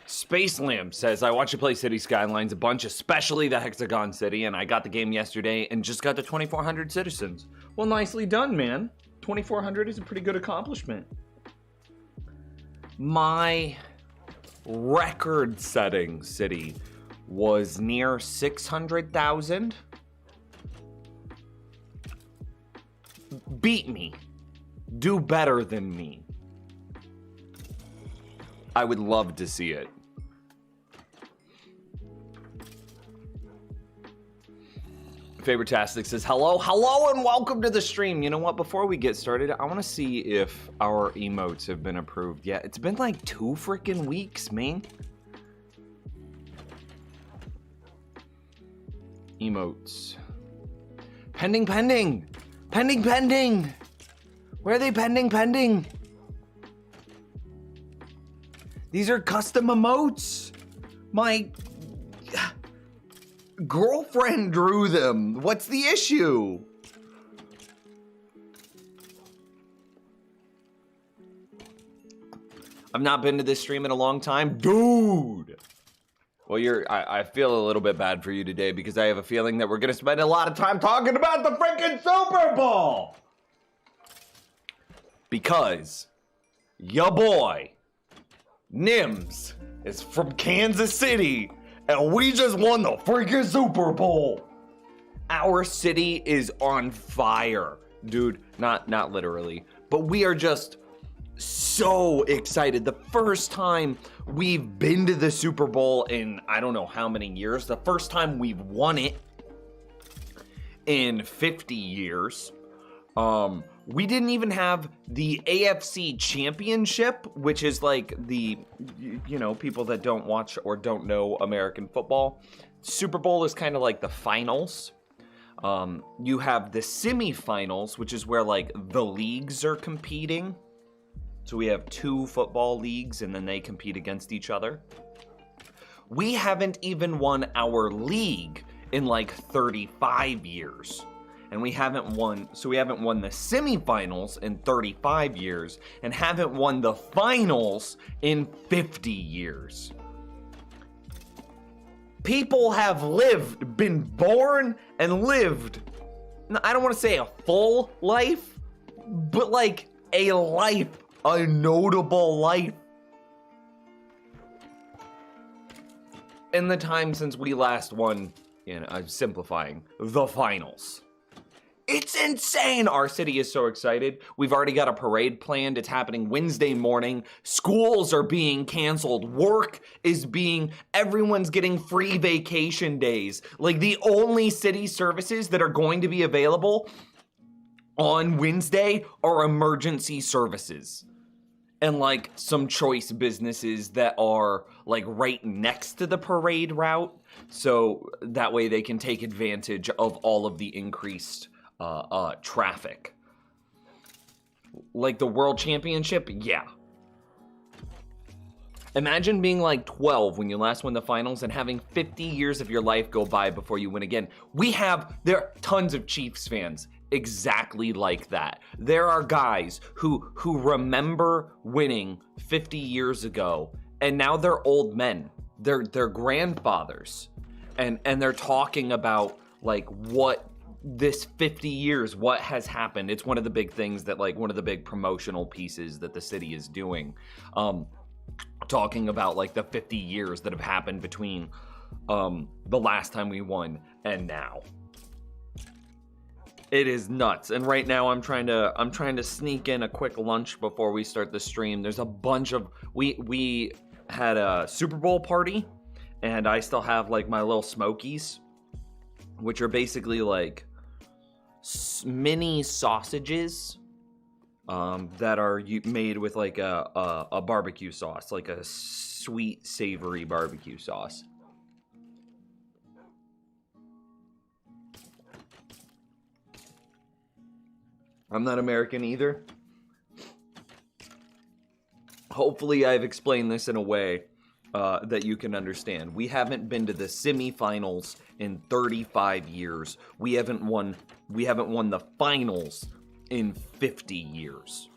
Space Lamb says, I watch you play City Skylines a bunch, especially the Hexagon City, and I got the game yesterday and just got to 2,400 citizens. Well, nicely done, man. 2,400 is a pretty good accomplishment. My record-setting city was near 600,000. Beat me. Do better than me. I would love to see it. Favortastic says, hello and welcome to the stream. You know what, before we get started, I want to see if our emotes have been approved yet. It's been like 2 freaking weeks, man. Emotes. Pending. Where are they pending? These are custom emotes. My girlfriend drew them. What's the issue? I've not been to this stream in a long time. Dude. Well, I feel a little bit bad for you today because I have a feeling that we're going to spend a lot of time talking about the freaking Super Bowl. Because ya boy, Nims, is from Kansas City, and we just won the freaking Super Bowl. Our city is on fire. Dude, not literally, but we are just so excited. The first time we've been to the Super Bowl in I don't know how many years. The first time we've won it in 50 years. We didn't even have the AFC Championship, which is like the, you know, people that don't watch or don't know American football. Super Bowl is kind of like the finals. You have the semifinals, which is where like the leagues are competing. So we have 2 football leagues and then they compete against each other. We haven't even won our league in like 35 years. And we haven't won the semifinals in 35 years and haven't won the finals in 50 years. People have been born and lived, I don't want to say a full life, but like a life, a notable life. In the time since we last won, I'm simplifying, the finals. It's insane! Our city is so excited. We've already got a parade planned. It's happening Wednesday morning. Schools are being canceled. Everyone's getting free vacation days. Like, the only city services that are going to be available on Wednesday are emergency services. And, like, some choice businesses that are, like, right next to the parade route. So that way they can take advantage of all of the increased traffic. Like the World Championship, yeah. Imagine being like 12 when you last won the finals and having 50 years of your life go by before you win again. There are tons of Chiefs fans exactly like that. There are guys who remember winning 50 years ago, and now they're old men. They're grandfathers, and they're talking about like what this 50 years, what has happened. It's one of the big things that, like, one of the big promotional pieces that the city is doing. Talking about like the 50 years that have happened between the last time we won and now. It is nuts. And right now I'm trying to sneak in a quick lunch before we start the stream. There's a bunch of we had a Super Bowl party, and I still have like my little Smokies, which are basically like mini sausages that are made with like a barbecue sauce, like a sweet, savory barbecue sauce. I'm not American either. Hopefully I've explained this in a way that you can understand. We haven't been to the semifinals in 35 years. We haven't won the finals in 50 years.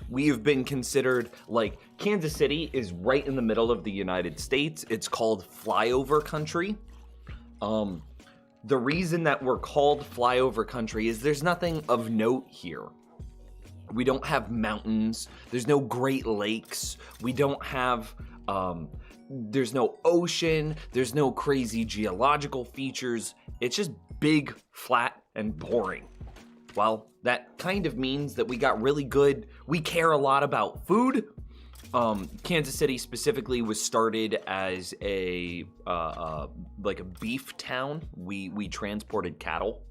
We have been considered, like, Kansas City is right in the middle of the United States. It's called flyover country. The reason that we're called flyover country is there's nothing of note here. We don't have mountains. There's no Great Lakes. We don't have, there's no ocean. There's no crazy geological features. It's just big, flat, and boring. Well, that kind of means that we care a lot about food. Kansas City specifically was started as a beef town. We transported cattle.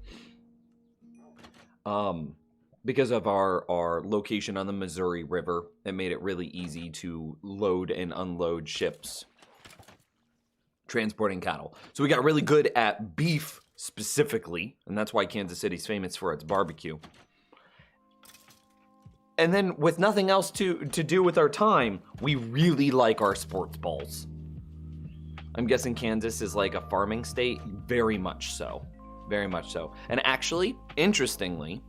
Because of our location on the Missouri River, it made it really easy to load and unload ships transporting cattle. So we got really good at beef specifically, and that's why Kansas City's famous for its barbecue. And then with nothing else to do with our time, we really like our sports balls. I'm guessing Kansas is like a farming state. Very much so. Very much so. And actually, interestingly,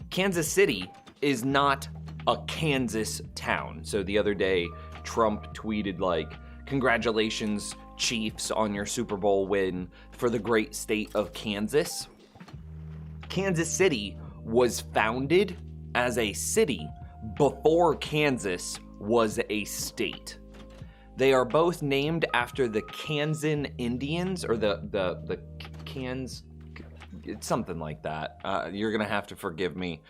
Kansas City is not a Kansas town. So the other day, Trump tweeted like, "Congratulations, Chiefs, on your Super Bowl win for the great state of Kansas." Kansas City was founded as a city before Kansas was a state. They are both named after the Kansan Indians, or the Kans. It's something like that. You're gonna have to forgive me.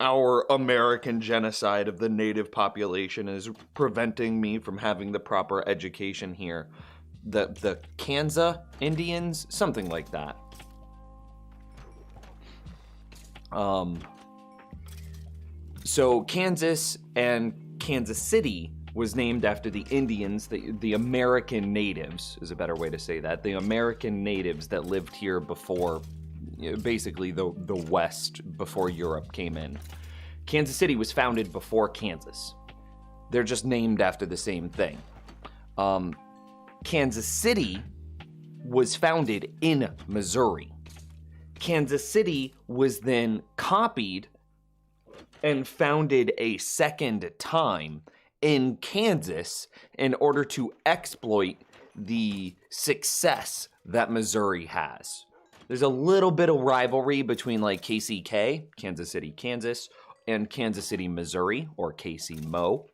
Our American genocide of the native population is preventing me from having the proper education here. The Kansa Indians, something like that. So Kansas and Kansas City was named after the Indians, the American natives is a better way to say that. The American natives that lived here before, basically the West, before Europe came in. Kansas City was founded before Kansas. They're just named after the same thing. Kansas City was founded in Missouri. Kansas City was then copied and founded a second time in Kansas in order to exploit the success that Missouri has. There's a little bit of rivalry between like KCK, Kansas City, Kansas, and Kansas City, Missouri, or KC-Mo.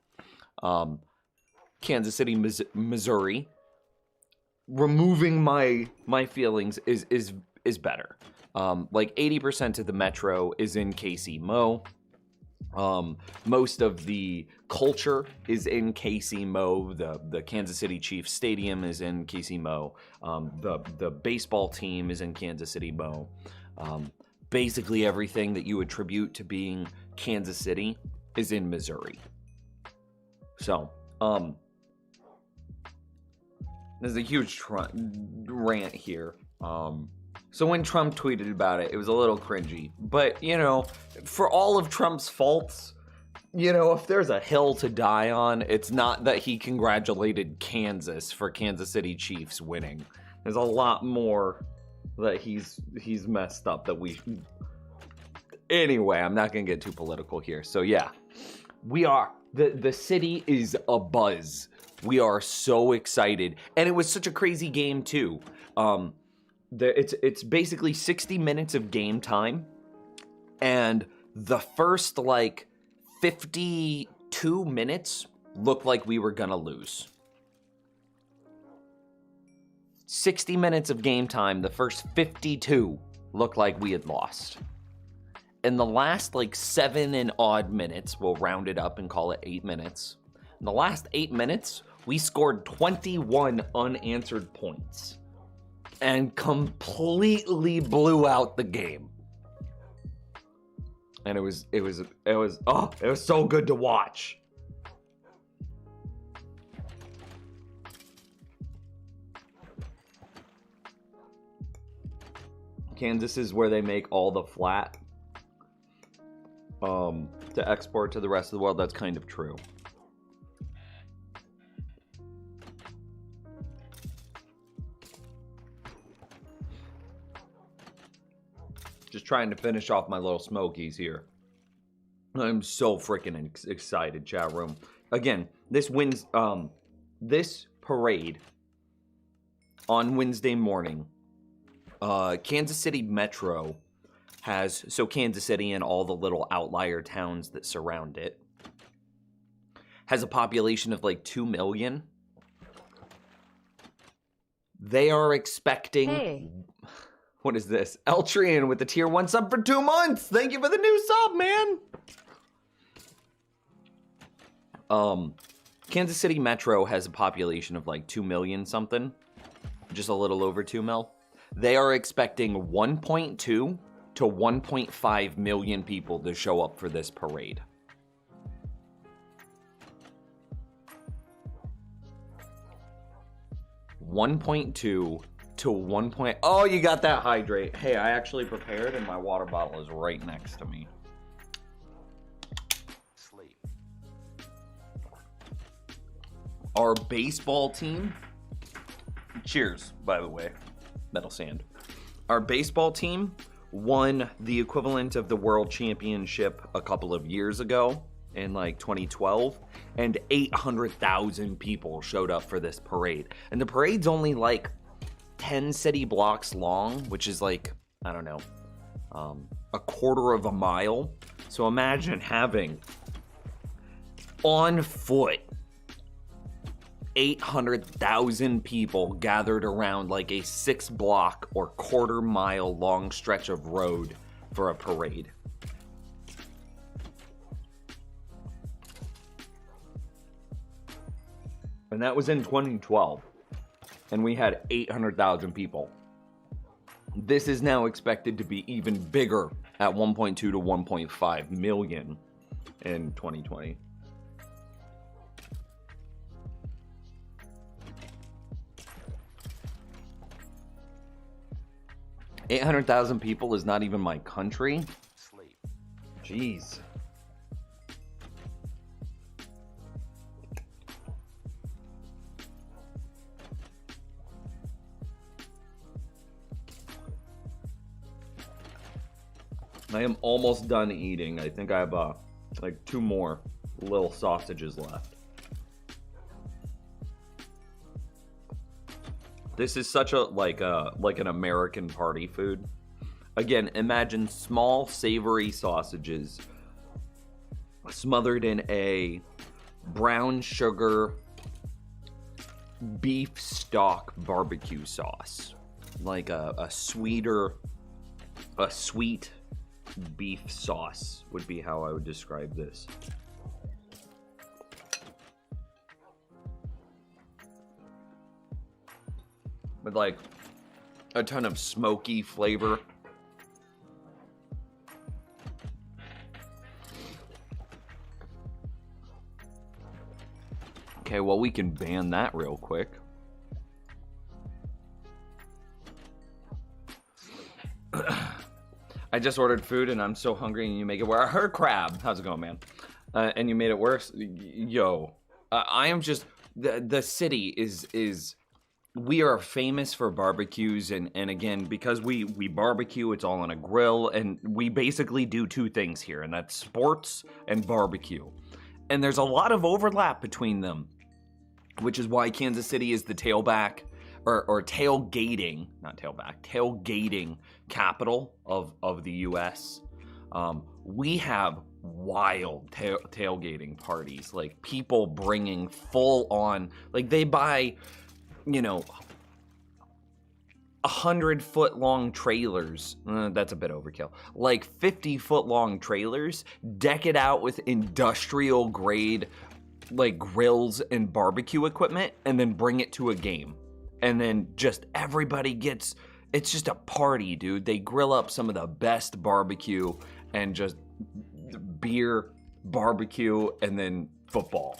Kansas City, Missouri. Removing my feelings is better. Like 80% of the metro is in KC-Mo. Most of the culture is in KC-Mo. The Kansas City Chiefs Stadium is in KC-Mo. The baseball team is in Kansas City-Mo. Basically everything that you attribute to being Kansas City is in Missouri. So, there's a huge rant here. So when Trump tweeted about it, it was a little cringy. But, you know, for all of Trump's faults, you know, if there's a hill to die on, it's not that he congratulated Kansas for Kansas City Chiefs winning. There's a lot more that he's messed up that we... Anyway, I'm not gonna get too political here. So yeah, we are, the city is abuzz. We are so excited. And it was such a crazy game too. It's basically 60 minutes of game time. And the first like 52 minutes looked like we were gonna lose. 60 minutes of game time, the first 52 looked like we had lost. In the last like 7 and odd minutes, we'll round it up and call it 8 minutes. In the last 8 minutes, we scored 21 unanswered points and completely blew out the game. And it was so good to watch. Kansas is where they make all the flat to export to the rest of the world. That's kind of true. Just trying to finish off my little smokies here. I'm so freaking excited, chat room. Again, this parade on Wednesday morning, Kansas City Metro has, so Kansas City and all the little outlier towns that surround it, has a population of like 2 million. They are expecting... Hey. What is this? Eltrian with the tier 1 sub for 2 months. Thank you for the new sub, man. Kansas City Metro has a population of like 2 million something. Just a little over 2 mil. They are expecting 1.2 to 1.5 million people to show up for this parade. $1.2 to 1. Oh, you got that hydrate. Hey, I actually prepared and my water bottle is right next to me. Sleep. Our baseball team. Cheers, by the way. Metal Sand. Our baseball team won the equivalent of the World Championship a couple of years ago in like 2012, and 800,000 people showed up for this parade. And the parade's only like 10 city blocks long, which is like, I don't know, a quarter of a mile. So imagine having on foot 800,000 people gathered around like a 6-block or quarter-mile long stretch of road for a parade. And that was in 2012. And we had 800,000 people. This is now expected to be even bigger at 1.2 to 1.5 million in 2020. $800,000 people is not even my country. Sleep. Jeez. I am almost done eating. I think I have like 2 more little sausages left. This is such a like an American party food. Again, imagine small savory sausages smothered in a brown sugar beef stock barbecue sauce. Like a sweet beef sauce would be how I would describe this. With like a ton of smoky flavor. Okay, well, we can ban that real quick. I just ordered food and I'm so hungry and you make it where I heard crab. How's it going, man? And you made it worse. Yo, I am just the city is we are famous for barbecues, and again, because we barbecue, it's all on a grill, and we basically do two things here, and that's sports and barbecue. And there's a lot of overlap between them, which is why Kansas City is the tailback or tailgating, not tailback, tailgating capital of the US. We have wild tailgating parties, like people bringing full on, like they buy, 100-foot long trailers. That's a bit overkill. Like 50-foot long trailers, deck it out with industrial grade, like grills and barbecue equipment, and then bring it to a game. And then just everybody gets, it's just a party, dude. They grill up some of the best barbecue and just beer, barbecue, and then football.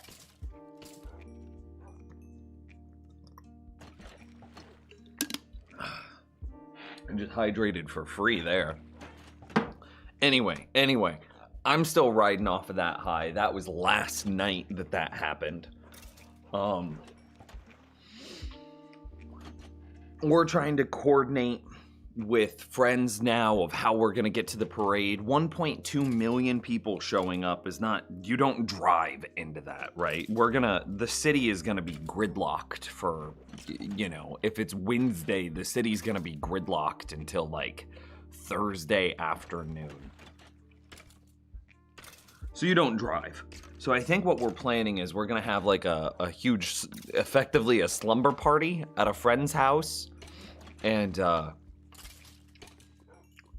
I'm just hydrated for free there. Anyway, I'm still riding off of that high. That was last night that happened. We're trying to coordinate with friends now of how we're gonna get to the parade. 1.2 million people showing up is not, you don't drive into that, right? The city is gonna be gridlocked for, if it's Wednesday, the city's gonna be gridlocked until like Thursday afternoon. So you don't drive. So I think what we're planning is we're gonna have like a huge, effectively a slumber party at a friend's house, and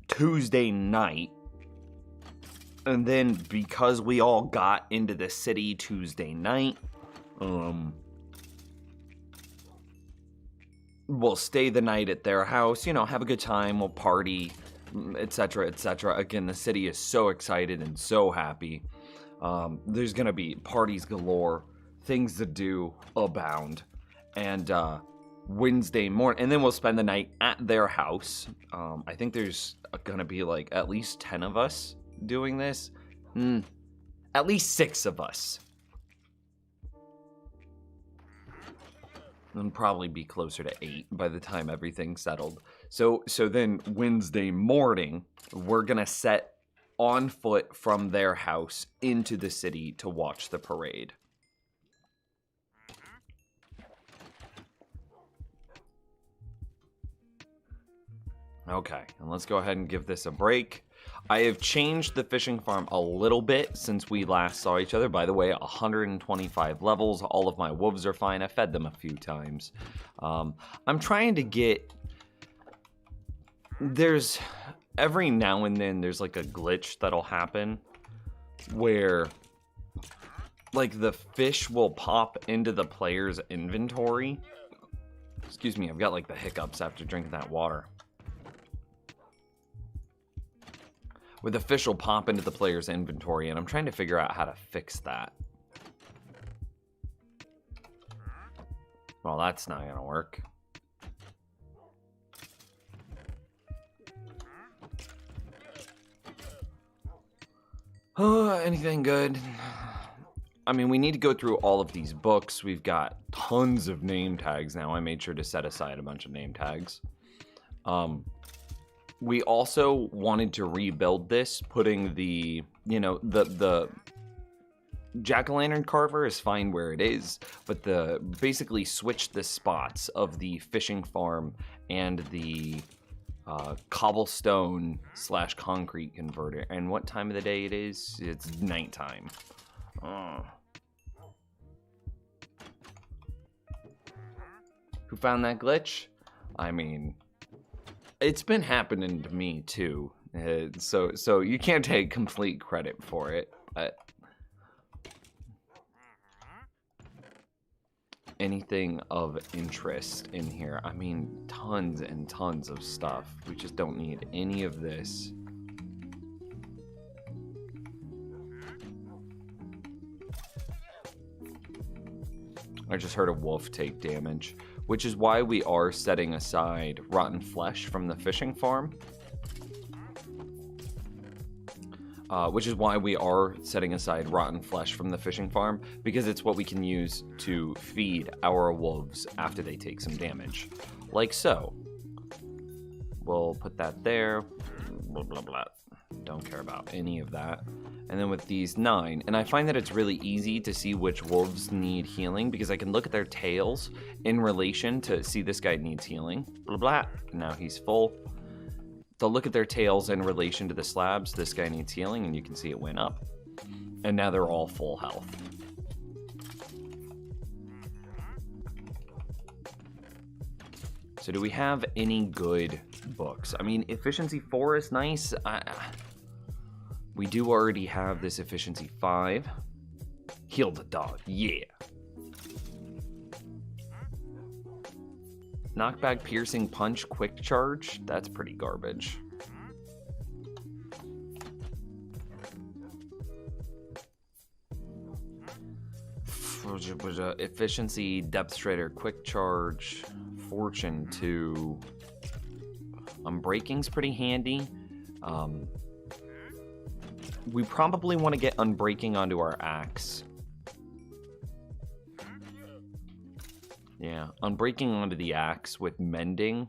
Tuesday night, and then because we all got into the city Tuesday night, we'll stay the night at their house, have a good time, we'll party, etc., etc. Again, the city is so excited and so happy. There's gonna be parties galore, things to do abound, and Wednesday morning, and then we'll spend the night at their house. I think there's gonna be like at least 10 of us doing this. At least 6 of us. And probably be closer to 8 by the time everything's settled. So then Wednesday morning, we're gonna set on foot from their house into the city to watch the parade. Okay, and let's go ahead and give this a break. I have changed the fishing farm a little bit since we last saw each other. By the way, 125 levels. All of my wolves are fine. I fed them a few times. I'm trying to get... There's... Every now and then, there's like a glitch that'll happen where... like the fish will pop into the player's inventory. Excuse me, I've got like the hiccups after drinking that water. Where the fish will pop into the player's inventory, and I'm trying to figure out how to fix that. Well, that's not gonna work. Anything good? I mean, we need to go through all of these books. We've got tons of name tags now. I made sure to set aside a bunch of name tags. We also wanted to rebuild this, putting the, the jack-o'-lantern carver is fine where it is, but basically switch the spots of the fishing farm and the cobblestone / concrete converter. And what time of the day it is? It's nighttime. Who found that glitch? I mean... It's been happening to me too, so you can't take complete credit for it, but anything of interest in here, I mean, tons and tons of stuff. We just don't need any of this. I just heard a wolf take damage, which is why we are setting aside rotten flesh from the fishing farm. which is why we are setting aside rotten flesh from the fishing farm, because it's what we can use to feed our wolves after they take some damage, like so. We'll put that there, blah, blah, blah. Don't care about any of that. And then with these 9, and I find that it's really easy to see which wolves need healing because I can look at their tails in relation to see this guy needs healing, blah, blah. Now he's full. They'll look at their tails in relation to the slabs. This guy needs healing, and you can see it went up. And now they're all full health. So do we have any good books? I mean, Efficiency 4 is nice. We do already have this Efficiency 5. Heal the dog, yeah. Knockback, Piercing, Punch, Quick Charge. That's pretty garbage. Efficiency, Depth Strider, Quick Charge, Fortune 2. Unbreaking's pretty handy. We probably want to get Unbreaking onto our axe. Yeah, Unbreaking onto the axe with Mending.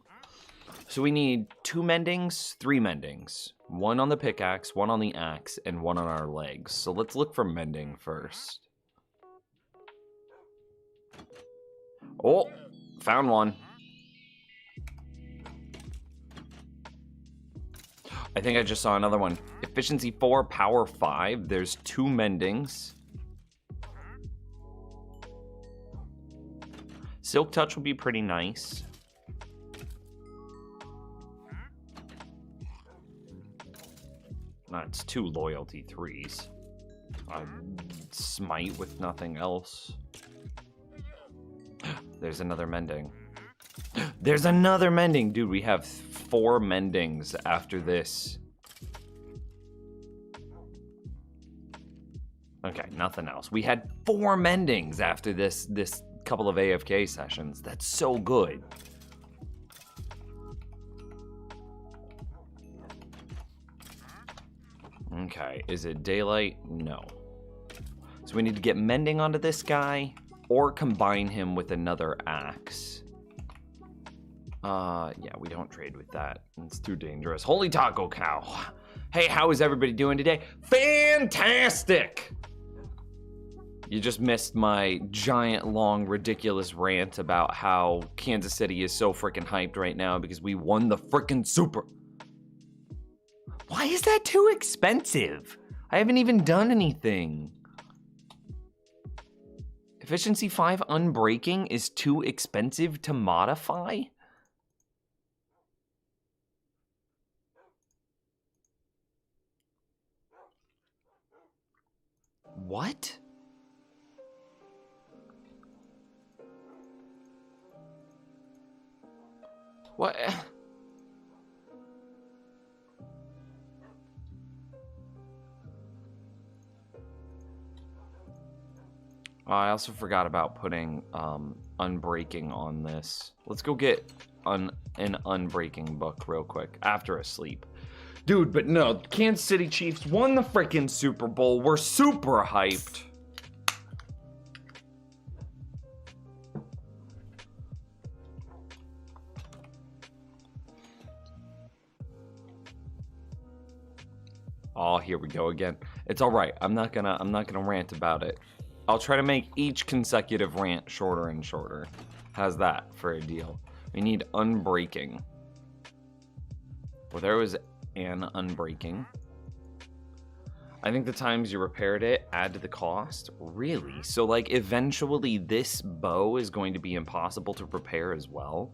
So we need 2 Mendings, 3 Mendings. 1 on the pickaxe, 1 on the axe, and 1 on our legs. So let's look for Mending first. Oh, found one. I think I just saw another one. Efficiency 4, Power 5. There's 2 Mendings. Silk Touch would be pretty nice. That's 2 Loyalty 3s. Smite with nothing else. There's another Mending. There's another Mending! Dude, we have 4 Mendings after this. Okay, nothing else. We had 4 Mendings after this couple of AFK sessions. That's so good. Okay, is it daylight? No. So we need to get Mending onto this guy or combine him with another axe. Yeah, we don't trade with that. It's too dangerous. Holy Taco Cow. Hey, how is everybody doing today? Fantastic! You just missed my giant, long, ridiculous rant about how Kansas City is so freaking hyped right now because we won the freaking Super. Why is that too expensive? I haven't even done anything. Efficiency 5 Unbreaking is too expensive to modify? What? What? I also forgot about putting Unbreaking on this. Let's go get an Unbreaking book real quick after a sleep. Dude, but no, Kansas City Chiefs won the freaking Super Bowl. We're super hyped. Oh, here we go again. It's all right. I'm not gonna rant about it. I'll try to make each consecutive rant shorter and shorter. How's that for a deal? We need Unbreaking. Well, there was an Unbreaking. I think the times you repaired it add to the cost. Really? So like eventually this bow is going to be impossible to repair as well?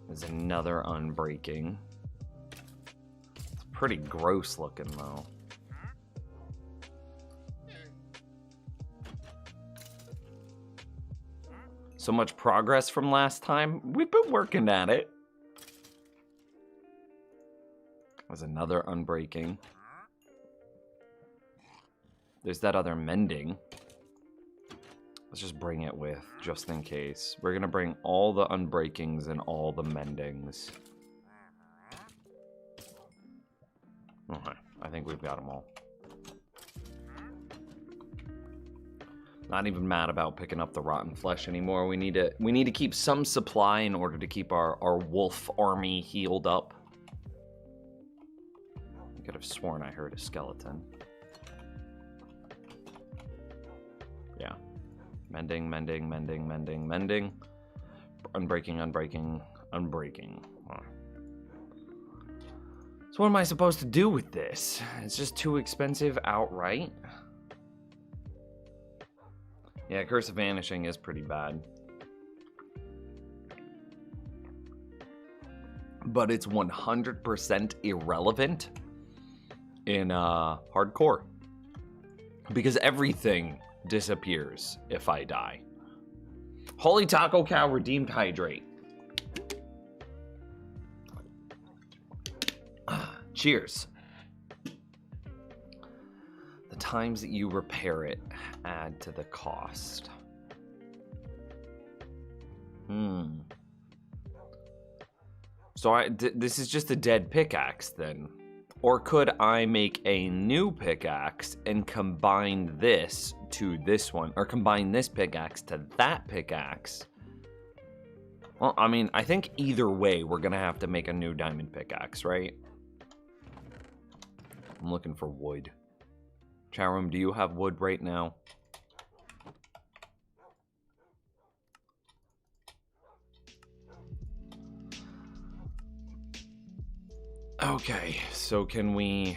There's another Unbreaking. It's pretty gross looking though. So much progress from last time. We've been working at it. There's another Unbreaking. There's that other Mending. Let's just bring it with, just in case. We're gonna bring all the Unbreakings and all the Mendings. I think we've got them all. Not even mad about picking up the rotten flesh anymore. We need to keep some supply in order to keep our wolf army healed up. I could have sworn I heard a skeleton. Yeah. Mending, mending, mending, mending, mending. Unbreaking, unbreaking, unbreaking. Huh. So what am I supposed to do with this? It's just too expensive outright. Yeah, Curse of Vanishing is pretty bad. But it's 100% irrelevant in hardcore. Because everything disappears if I die. Holy Taco Cow redeemed hydrate. Cheers. The times that you repair it add to the cost. So this is just a dead pickaxe then. Or could I make a new pickaxe and combine this to this one? Or combine this pickaxe to that pickaxe? Well, I mean, I think either way we're gonna have to make a new diamond pickaxe, right? I'm looking for wood. Chat room, do you have wood right now? Okay, so can we...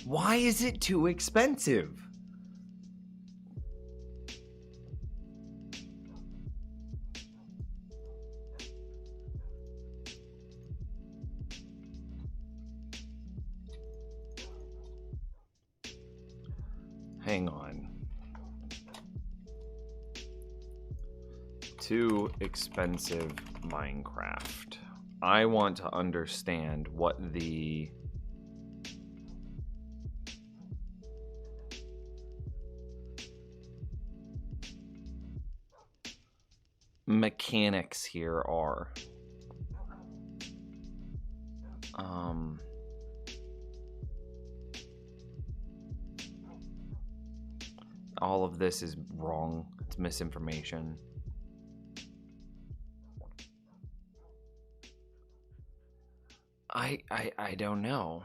Why is it too expensive? Hang on. Too expensive Minecraft. I want to understand what the mechanics here are. All of this is wrong. It's misinformation. I don't know.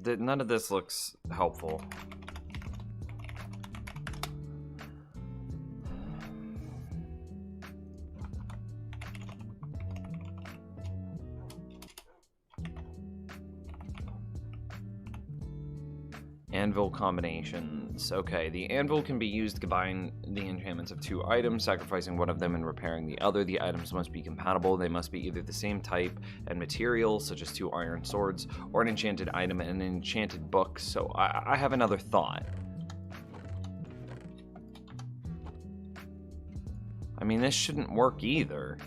None of this looks helpful. Anvil combinations. Okay, the anvil can be used to combine the enchantments of two items, sacrificing one of them and repairing the other. The items must be compatible. They must be either the same type and material, such as two iron swords, or an enchanted item and an enchanted book. So I have another thought. I mean, this shouldn't work either.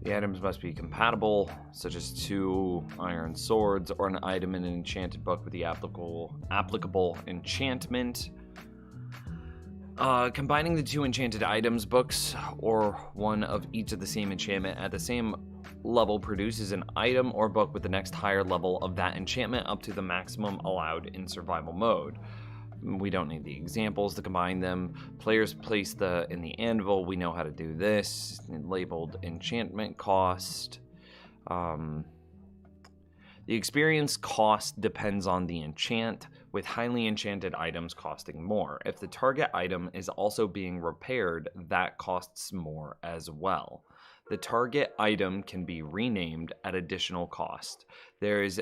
The items must be compatible, such as two iron swords or an item in an enchanted book with the applicable enchantment. Combining the two enchanted items books or one of each of the same enchantment at the same level produces an item or book with the next higher level of that enchantment up to the maximum allowed in survival mode. We don't need the examples to combine them. Players place in the anvil. We know how to do this. Labeled enchantment cost. The experience cost depends on the enchant, with highly enchanted items costing more. If the target item is also being repaired, that costs more as well. The target item can be renamed at additional cost. There is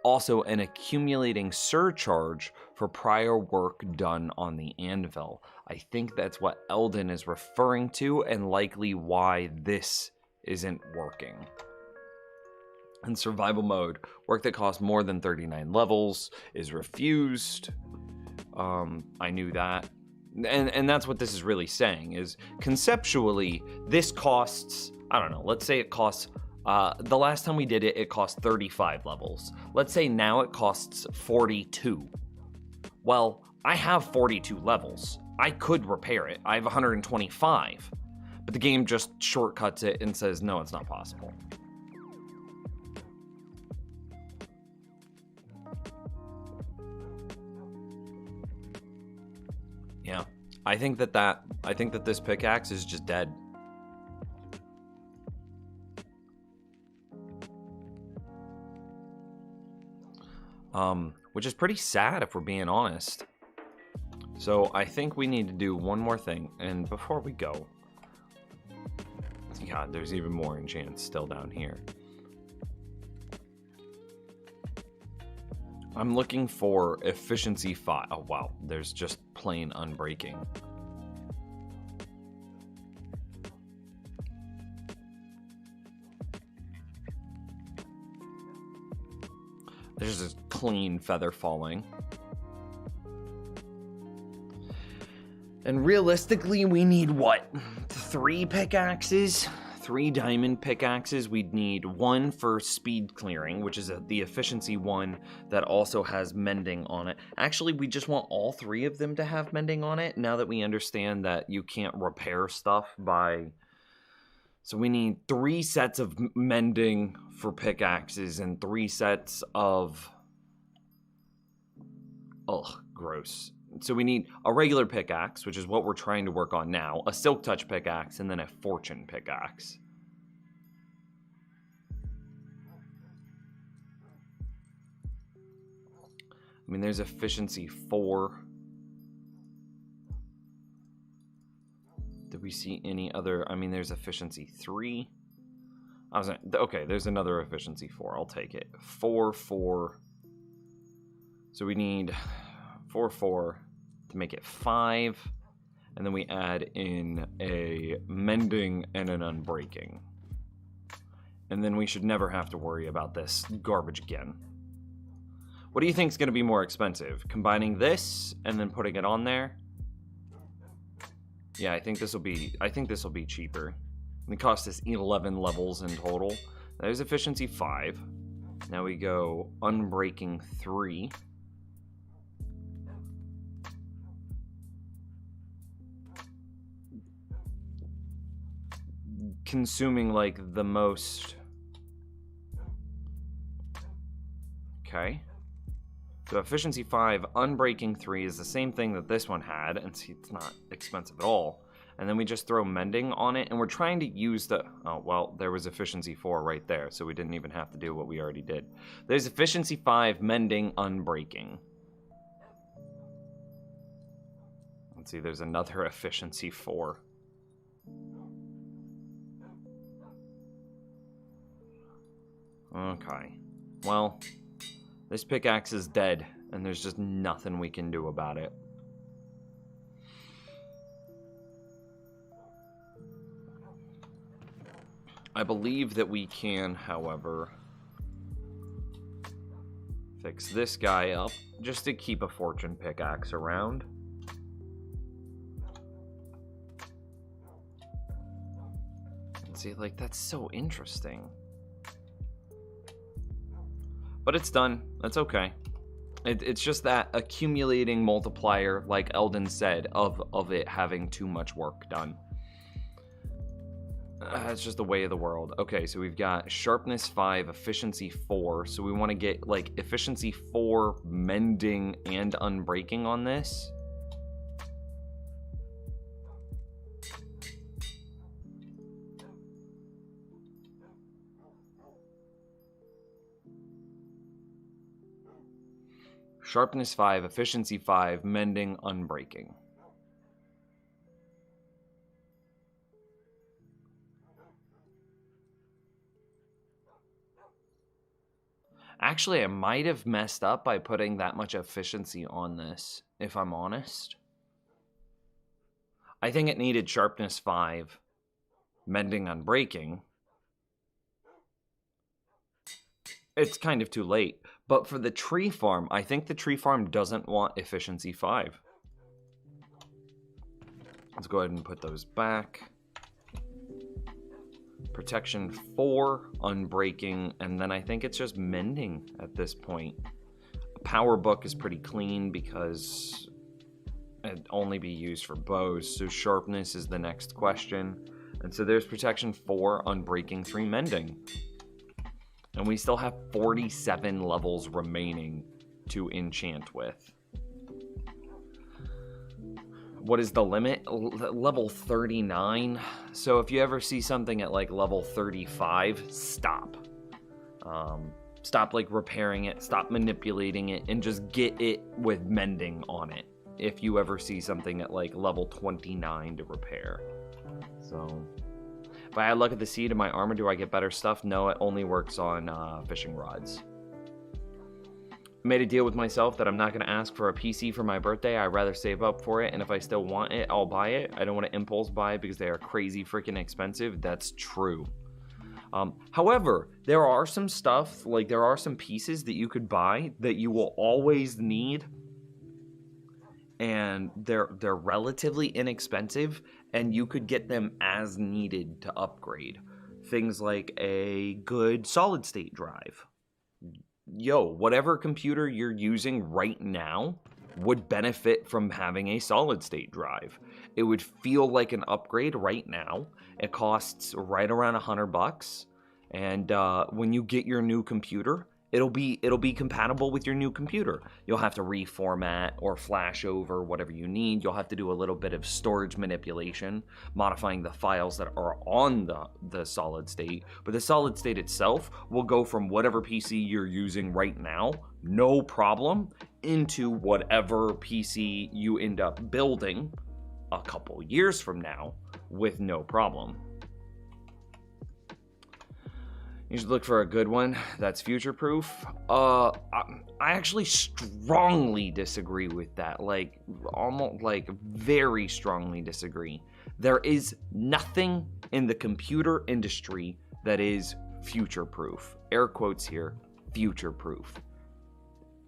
also an accumulating surcharge for prior work done on the anvil. I think that's what Eldon is referring to, and likely why this isn't working. In survival mode, work that costs more than 39 levels is refused. I knew that. and that's what this is really saying, is conceptually, this costs, I don't know, let's say it costs, the last time we did it, it cost 35 levels. Let's say now it costs 42. Well, I have 42 levels. I could repair it. I have 125. But the game just shortcuts it and says, no, it's not possible. Yeah, I think that this pickaxe is just dead. Which is pretty sad if we're being honest. So I think we need to do one more thing, and before we go, yeah, there's even more enchants still down here. I'm looking for efficiency 5. Oh wow, there's just plain unbreaking. There's this clean feather falling. And realistically, we need what? 3 pickaxes? 3 diamond pickaxes. We'd need 1 for speed clearing, which is the efficiency 1 that also has mending on it. Actually, we just want all 3 of them to have mending on it, now that we understand that you can't repair stuff by... So we need 3 sets of mending for pickaxes and 3 sets of... Ugh, gross. So we need a regular pickaxe, which is what we're trying to work on now, a silk touch pickaxe, and then a fortune pickaxe. I mean, there's efficiency 4. Did we see any other? I mean, there's efficiency 3. Okay, there's another efficiency 4. I'll take it. 4, 4. So we need 4, 4 to make it 5. And then we add in a mending and an unbreaking. And then we should never have to worry about this garbage again. What do you think is going to be more expensive? Combining this and then putting it on there? Yeah, I think this will be cheaper. It cost us 11 levels in total. There's efficiency 5. Now we go unbreaking 3. Consuming like the most. Okay. So efficiency 5, unbreaking 3 is the same thing that this one had, and see, it's not expensive at all. And then we just throw mending on it, and we're trying to use the... Oh, well, there was efficiency 4 right there, so we didn't even have to do what we already did. There's efficiency 5, mending, unbreaking. Let's see, there's another efficiency 4. Okay. Well... This pickaxe is dead, and there's just nothing we can do about it. I believe that we can, however, fix this guy up, just to keep a fortune pickaxe around. And see, like, that's so interesting. But it's done. That's okay. It's just that accumulating multiplier, like Eldon said, of it having too much work done. It's just the way of the world. Okay, so we've got sharpness 5, efficiency 4. So we want to get like efficiency 4, mending, and unbreaking on this. Sharpness 5, efficiency 5, mending, unbreaking. Actually, I might have messed up by putting that much efficiency on this, if I'm honest. I think it needed sharpness 5, mending, unbreaking. It's kind of too late. But for the tree farm, I think the tree farm doesn't want efficiency 5. Let's go ahead and put those back. Protection 4, unbreaking, and then I think it's just mending at this point. A power book is pretty clean because it'd only be used for bows, so sharpness is the next question. And so there's protection 4, unbreaking, 3 mending. And we still have 47 levels remaining to enchant with. What is the limit? Level 39. So if you ever see something at like level 35, stop. Stop like repairing it, stop manipulating it, and just get it with mending on it. If you ever see something at like level 29 to repair. So, if I add luck at the sea to my armor, do I get better stuff? No, it only works on fishing rods. I made a deal with myself that I'm not going to ask for a PC for my birthday. I'd rather save up for it, and if I still want it, I'll buy it. I don't want to impulse buy because they are crazy freaking expensive. That's true. However, there are some stuff, like there are some pieces that you could buy that you will always need, and they're relatively inexpensive, and you could get them as needed to upgrade. Things like a good solid state drive. Yo, whatever computer you're using right now would benefit from having a solid state drive. It would feel like an upgrade right now. It costs right around $100, and when you get your new computer, it'll be compatible with your new computer. You'll have to reformat or flash over whatever you need. You'll have to do a little bit of storage manipulation, modifying the files that are on the solid state. But the solid state itself will go from whatever PC you're using right now, no problem, into whatever PC you end up building a couple years from now with no problem. You should look for a good one that's future-proof. I actually strongly disagree with that. Like, almost, like, very strongly disagree. There is nothing in the computer industry that is future-proof. Air quotes here, future-proof.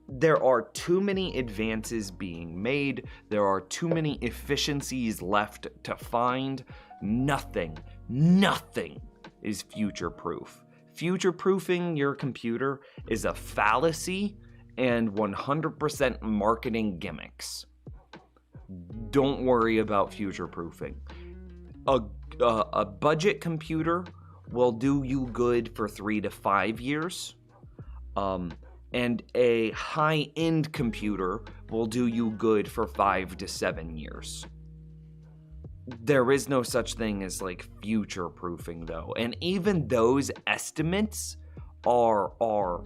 There are too many advances being made. There are too many efficiencies left to find. Nothing is future-proof. Future-proofing your computer is a fallacy and 100% marketing gimmicks. Don't worry about future-proofing. A budget computer will do you good for 3 to 5 years, and a high-end computer will do you good for 5 to 7 years. There is no such thing as like future proofing though, and even those estimates are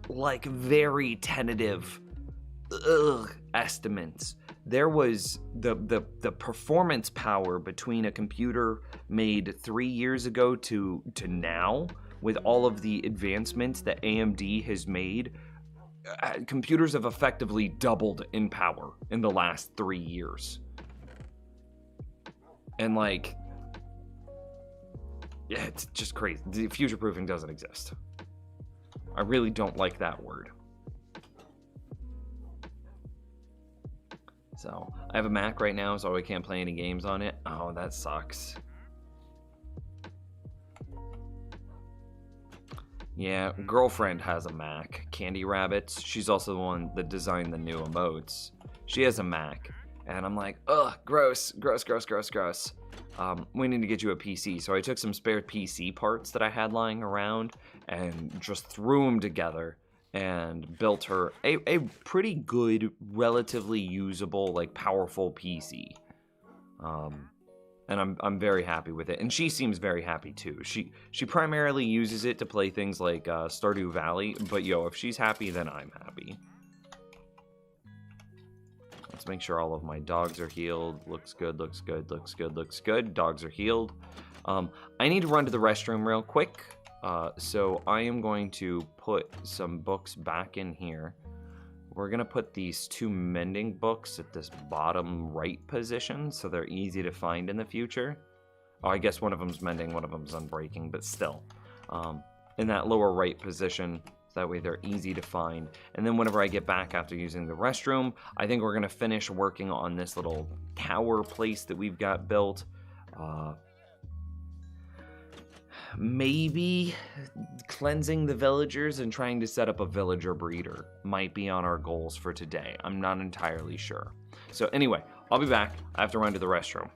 like very tentative estimates. There was the performance power between a computer made 3 years ago to now, with all of the advancements that AMD has made. Computers have effectively doubled in power in the last 3 years. And like, yeah, it's just crazy. The future-proofing doesn't exist. I really don't like that word. So, I have a Mac right now, so I can't play any games on it. Oh, that sucks. Yeah, girlfriend has a Mac. Candy Rabbits. She's also the one that designed the new emotes. She has a Mac. And I'm like, ugh, gross. We need to get you a PC. So I took some spare PC parts that I had lying around and just threw them together and built her a pretty good, relatively usable, like powerful PC. And I'm very happy with it. And she seems very happy too. She primarily uses it to play things like Stardew Valley. But yo, if she's happy, then I'm happy. Let's make sure all of my dogs are healed. Looks good. Dogs are healed. I need to run to the restroom real quick. So I am going to put some books back in here. We're going to put these 2 mending books at this bottom right position so they're easy to find in the future. Oh, I guess one of them's mending, one of them's unbreaking, but still. In that lower right position, That way they're easy to find. And then whenever I get back after using the restroom, I think we're going to finish working on this little tower place that we've got built. Maybe cleansing the villagers and trying to set up a villager breeder might be on our goals for today. I'm not entirely sure. So anyway, I'll be back. I have to run to the restroom.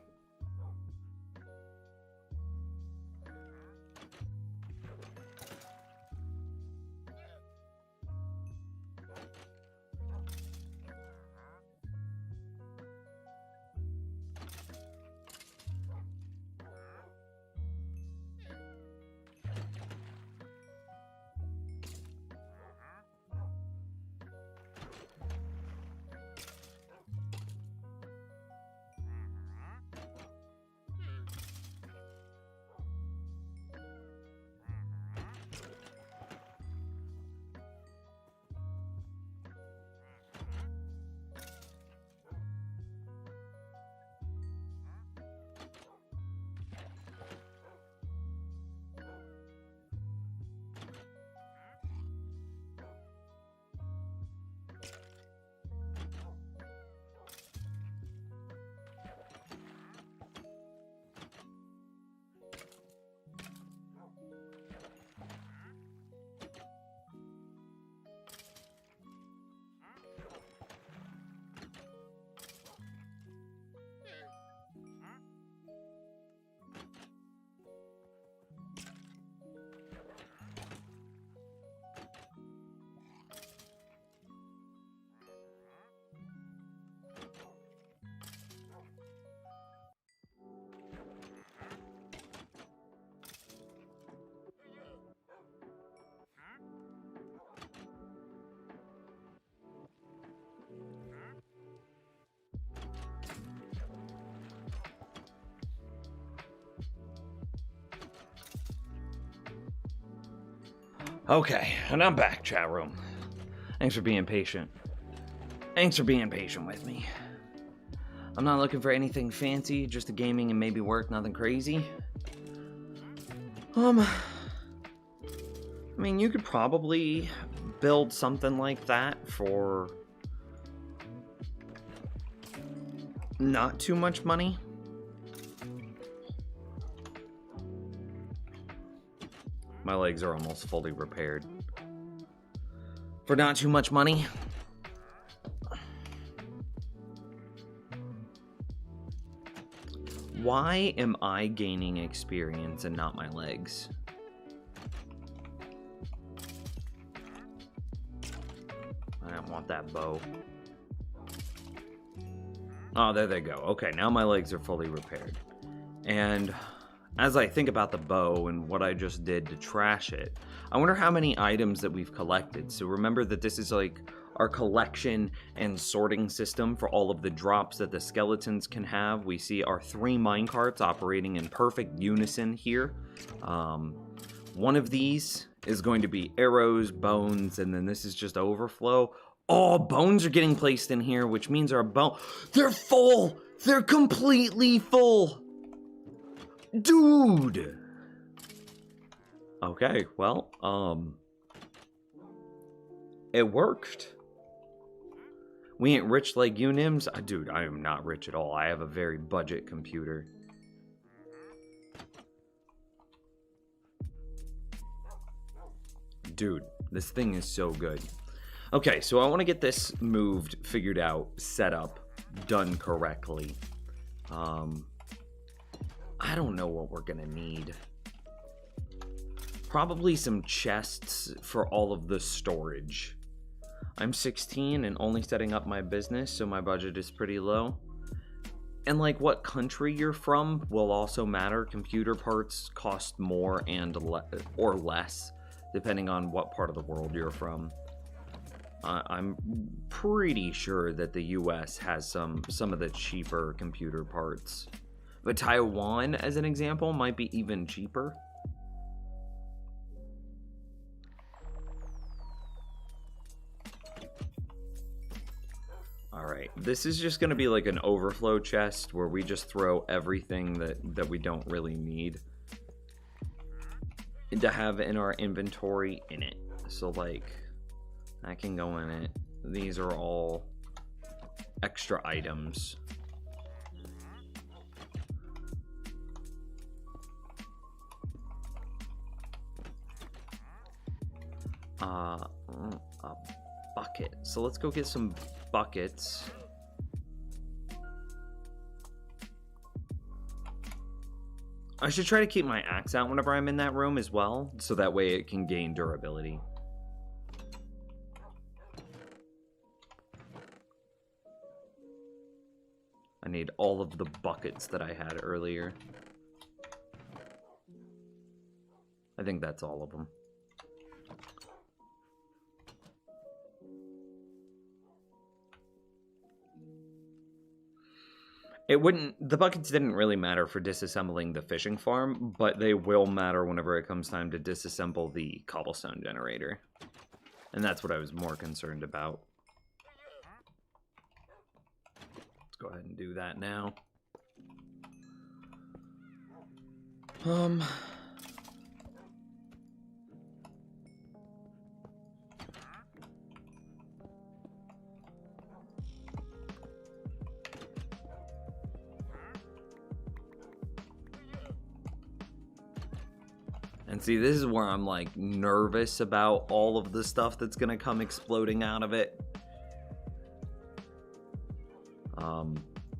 Okay, and I'm back, chat room. Thanks for being patient. Thanks for being patient with me. I'm not looking for anything fancy, just a gaming and maybe work, nothing crazy. I mean, you could probably build something like that for not too much money. My legs are almost fully repaired. For not too much money. Why am I gaining experience and not my legs? I don't want that bow. Oh, there they go. Okay, now my legs are fully repaired. And as I think about the bow and what I just did to trash it, I wonder how many items that we've collected. So remember that this is like our collection and sorting system for all of the drops that the skeletons can have. We see our 3 minecarts operating in perfect unison here. One of these is going to be arrows, bones, and then this is just overflow. Oh, bones are getting placed in here, which means our they're full! They're completely full! Dude! Okay, well, it worked. We ain't rich like you, Nims. Dude, I am not rich at all. I have a very budget computer. Dude, this thing is so good. Okay, so I want to get this moved, figured out, set up, done correctly. I don't know what we're gonna need. Probably some chests for all of the storage. I'm 16 and only setting up my business, so my budget is pretty low. And like what country you're from will also matter. Computer parts cost more and or less, depending on what part of the world you're from. I'm pretty sure that the US has some of the cheaper computer parts. But Taiwan, as an example, might be even cheaper. Alright, this is just going to be like an overflow chest where we just throw everything that we don't really need to have in our inventory in it. So like, that can go in it. These are all extra items. A bucket. So let's go get some buckets. I should try to keep my axe out whenever I'm in that room as well, so that way it can gain durability. I need all of the buckets that I had earlier. I think that's all of them. The buckets didn't really matter for disassembling the fishing farm, but they will matter whenever it comes time to disassemble the cobblestone generator. And that's what I was more concerned about. Let's go ahead and do that now. And see, this is where I'm like nervous about all of the stuff that's gonna come exploding out of it.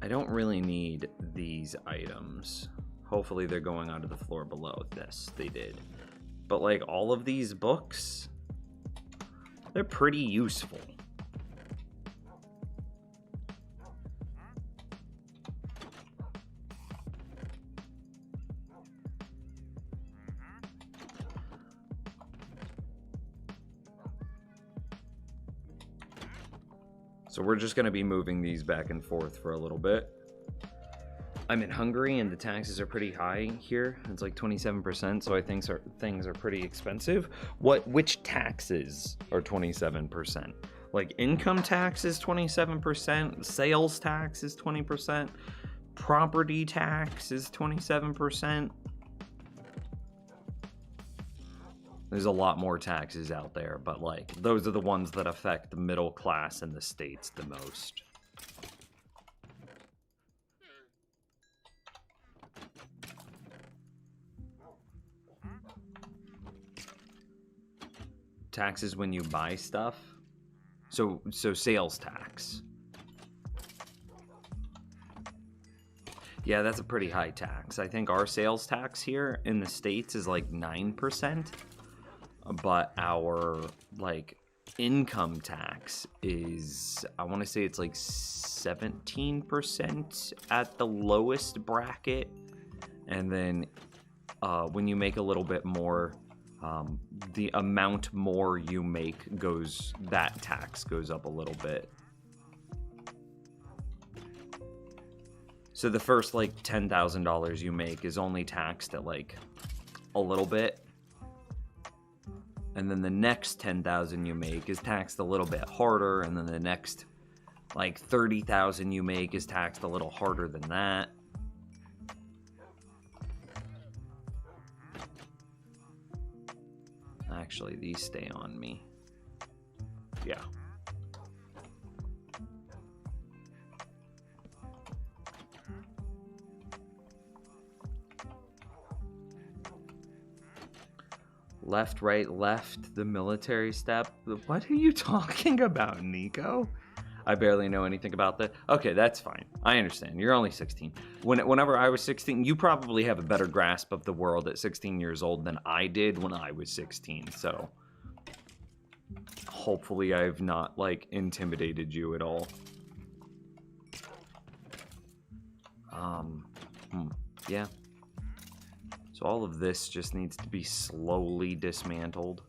I don't really need these items. Hopefully they're going onto the floor below this. They did. But like all of these books, they're pretty useful. So we're just going to be moving these back and forth for a little bit. I'm in Hungary and the taxes are pretty high here. It's like 27%, so I think things are pretty expensive. Which taxes are 27%? Like income tax is 27%, sales tax is 20%, property tax is 27%. There's a lot more taxes out there, but like those are the ones that affect the middle class in the States the most. Taxes when you buy stuff. So sales tax. Yeah, that's a pretty high tax. I think our sales tax here in the States is like 9%. But our like income tax is, I want to say it's like 17% at the lowest bracket, and then when you make a little bit more, the amount more you make that tax goes up a little bit. So the first like $10,000 you make is only taxed at like a little bit. And then the next 10,000 you make is taxed a little bit harder, and then the next like 30,000 you make is taxed a little harder than that. Actually, these stay on me. Yeah. Left, right, left, the military step. What are you talking about, Nico? I barely know anything about that. Okay, that's fine. I understand. You're only 16. Whenever I was 16, you probably have a better grasp of the world at 16 years old than I did when I was 16. So hopefully I've not like intimidated you at all. Yeah. So all of this just needs to be slowly dismantled.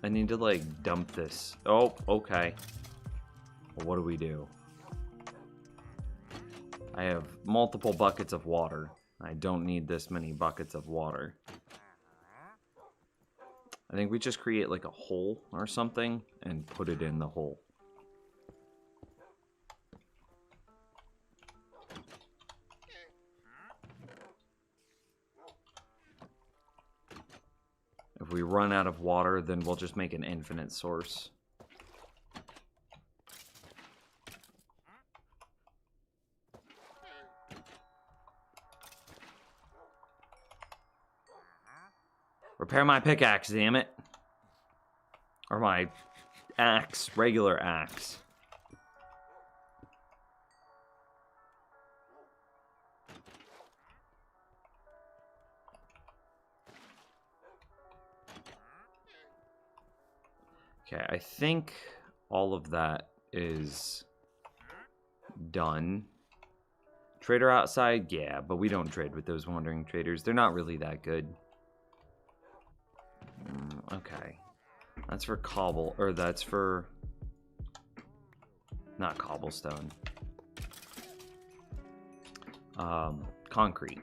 I need to like dump this. Oh, okay. Well, what do we do? I have multiple buckets of water. I don't need this many buckets of water. I think we just create like a hole or something and put it in the hole. If we run out of water, then we'll just make an infinite source. Repair my pickaxe, damn it. Or my axe, regular axe. Okay, I think all of that is done. Trader outside? Yeah, but we don't trade with those wandering traders. They're not really that good. Okay. That's for cobble, or that's for... not cobblestone. Concrete.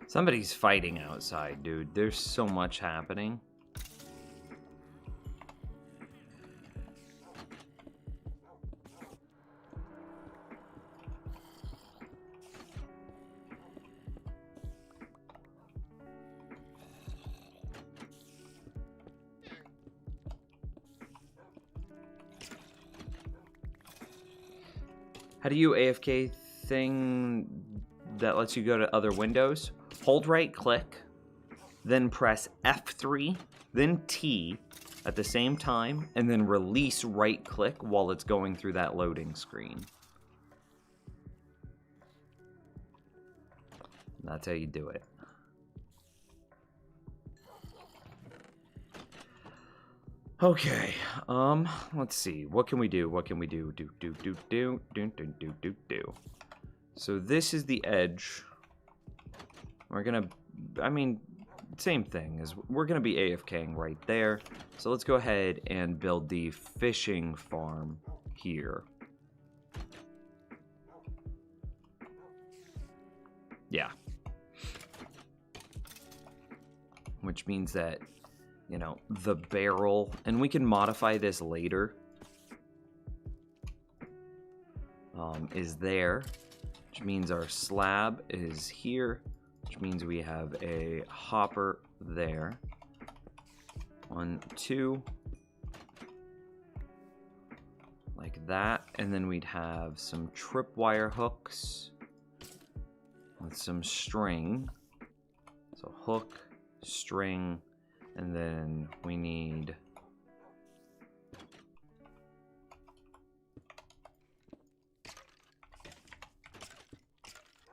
Somebody's fighting outside, dude. There's so much happening. How do you AFK thing that lets you go to other windows? Hold right click, then press F3, then T at the same time, and then release right click while it's going through that loading screen. That's how you do it. Okay, let's see. What can we do? What can we do? Do. So this is the edge. We're gonna, I mean, same thing, as we're gonna be AFKing right there. So let's go ahead and build the fishing farm here. Yeah. Which means that, you know, the barrel, and we can modify this later, is there, which means our slab is here, which means we have a hopper there. 1, 2, like that, and then we'd have some tripwire hooks with some string. So hook, string, and then we need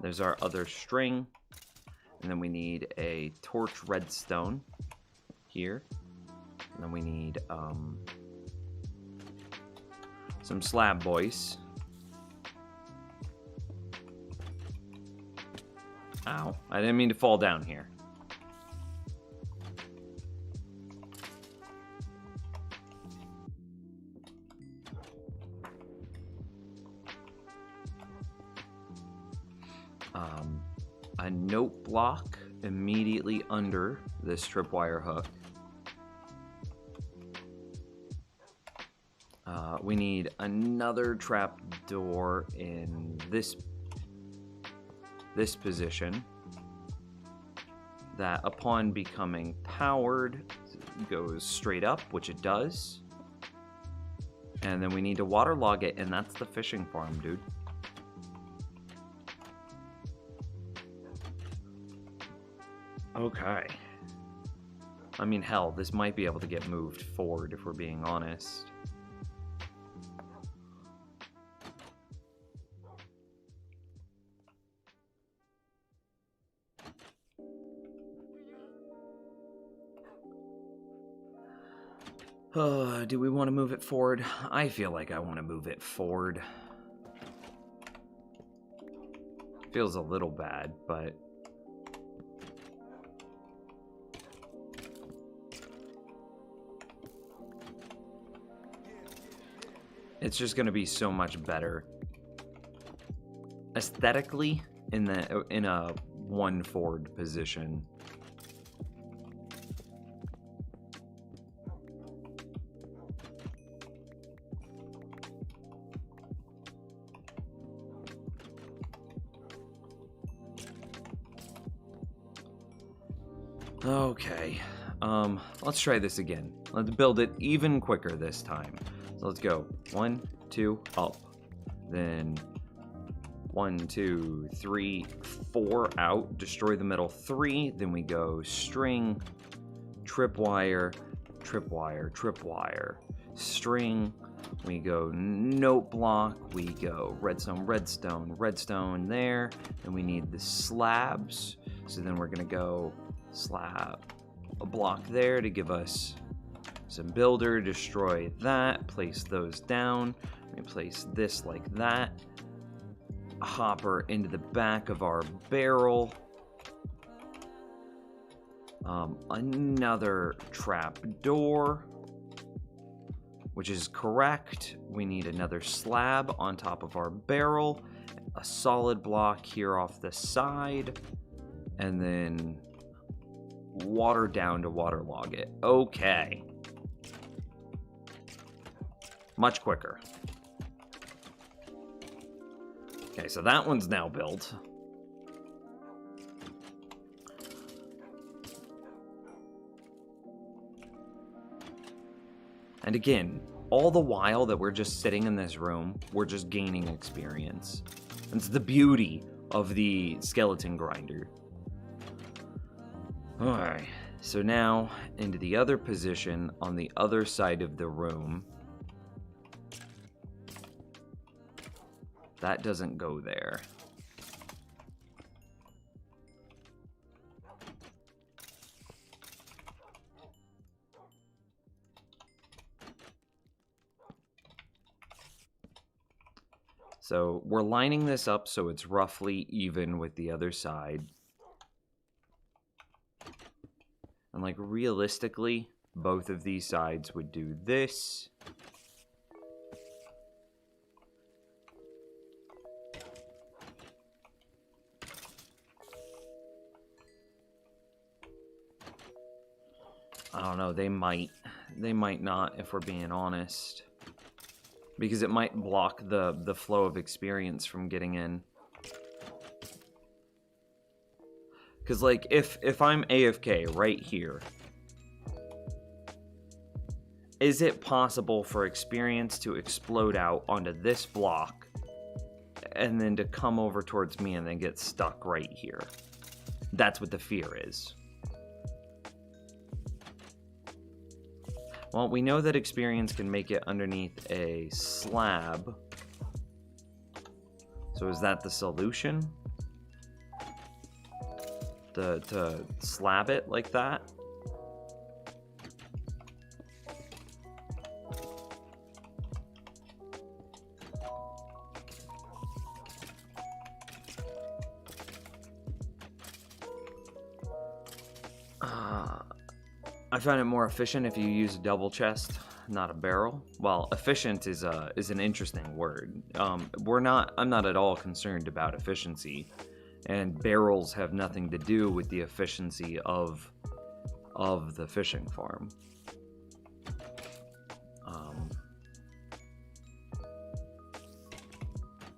there's our other string, and then we need a torch redstone here, and then we need some slab boys. Ow, I didn't mean to fall down here. A note block immediately under this tripwire hook. We need another trap door in this position that, upon becoming powered, goes straight up, which it does. And then we need to waterlog it, and that's the fishing farm, dude. Okay. I mean, hell, this might be able to get moved forward if we're being honest. Do we want to move it forward? I feel like I want to move it forward. Feels a little bad, but... it's just going to be so much better aesthetically in a one forward position. Okay, let's try this again. Let's build it even quicker this time. So let's go 1, 2, up. Then 1, 2, 3, 4 out. Destroy the middle 3. Then we go string, tripwire, tripwire, tripwire, string. We go note block. We go redstone, redstone, redstone there. And we need the slabs. So then we're gonna go slab a block there to give us some builder. Destroy that, place those down. We place this like that. A hopper into the back of our barrel. Another trap door, which is correct. We need another slab on top of our barrel, a solid block here off the side, and then water down to waterlog it. Okay. Much quicker. Okay, so that one's now built. And again, all the while that we're just sitting in this room, we're just gaining experience. It's the beauty of the skeleton grinder. Alright, so now into the other position on the other side of the room. That doesn't go there. So we're lining this up so it's roughly even with the other side. And like realistically, both of these sides would do this. I don't know, they might not if we're being honest. Because it might block the flow of experience from getting in. Because, like, if I'm AFK right here, is it possible for experience to explode out onto this block and then to come over towards me and then get stuck right here? That's what the fear is. Well, we know that experience can make it underneath a slab. So is that the solution? To slab it like that? I find it more efficient if you use a double chest, not a barrel. Well, efficient is an interesting word. I'm not at all concerned about efficiency, and barrels have nothing to do with the efficiency of the fishing farm.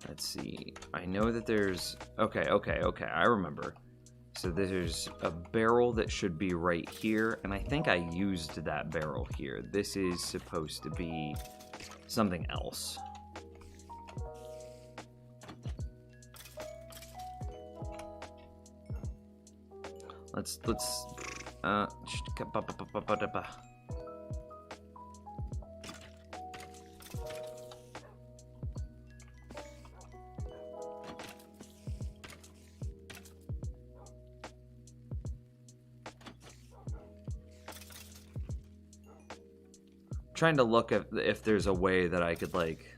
Let's see. I know that there's okay. I remember. So there's a barrel that should be right here, and I think I used that barrel here. This is supposed to be something else. Trying to look at if there's a way that I could like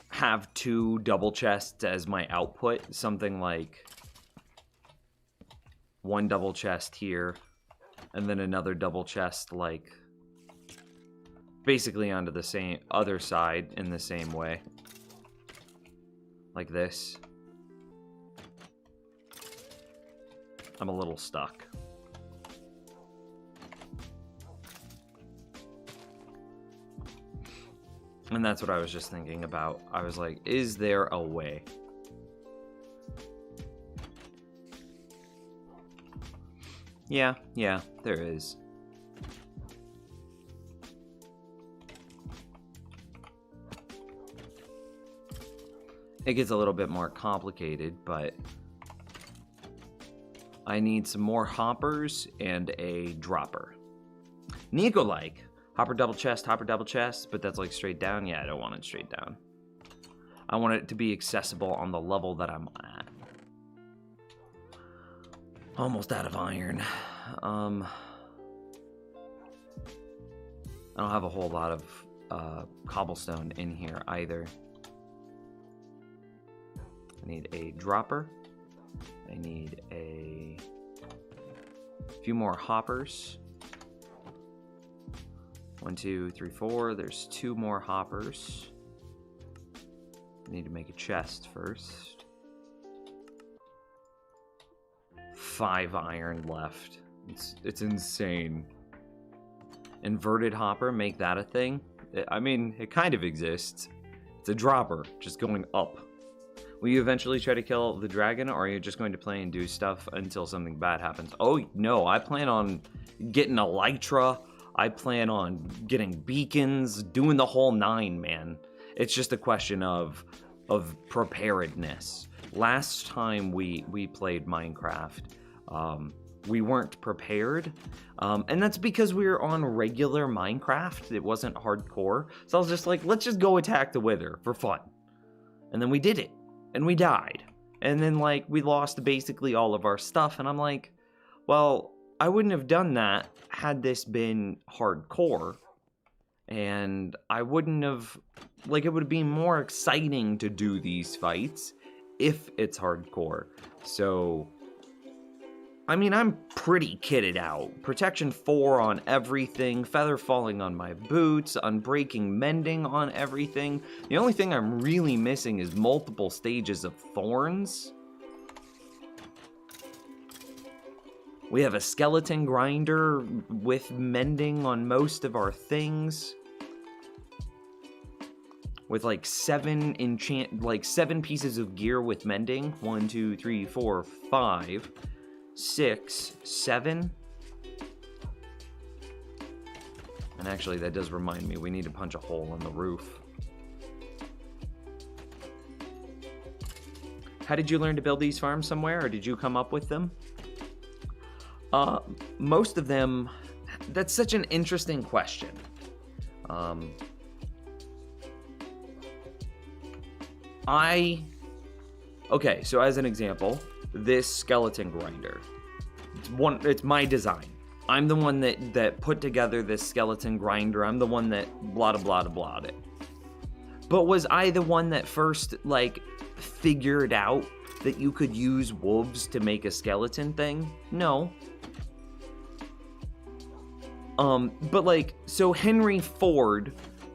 have 2 double chests as my output, something like 1 double chest here and then another double chest like basically onto the same other side in the same way, like this. I'm a little stuck. And that's what I was just thinking about. I was like, is there a way? Yeah, there is. It gets a little bit more complicated, but I need some more hoppers and a dropper. Nico-like. Hopper double chest, but that's like straight down. Yeah, I don't want it straight down. I want it to be accessible on the level that I'm at. Almost out of iron. I don't have a whole lot of cobblestone in here either. I need a dropper. I need a few more hoppers. 1, 2, 3, 4. There's 2 more hoppers. I need to make a chest first. 5 iron left. It's insane. Inverted hopper, make that a thing. I mean, it kind of exists. It's a dropper, just going up. Will you eventually try to kill the dragon, or are you just going to play and do stuff until something bad happens? Oh, no, I plan on getting elytra. I plan on getting beacons, doing the whole 9, man. It's just a question of preparedness. Last time we played Minecraft, we weren't prepared, and that's because we were on regular Minecraft. It wasn't hardcore, so I was just like, let's just go attack the Wither for fun. And then we did it, and we died. And then, like, we lost basically all of our stuff, and I'm like, well, I wouldn't have done that had this been hardcore, and I wouldn't have, like, it would be more exciting to do these fights if it's hardcore. So, I mean, I'm pretty kitted out. Protection 4 on everything, feather falling on my boots, unbreaking mending on everything. The only thing I'm really missing is multiple stages of thorns. We have a skeleton grinder with mending on most of our things. With like 7 pieces of gear with mending. 1, 2, 3, 4, 5, 6, 7. And actually that does remind me, we need to punch a hole in the roof. How did you learn to build these farms somewhere, or did you come up with them? Most of them, that's such an interesting question. Okay, so as an example, this skeleton grinder, it's my design. I'm the one that put together this skeleton grinder. I'm the one that blah blah blah blah it. But was I the one that first, like, figured out that you could use wolves to make a skeleton thing? No. But like, so Henry Ford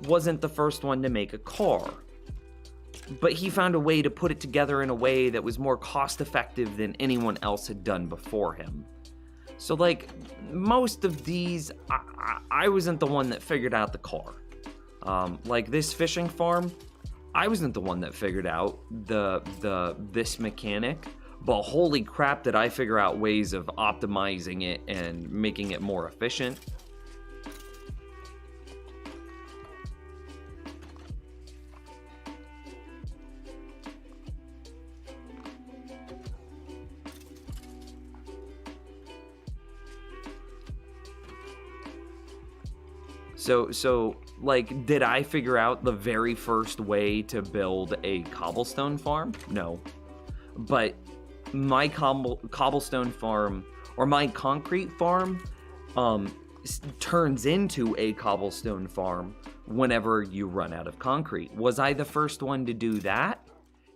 wasn't the first one to make a car, but he found a way to put it together in a way that was more cost effective than anyone else had done before him. So like, most of these, I wasn't the one that figured out the car. Like this fishing farm, I wasn't the one that figured out this mechanic, but holy crap did I figure out ways of optimizing it and making it more efficient. So, like, did I figure out the very first way to build a cobblestone farm? No. But my cobblestone farm, or my concrete farm, turns into a cobblestone farm whenever you run out of concrete. Was I the first one to do that?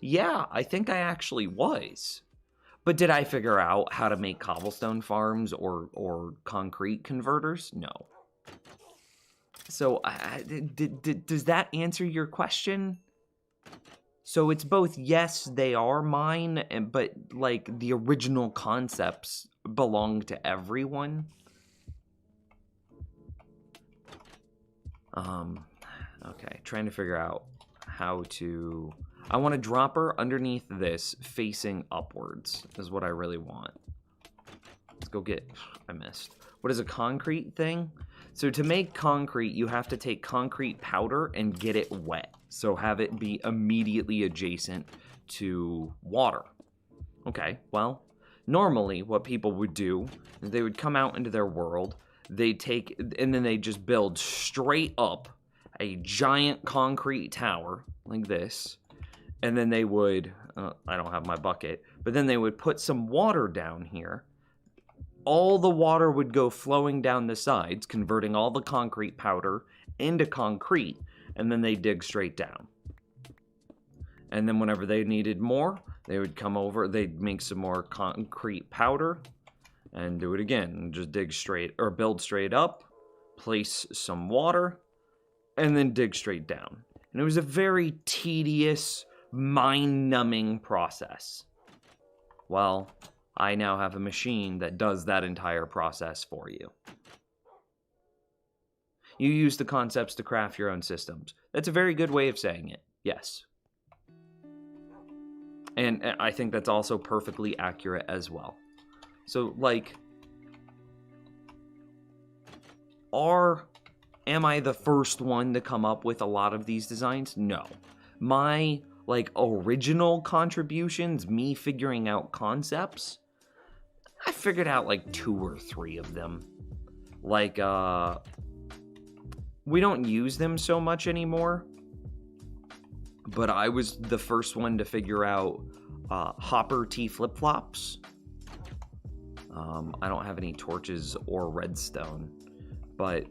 Yeah, I think I actually was. But did I figure out how to make cobblestone farms or concrete converters? No. So, does that answer your question? So it's both, yes, they are mine, but, like, the original concepts belong to everyone. Okay, trying to figure out how to... I want a dropper underneath this facing upwards is what I really want. Let's go get... I missed. What is a concrete thing? So to make concrete, you have to take concrete powder and get it wet. So have it be immediately adjacent to water. Okay, well, normally what people would do is they would come out into their world, they take, and then they just build straight up a giant concrete tower like this. And then they would, I don't have my bucket, but then they would put some water down here. All the water would go flowing down the sides, converting all the concrete powder into concrete, and then they dig straight down. And then whenever they needed more, they would come over, they'd make some more concrete powder, and do it again. And just dig straight, or build straight up, place some water, and then dig straight down. And it was a very tedious, mind-numbing process. Well, I now have a machine that does that entire process for you. You use the concepts to craft your own systems. That's a very good way of saying it, yes. And I think that's also perfectly accurate as well. So, like, am I the first one to come up with a lot of these designs? No. My, like, original contributions, me figuring out concepts, I figured out like 2 or 3 of them. Like, we don't use them so much anymore, but I was the first one to figure out Hopper T flip-flops. I don't have any torches or redstone, but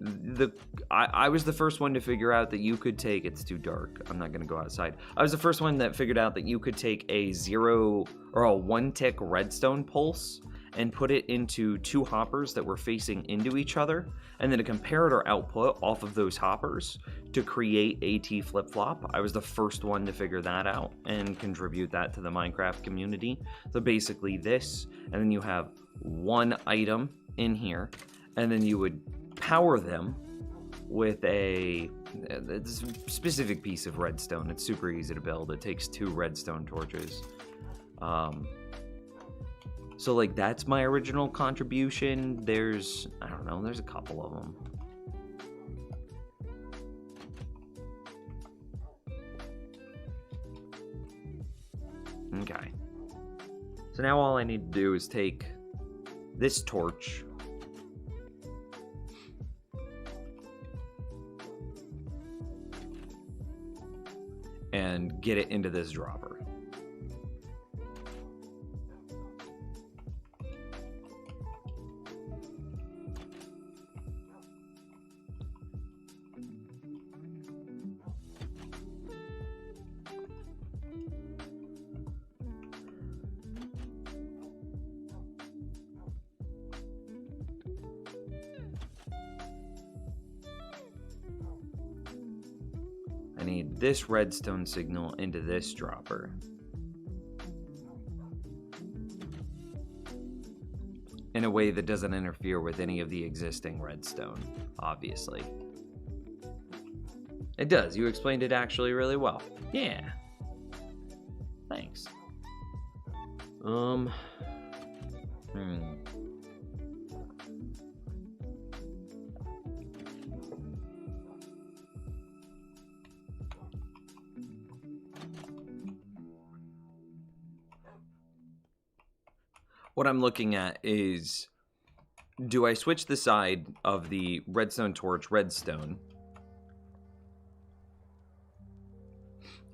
I was the first one to figure out that you could take, it's too dark, I'm not gonna go outside. I was the first one that figured out that you could take a 0 or a 1-tick redstone pulse and put it into 2 hoppers that were facing into each other, and then a comparator output off of those hoppers to create a T flip-flop. I was the first one to figure that out and contribute that to the Minecraft community. So basically this, and then you have 1 item in here, and then you would power them with a specific piece of redstone. It's super easy to build. It takes 2 redstone torches. So, like, that's my original contribution. There's, I don't know, there's a couple of them. Okay. So now all I need to do is take this torch and get it into this dropper. I need this redstone signal into this dropper. In a way that doesn't interfere with any of the existing redstone, obviously. It does. You explained it actually really well. Yeah. Thanks. What I'm looking at is, do I switch the side of the redstone torch redstone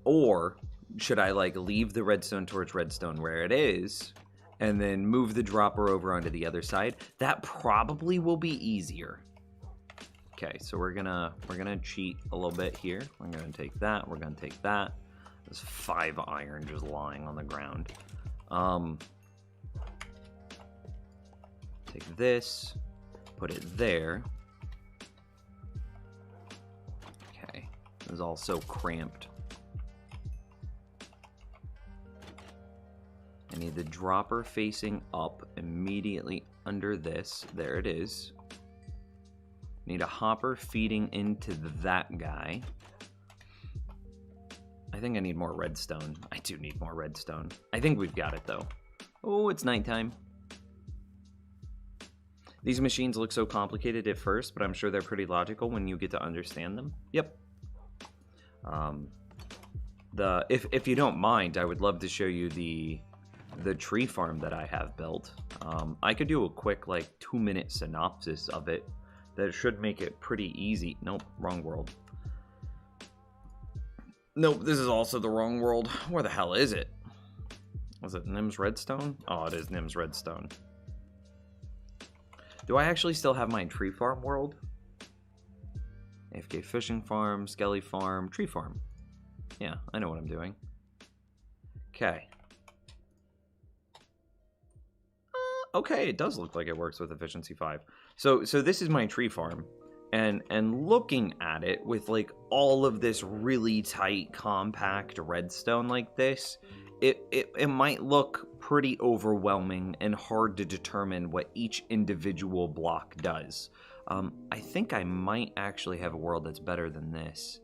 Or should I like leave the redstone torch redstone where it is and then move the dropper over onto the other side? That probably will be easier. Okay, so we're gonna cheat a little bit here. We're gonna take that, we're gonna take that. There's 5 iron just lying on the ground. Take this, put it there. Okay, this is all so cramped. I need the dropper facing up immediately under this. There it is. Need a hopper feeding into that guy. I think I need more redstone. I do need more redstone. I think we've got it though. Oh, it's nighttime. These machines look so complicated at first, but I'm sure they're pretty logical when you get to understand them. Yep. If you don't mind, I would love to show you the tree farm that I have built. I could do a quick like 2-minute synopsis of it. That should make it pretty easy. Nope, wrong world. Nope, this is also the wrong world. Where the hell is it? Was it Nim's Redstone? Oh, it is Nim's Redstone. Do I actually still have my tree farm world? AFK fishing farm, skelly farm, tree farm. Yeah, I know what I'm doing. Okay. Okay, it does look like it works with efficiency 5. So this is my tree farm. And looking at it with like all of this really tight, compact redstone like this, it might look pretty overwhelming and hard to determine what each individual block does. I think I might actually have a world that's better than this.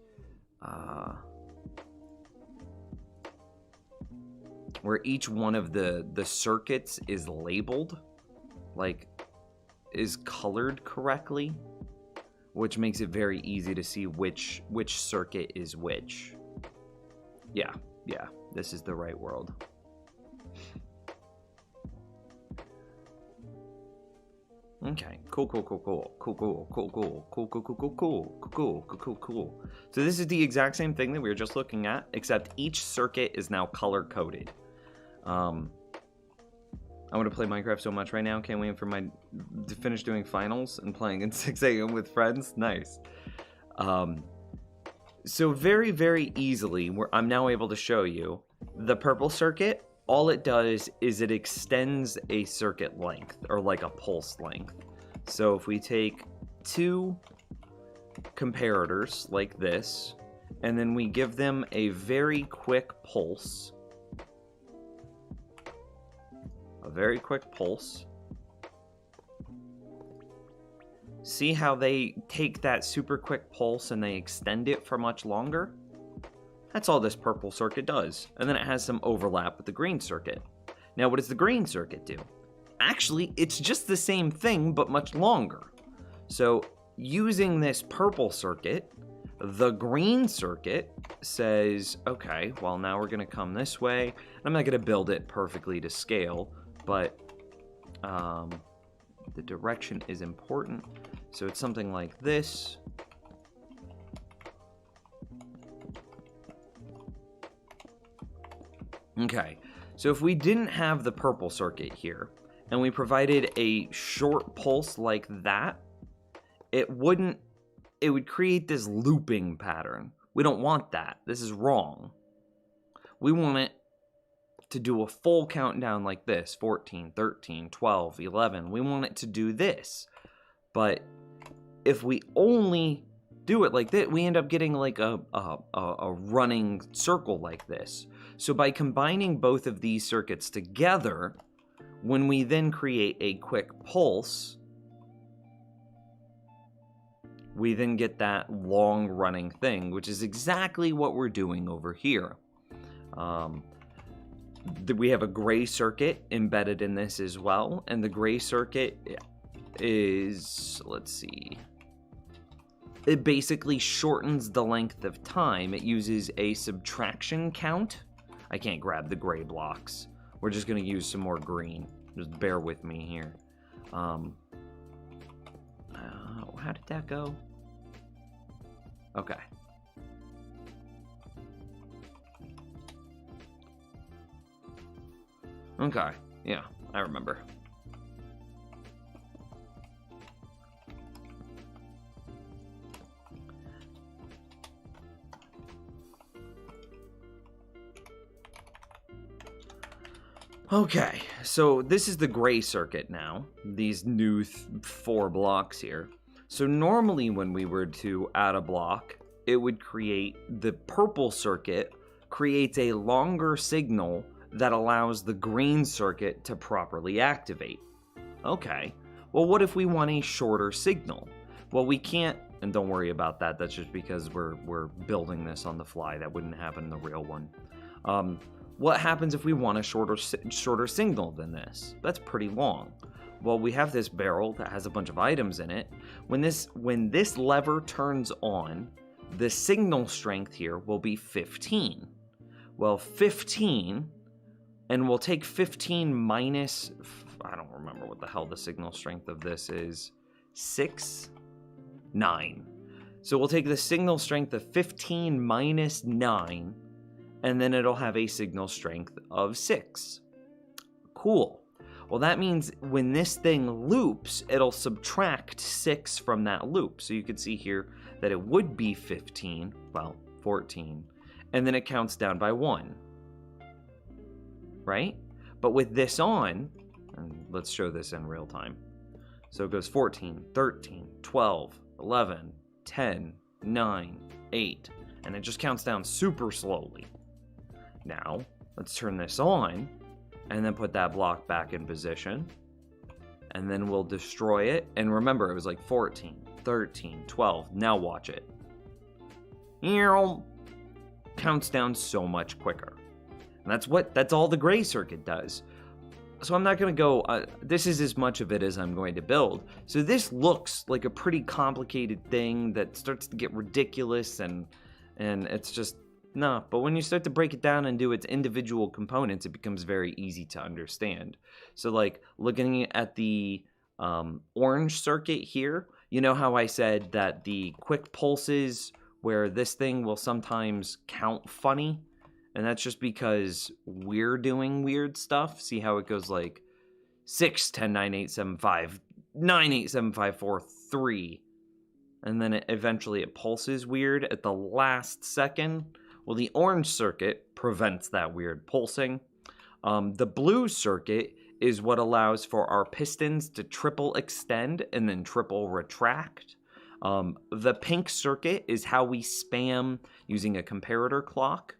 Where each one of the circuits is labeled, like, is colored correctly, which makes it very easy to see which circuit is which. Yeah, this is the right world. Okay, cool. So this is the exact same thing that we were just looking at, except each circuit is now color coded. I want to play Minecraft so much right now. Can't wait for to finish doing finals and playing at 6 a.m. with friends. Nice. So very, very easily, I'm now able to show you the purple circuit. All it does is it extends a circuit length, or like a pulse length. So if we take 2 comparators like this, and then we give them a very quick pulse, see how they take that super quick pulse and they extend it for much longer? That's all this purple circuit does. And then it has some overlap with the green circuit. Now, what does the green circuit do? Actually, it's just the same thing, but much longer. So, using this purple circuit, the green circuit says, okay, well, now we're going to come this way. I'm not going to build it perfectly to scale, but the direction is important. So, it's something like this. Okay, so if we didn't have the purple circuit here, and we provided a short pulse like that, it would create this looping pattern. We don't want that. This is wrong. We want it to do a full countdown like this, 14, 13, 12, 11. We want it to do this. But if we only do it like that, we end up getting like a running circle like this. So by combining both of these circuits together, when we then create a quick pulse, we then get that long running thing, which is exactly what we're doing over here. We have a gray circuit embedded in this as well, and the gray circuit is, let's see, it basically shortens the length of time. It uses a subtraction count. I can't grab the gray blocks. We're just going to use some more green. Just bear with me here. How did that go? Okay. Okay, yeah, I remember. Okay, so this is the gray circuit now, these new 4 blocks here. So normally when we were to add a block, it would create the purple circuit, creates a longer signal that allows the green circuit to properly activate. Okay, well what if we want a shorter signal? Well, we can't, and don't worry about that, that's just because we're building this on the fly. That wouldn't happen in the real one. What happens if we want a shorter signal than this? That's pretty long. Well, we have this barrel that has a bunch of items in it. When this lever turns on, the signal strength here will be 15. Well, 15, and we'll take 15 minus, I don't remember what the hell the signal strength of this is, 6, 9. So we'll take the signal strength of 15 minus 9, and then it'll have a signal strength of 6. Cool. Well, that means when this thing loops, it'll subtract 6 from that loop. So you can see here that it would be 15, well, 14, and then it counts down by 1. Right? But with this on, and let's show this in real time. So it goes 14, 13, 12, 11, 10, 9, 8, and it just counts down super slowly. Now, let's turn this on, and then put that block back in position, and then we'll destroy it. And remember, it was like 14, 13, 12. Now watch it. Counts down so much quicker. And that's all the gray circuit does. So I'm not going to go, this is as much of it as I'm going to build. So this looks like a pretty complicated thing that starts to get ridiculous, and it's just, no. But when you start to break it down and do its individual components, it becomes very easy to understand. So like looking at the orange circuit here, you know how I said that the quick pulses where this thing will sometimes count funny? And that's just because we're doing weird stuff. See how it goes like 6, 10, 9, 8, 7, 5, 9, 8, 7, 5, 4, 3. And then eventually it pulses weird at the last second. Well, the orange circuit prevents that weird pulsing. The blue circuit is what allows for our pistons to triple extend and then triple retract. The pink circuit is how we spam using a comparator clock.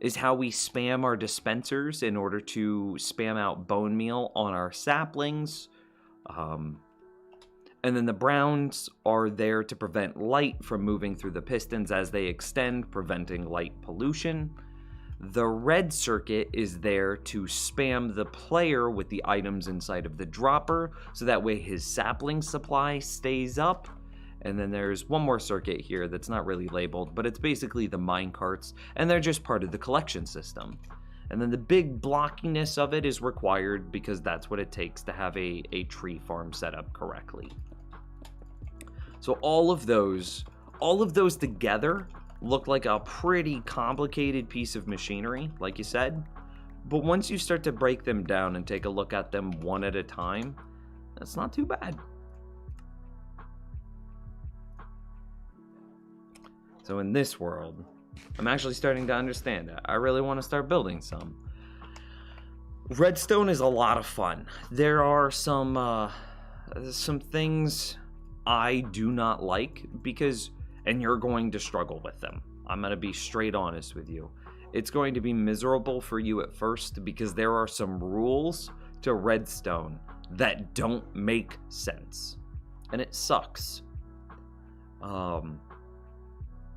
Is how we spam our dispensers in order to spam out bone meal on our saplings. And then the browns are there to prevent light from moving through the pistons as they extend, preventing light pollution. The red circuit is there to spam the player with the items inside of the dropper, so that way his sapling supply stays up. And then there's one more circuit here that's not really labeled, but it's basically the mine carts, and they're just part of the collection system. And then the big blockiness of it is required because that's what it takes to have a tree farm set up correctly. So all of those together look like a pretty complicated piece of machinery, like you said. But once you start to break them down and take a look at them one at a time, that's not too bad. So in this world, I'm actually starting to understand it. I really want to start building some. Redstone is a lot of fun. There are some things I do not like because, and you're going to struggle with them. I'm going to be straight honest with you. It's going to be miserable for you at first because there are some rules to redstone that don't make sense. And it sucks.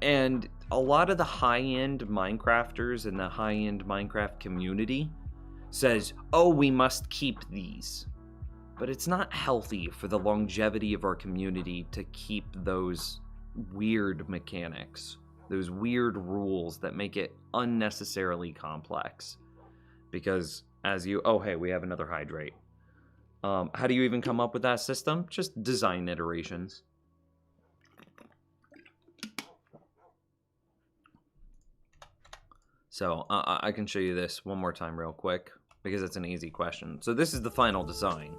And a lot of the high-end Minecrafters and the high-end Minecraft community says, oh, we must keep these. But it's not healthy for the longevity of our community to keep those weird mechanics, those weird rules that make it unnecessarily complex. Because oh, hey, we have another hydrate. How do you even come up with that system? Just design iterations. So I can show you this one more time real quick. because it's an easy question. So this is the final design.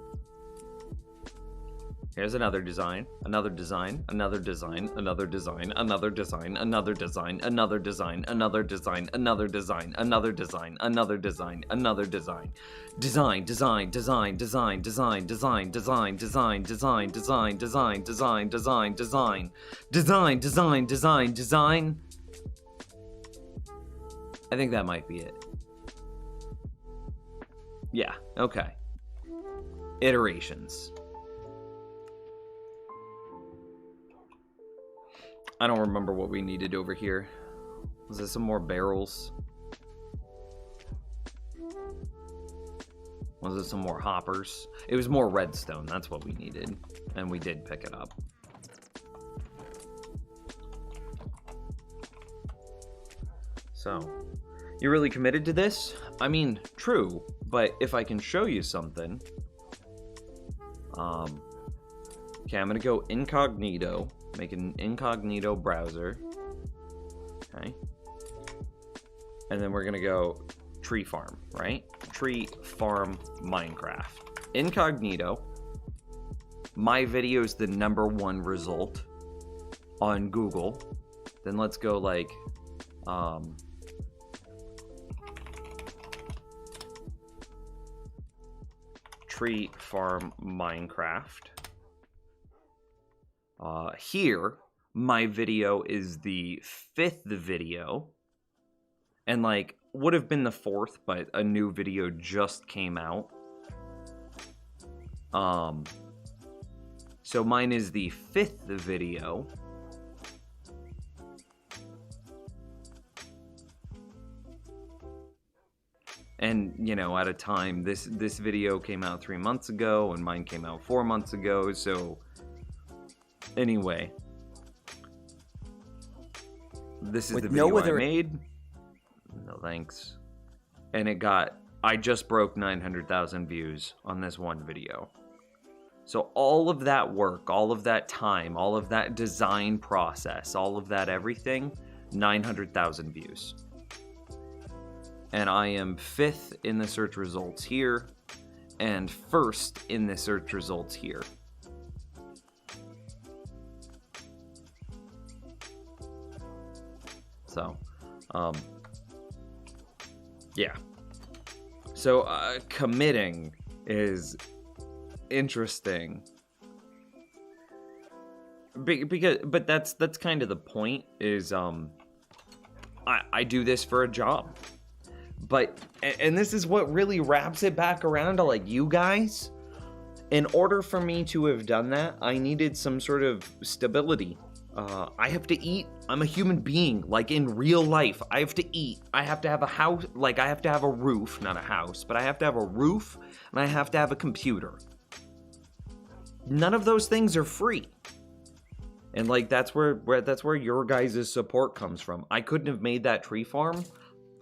Here's another design, another design, another design, another design, another design, another design, another design, another design, another design, another design, another design, another design. Design, design, design, design, design, design, design, design, design, design, design, design, design, design, design, design, design, design. I think that might be it. Yeah, okay. Iterations. I don't remember what we needed over here. Was there some more barrels? Was it some more hoppers? It was more redstone, that's what we needed. And we did pick it up. So, you're really committed to this? I mean, true, but if I can show you something... Okay, I'm gonna go incognito. Make an incognito browser. Okay. And then we're gonna go tree farm, right? Tree farm Minecraft. Incognito. My video is the #1 result on Google. Then let's go like, tree farm Minecraft. Here, my video is the 5th video, and like would have been the 4th, but a new video just came out. So mine is the 5th video. And, you know, at a time, this video came out 3 months ago, and mine came out 4 months ago, so... Anyway. This is the video I made. No thanks. And it got... I just broke 900,000 views on this one video. So all of that work, all of that time, all of that design process, all of that everything, 900,000 views. And I am 5th in the search results here, and 1st in the search results here. So, yeah. So, committing is interesting. But that's kind of the point, is, I do this for a job. But, and this is what really wraps it back around to, like, you guys. In order for me to have done that, I needed some sort of stability. I have to eat. I'm a human being, like in real life. I have to eat. I have to have a house, like I have to have a roof, not a house, but I have to have a roof, and I have to have a computer. None of those things are free. And like that's where your guys' support comes from. I couldn't have made that tree farm.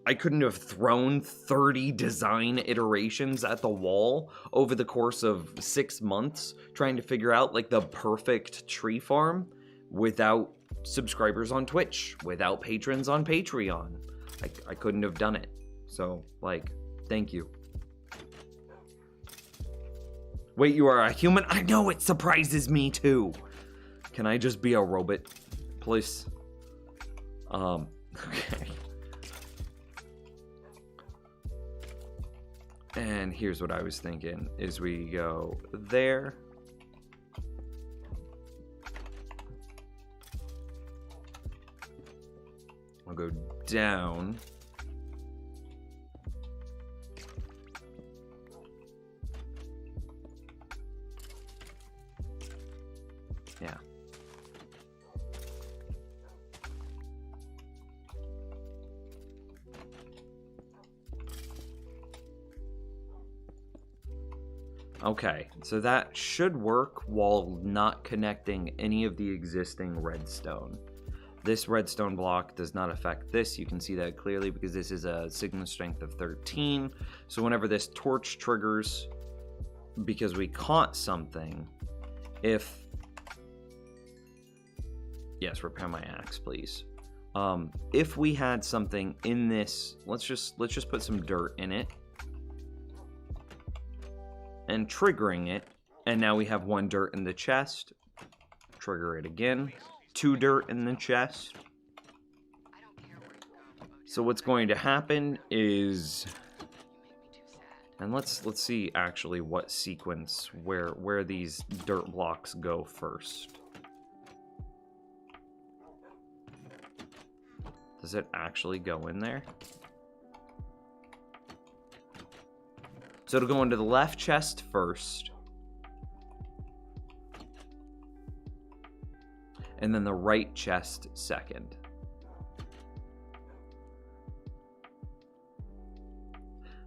I couldn't have thrown 30 design iterations at the wall over the course of 6 months trying to figure out like the perfect tree farm without subscribers on Twitch, without patrons on Patreon. I couldn't have done it. So, like, thank you. Wait, you are a human? I know, it surprises me too. Can I just be a robot, please? Okay. And here's what I was thinking, is we go there. I'll go down. Yeah. Okay, so that should work while not connecting any of the existing redstone. This redstone block does not affect this. You can see that clearly because this is a signal strength of 13. So whenever this torch triggers, because we caught something, if... Yes, repair my axe, please. If we had something in this, let's just put some dirt in it. and triggering it. And now we have 1 dirt in the chest. Trigger it again. 2 dirt in the chest. So what's going to happen is, and let's see actually what sequence where these dirt blocks go first. Does it actually go in there? So it'll go into the left chest first. And then the right chest second.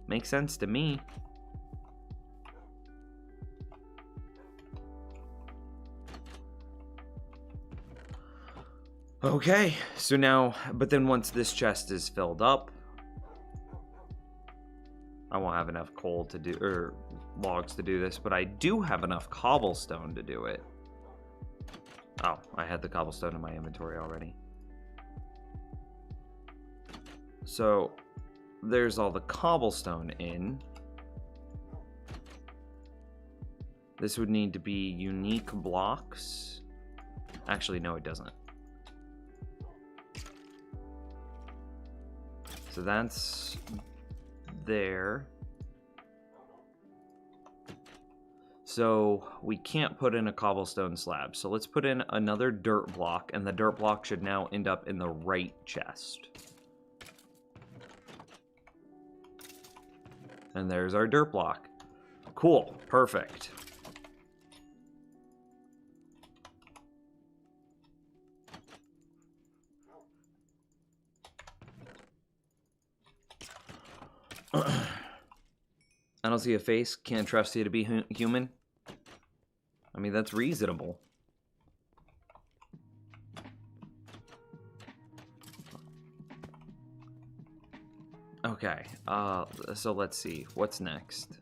Makes sense to me. Okay, so now, but then once this chest is filled up, I won't have enough coal to do, or logs to do this, but I do have enough cobblestone to do it. Oh, I had the cobblestone in my inventory already. So, there's all the cobblestone in. This would need to be unique blocks. Actually, no, it doesn't. So that's there. So we can't put in a cobblestone slab. So let's put in another dirt block, and the dirt block should now end up in the right chest. And there's our dirt block. Cool, perfect. I don't see a face. Can't trust you to be human. I mean, that's reasonable. Okay, so let's see. What's next?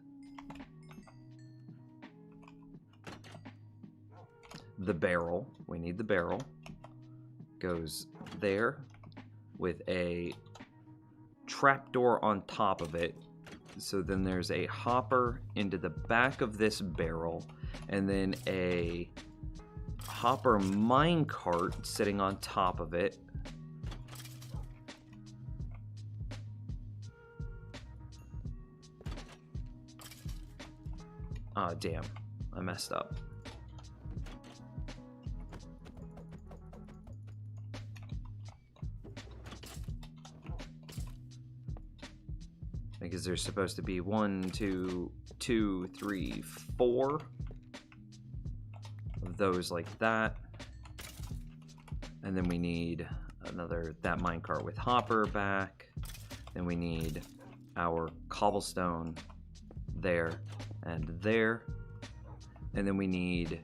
The barrel. We need the barrel. Goes there with a trapdoor on top of it. So then there's a hopper into the back of this barrel, and then a hopper minecart sitting on top of it. Oh, damn. I messed up. Because there's supposed to be 1, 2, 2, 3, 4 of those like that. And then we need another, that minecart with hopper back. Then we need our cobblestone there and there. And then we need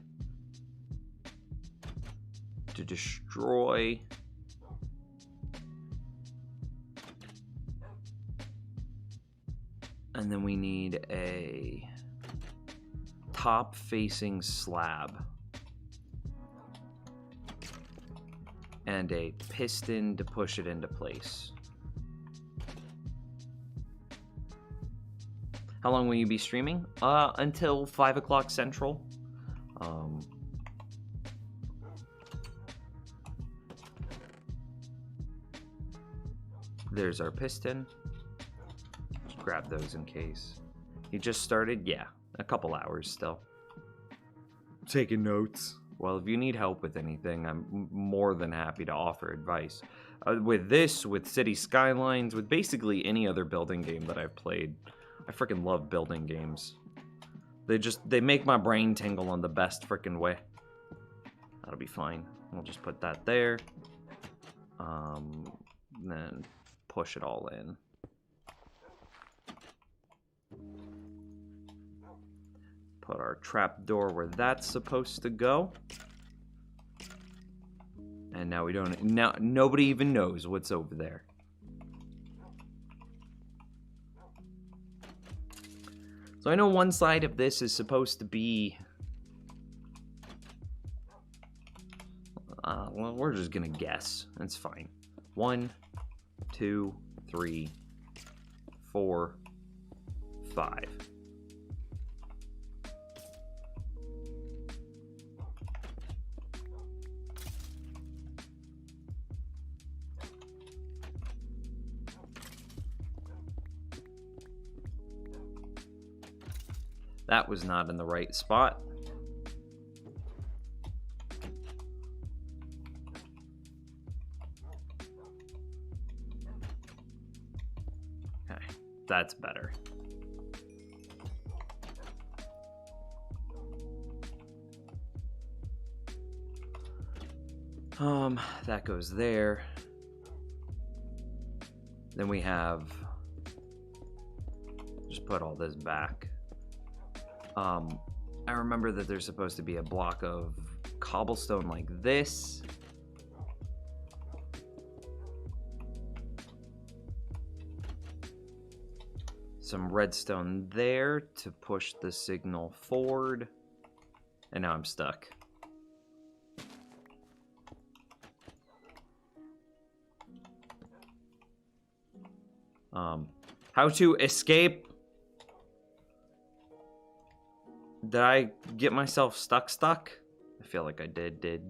to destroy and then we need a top facing slab and a piston to push it into place. How long will you be streaming? Until 5 o'clock Central. There's our piston. Just grab those in case. You just started? Yeah, a couple hours still. Taking notes. Well, if you need help with anything, I'm more than happy to offer advice. With this, with City Skylines, with basically any other building game that I've played, I freaking love building games. They make my brain tingle in the best freaking way. That'll be fine. We'll just put that there. Then push it all in. Put our trapdoor where that's supposed to go. And now we don't, now nobody even knows what's over there. So I know one side of this is supposed to be, well, we're just gonna guess. That's fine. 1, 2, 3, 4, 5. That was not in the right spot. Okay, that's better. That goes there. Then we have, just put all this back. I remember that there's supposed to be a block of cobblestone like this. Some redstone there to push the signal forward. And now I'm stuck. How to escape? Did I get myself stuck? I feel like I did.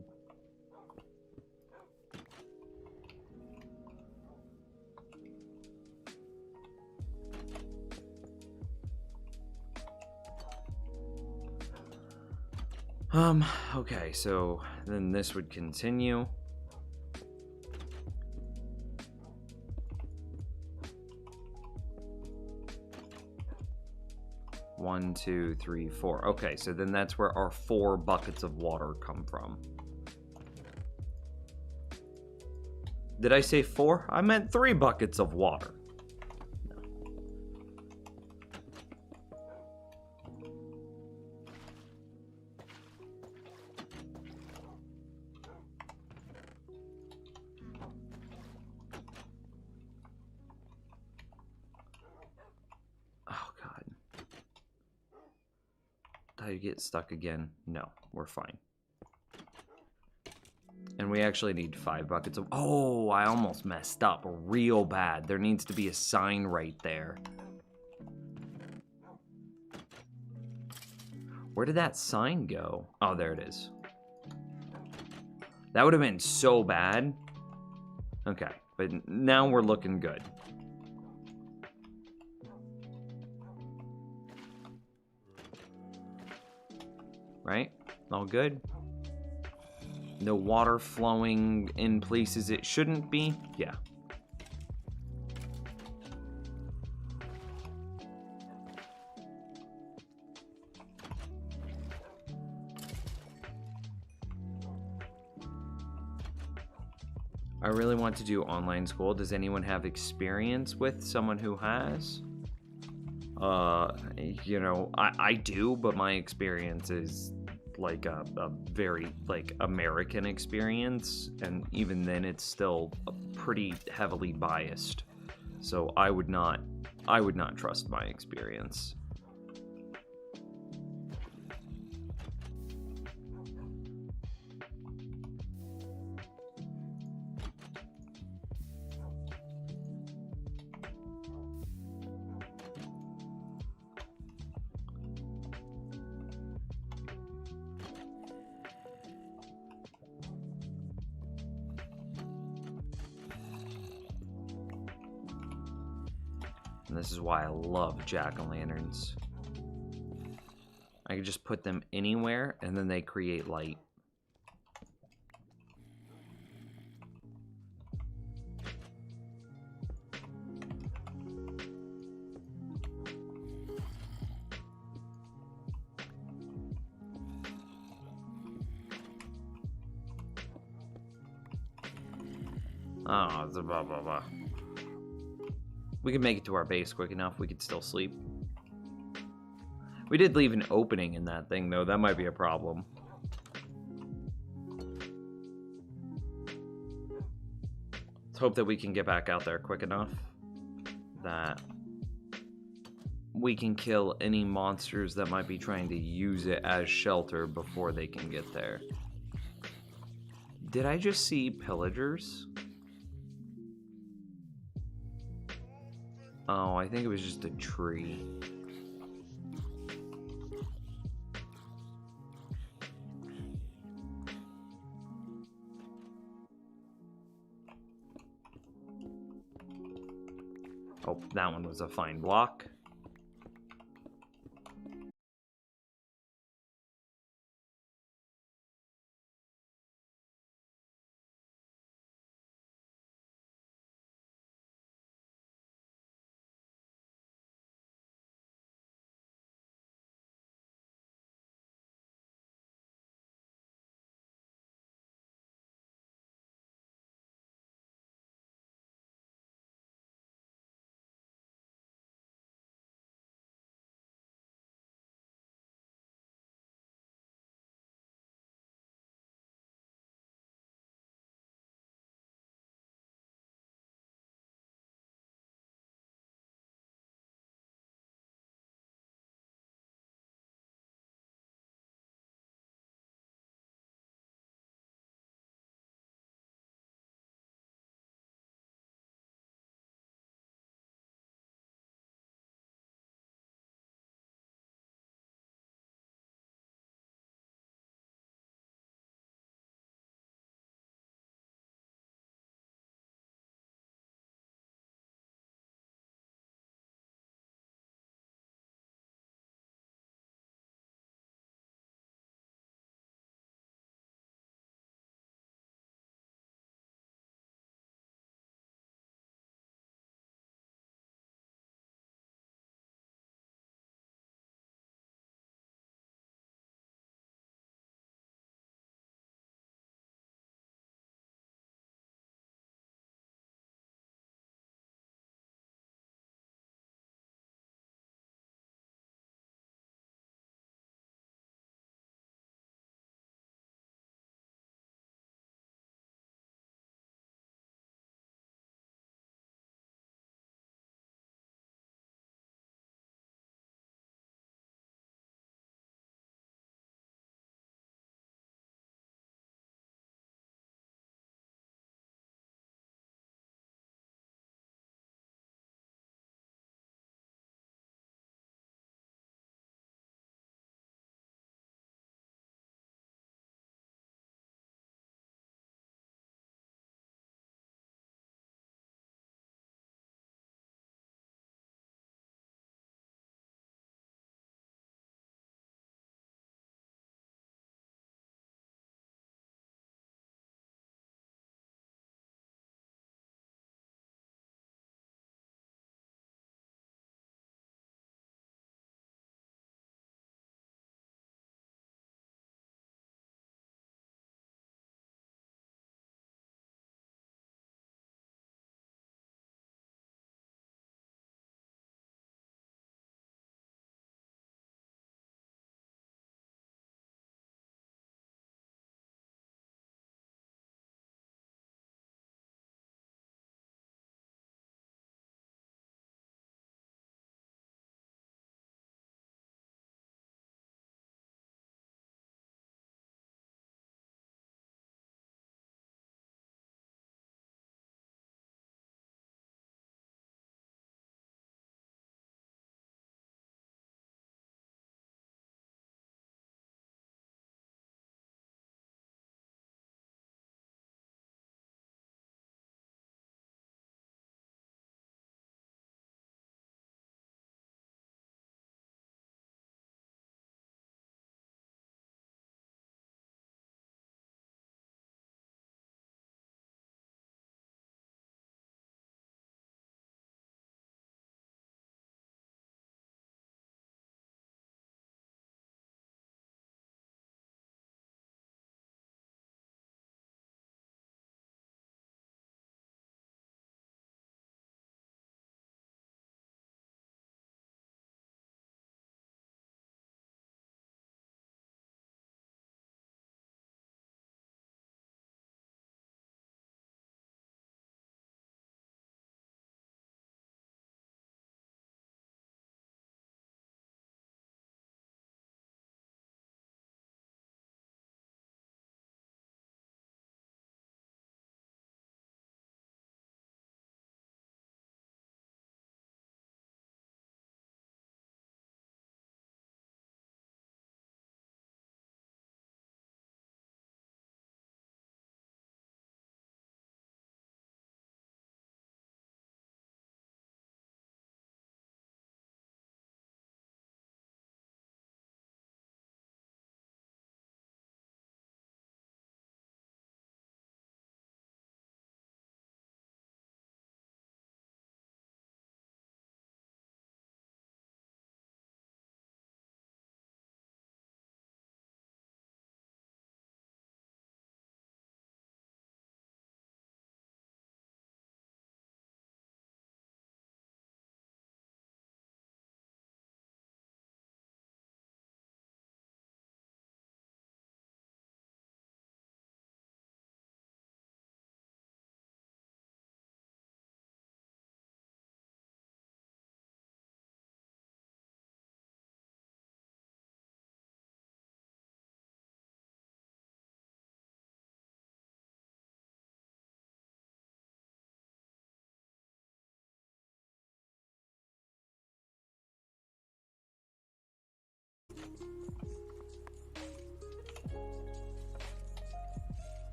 Okay, so then this would continue. One, two, three, four. Okay, so then that's where our 4 buckets of water come from. Did I say 4? I meant 3 buckets of water. Oh, God. Did I get stuck again? No, we're fine. And we actually need 5 buckets of... Oh, I almost messed up real bad. There needs to be a sign right there. Where did that sign go? Oh, there it is. That would have been so bad. Okay, but now we're looking good. Right? All good? No water flowing in places it shouldn't be? Yeah. I really want to do online school. Does anyone have experience with someone who has? You know, I do, but my experience is like a very like American experience, and even then it's still pretty heavily biased. So I would not trust my experience. And this is why I love jack-o'-lanterns. I can just put them anywhere, and then they create light. Oh, it's a blah, blah, blah. We could make it to our base quick enough. We could still sleep. We did leave an opening in that thing, though. That might be a problem. Let's hope that we can get back out there quick enough that we can kill any monsters that might be trying to use it as shelter before they can get there. Did I just see pillagers? Oh, I think it was just a tree. Oh, that one was a fine block.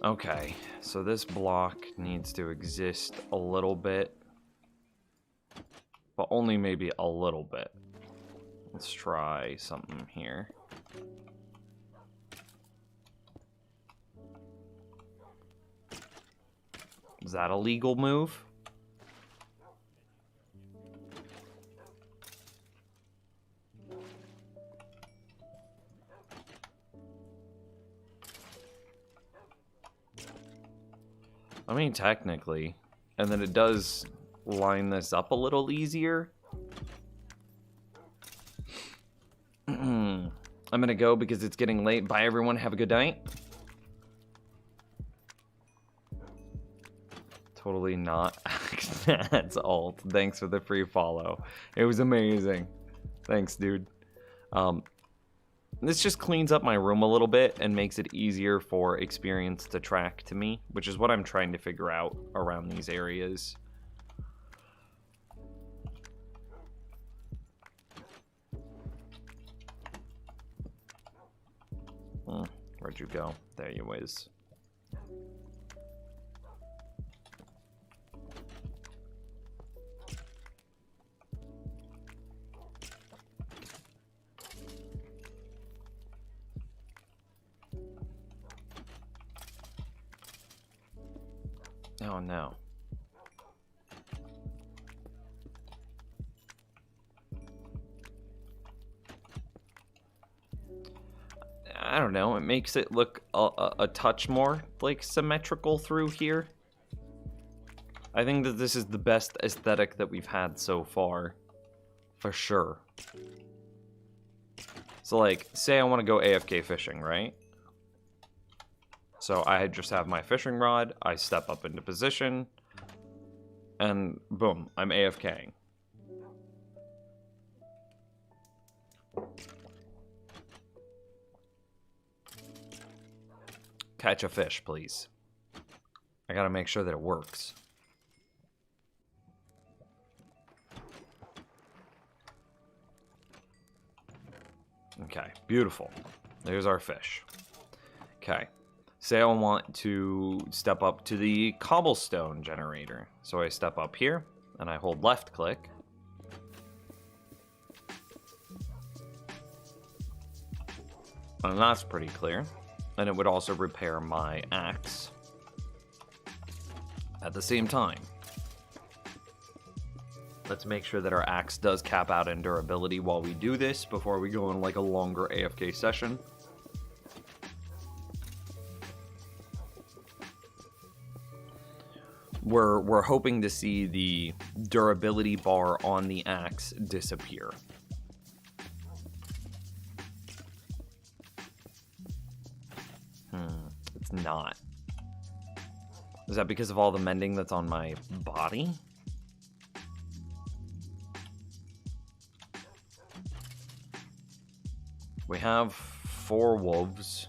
Okay, so this block needs to exist a little bit, but only maybe a little bit. Let's try something here. Is that a legal move? I mean, technically. And then it does line this up a little easier. I'm gonna go because it's getting late. Bye, everyone. Have a good night. Totally not. That's alt. Thanks for the free follow. It was amazing. Thanks, dude. This just cleans up my room a little bit and makes it easier for experience to track to me, which is what I'm trying to figure out around these areas. Where'd you go? There you is. Oh no. I don't know, it makes it look a touch more like symmetrical through here. I think that this is the best aesthetic that we've had so far, for sure. So like, say I want to go AFK fishing, right? So I just have my fishing rod, I step up into position, and boom, I'm AFKing. Catch a fish, please. I gotta make sure that it works. Okay, beautiful. There's our fish. Okay. Say I want to step up to the cobblestone generator. So I step up here, and I hold left click. And that's pretty clear. And it would also repair my axe at the same time. Let's make sure that our axe does cap out in durability while we do this before we go on like a longer AFK session. We're hoping to see the durability bar on the axe disappear. It's not. Is that because of all the mending that's on my body? We have 4 wolves.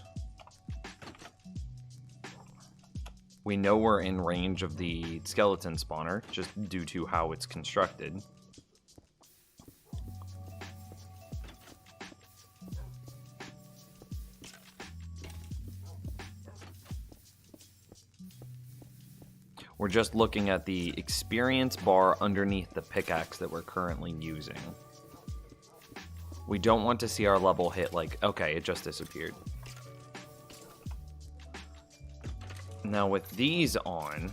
We know we're in range of the skeleton spawner, just due to how it's constructed. We're just looking at the experience bar underneath the pickaxe that we're currently using. We don't want to see our level hit like, okay, it just disappeared. Now with these on,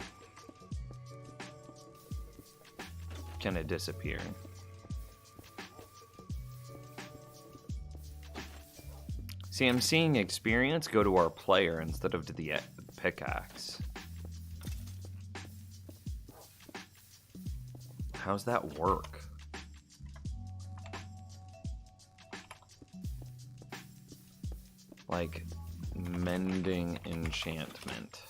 can it disappear? See, I'm seeing experience go to our player instead of to the pickaxe. How's that work? Like, mending enchantment.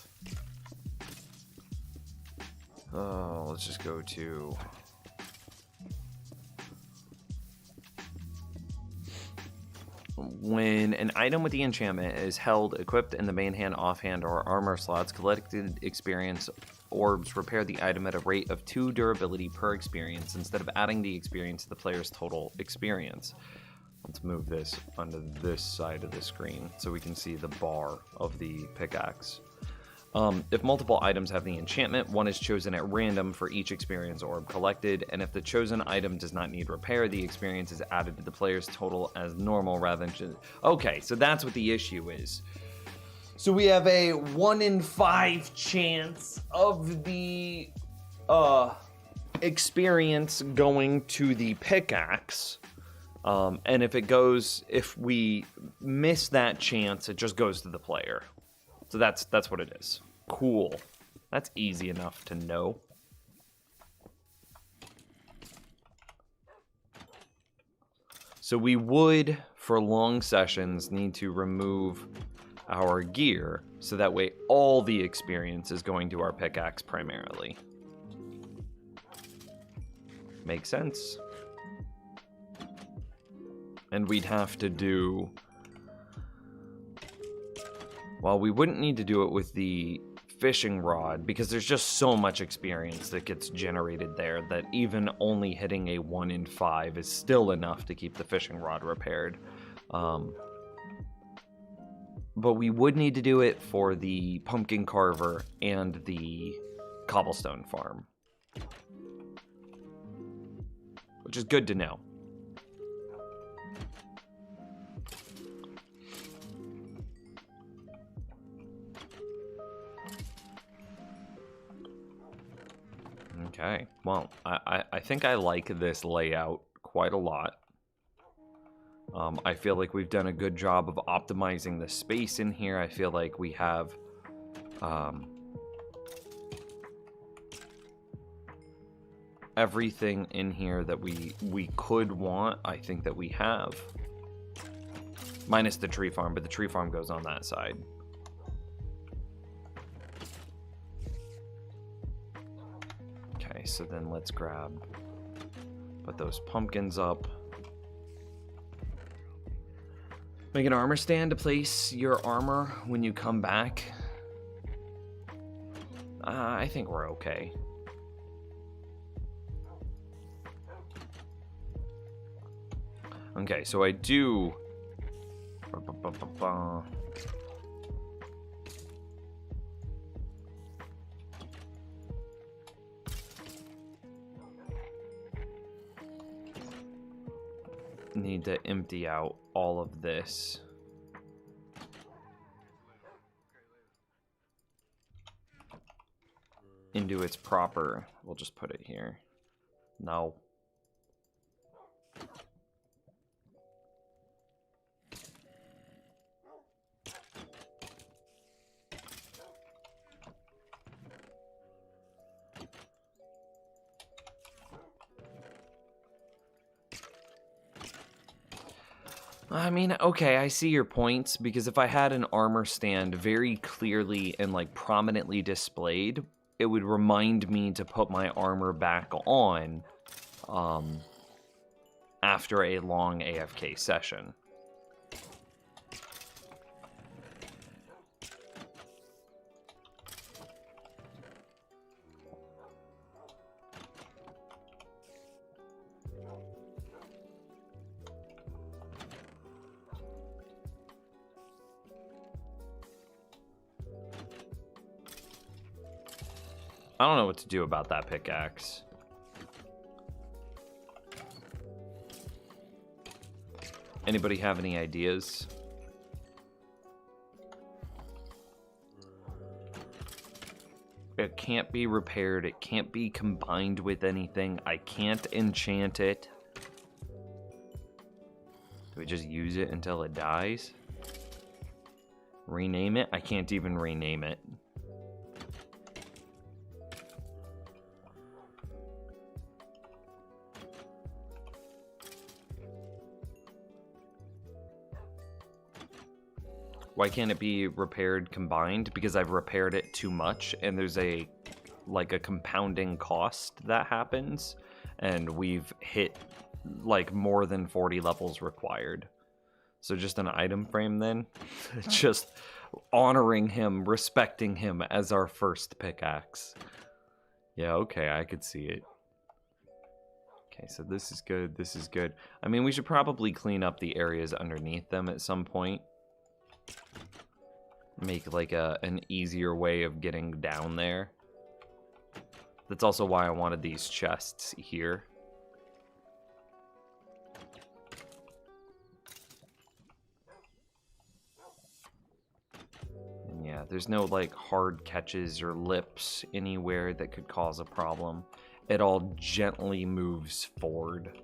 Oh, let's just go to... When an item with the enchantment is held, equipped in the main hand, offhand, or armor slots, collected experience orbs repair the item at a rate of 2 durability per experience instead of adding the experience to the player's total experience. Let's move this onto this side of the screen so we can see the bar of the pickaxe. If multiple items have the enchantment, one is chosen at random for each experience orb collected, and if the chosen item does not need repair, the experience is added to the player's total as normal rather than just... Okay, so that's what the issue is. So we have a 1 in 5 chance of the experience going to the pickaxe. And if we miss that chance, it just goes to the player. So that's what it is. Cool. That's easy enough to know. So we would, for long sessions, need to remove our gear, so that way all the experience is going to our pickaxe primarily. Makes sense. And we'd have to do... Well, we wouldn't need to do it with the fishing rod, because there's just so much experience that gets generated there that even only hitting a 1 in 5 is still enough to keep the fishing rod repaired. But we would need to do it for the pumpkin carver and the cobblestone farm. Which is good to know. Okay, well, I think I like this layout quite a lot. I feel like we've done a good job of optimizing the space in here. I feel like we have everything in here that we could want. I think that we have. Minus the tree farm, but the tree farm goes on that side. Okay, so then let's put those pumpkins up. Make an armor stand to place your armor when you come back. I think we're okay. Okay, so I do... need to empty out all of this. Into its proper... We'll just put it here. No. I mean, okay, I see your points, because if I had an armor stand very clearly and, like, prominently displayed, it would remind me to put my armor back on after a long AFK session. I don't know what to do about that pickaxe. Anybody have any ideas? It can't be repaired. It can't be combined with anything. I can't enchant it. Do we just use it until it dies? Rename it? I can't even rename it. Why can't it be repaired combined? Because I've repaired it too much, and there's a compounding cost that happens, and we've hit like more than 40 levels required. So just an item frame then? Just honoring him, respecting him as our first pickaxe. Yeah, okay, I could see it. Okay, so this is good, this is good. I mean, we should probably clean up the areas underneath them at some point. make like an easier way of getting down there. That's also why I wanted these chests here. And yeah, there's no like hard catches or lips anywhere that could cause a problem. It all gently moves forward,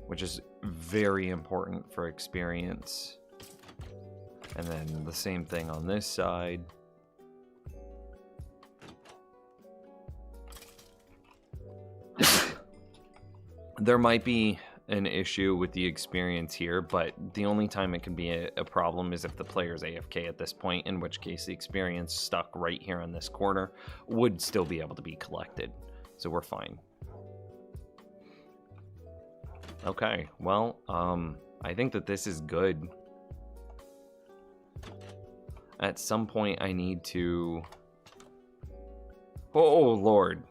which is very important for experience. And then the same thing on this side. There might be an issue with the experience here, but the only time it can be a problem is if the player's AFK at this point, in which case the experience stuck right here on this corner would still be able to be collected. So we're fine. Okay, well, I think that this is good. At some point I need to... Oh, Lord.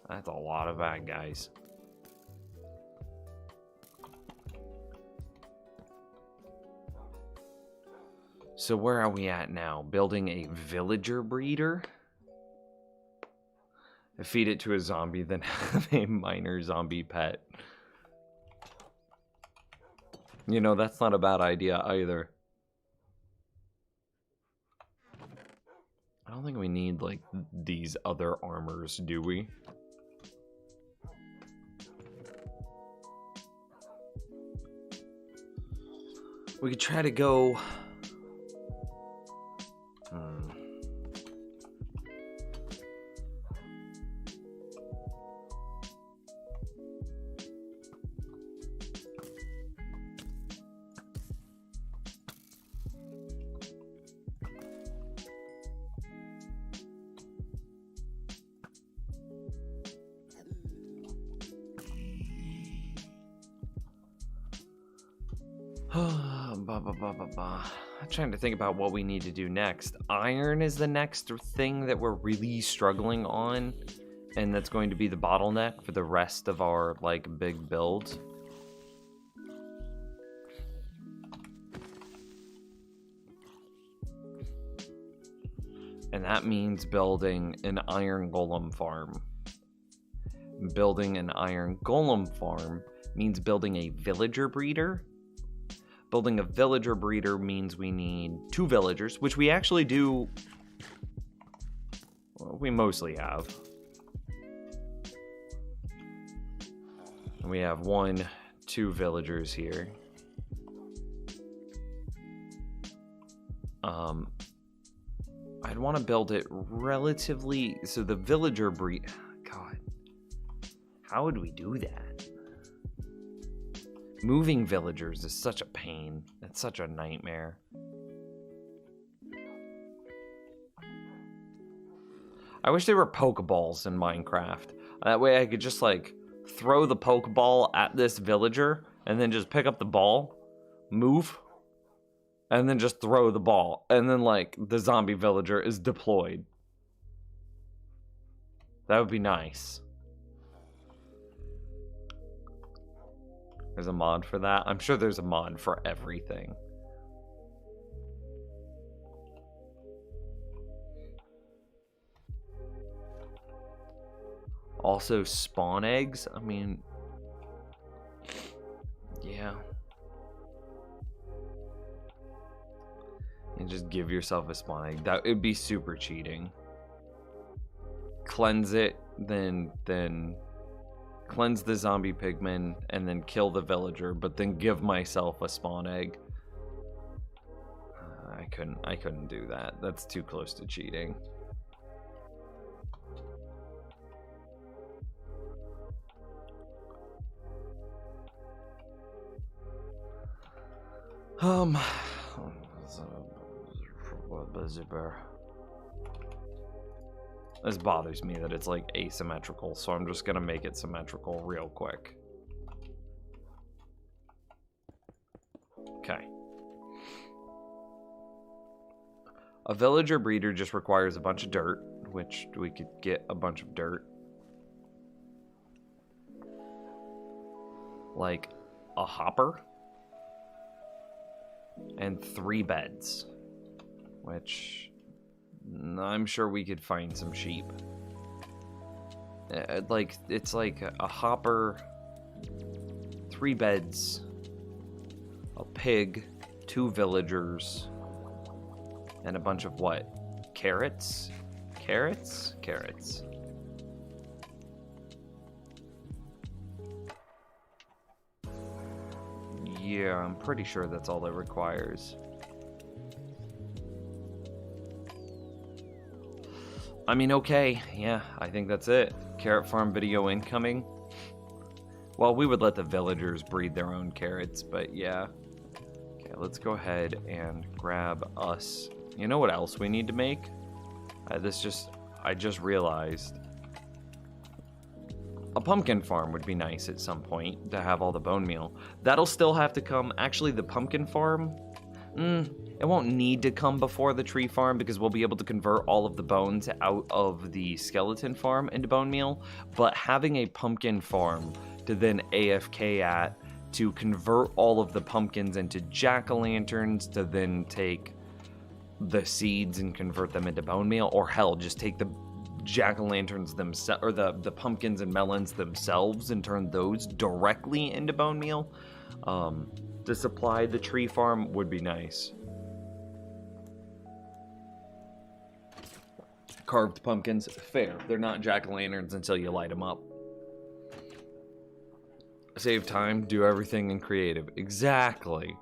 That's a lot of bad guys. So where are we at now? Building a villager breeder? Feed it to a zombie, then have a minor zombie pet. You know, that's not a bad idea either. I don't think we need, like, these other armors, do we? We could try to go... I'm trying to think about what we need to do next. Iron is the next thing that we're really struggling on, and that's going to be the bottleneck for the rest of our, like, big build. And that means building an iron golem farm. Building an iron golem farm means building a villager breeder. Building a villager breeder means we need 2 villagers, which we actually do. Well, we mostly have. And we have 1, 2 villagers here. I'd want to build it relatively, so the villager breed. God, how would we do that? Moving villagers is such a pain. It's such a nightmare. I wish there were Pokeballs in Minecraft. That way I could just, like, throw the Pokeball at this villager and then just pick up the ball, move, and then just throw the ball. And then, like, the zombie villager is deployed. That would be nice. There's a mod for that. I'm sure there's a mod for everything. Also, spawn eggs. I mean, yeah. And just give yourself a spawn egg. That would be super cheating. Cleanse it, then cleanse the zombie pigman, and then kill the villager, but then give myself a spawn egg. I couldn't do that. That's too close to cheating. This bothers me that it's like asymmetrical, so I'm just gonna make it symmetrical real quick. Okay. A villager breeder just requires a bunch of dirt, which we could get a bunch of dirt. Like a hopper. and 3 beds, which I'm sure we could find some sheep. It's like a hopper, 3 beds, a pig, 2 villagers, and a bunch of what? Carrots? Carrots? Carrots. Yeah, I'm pretty sure that's all it requires. I mean, okay, yeah, I think that's it. Carrot farm video incoming. Well, we would let the villagers breed their own carrots, but yeah. Okay, let's go ahead and grab us. You know what else we need to make? I just realized. A pumpkin farm would be nice at some point to have all the bone meal. That'll still have to come. Actually, the pumpkin farm, it won't need to come before the tree farm because we'll be able to convert all of the bones out of the skeleton farm into bone meal. But having a pumpkin farm to then AFK at, to convert all of the pumpkins into jack-o'-lanterns, to then take the seeds and convert them into bone meal, or hell, just take the jack-o'-lanterns themselves, or the pumpkins and melons themselves, and turn those directly into bone meal to supply the tree farm would be nice. Carved pumpkins, fair. They're not jack-o'-lanterns until you light them up. Save time, do everything in creative. Exactly.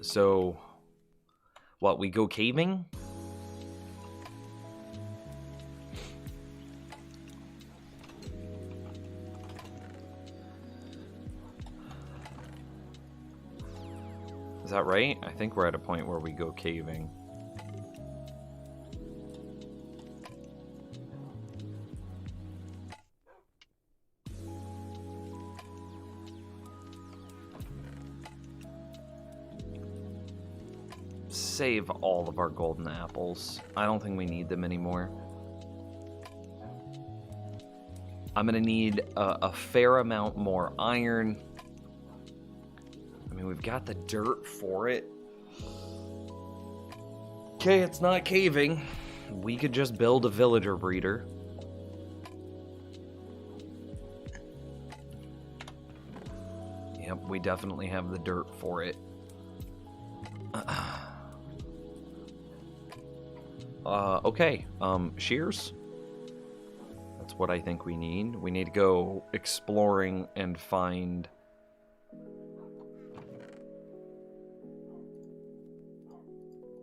So, what, we go caving? Is that right? I think we're at a point where we go caving. Save all of our golden apples. I don't think we need them anymore. I'm gonna need a fair amount more iron. I mean, we've got the dirt for it. Okay, it's not caving. We could just build a villager breeder. Yep, we definitely have the dirt for it. Okay, shears. That's what I think we need. We need to go exploring and find...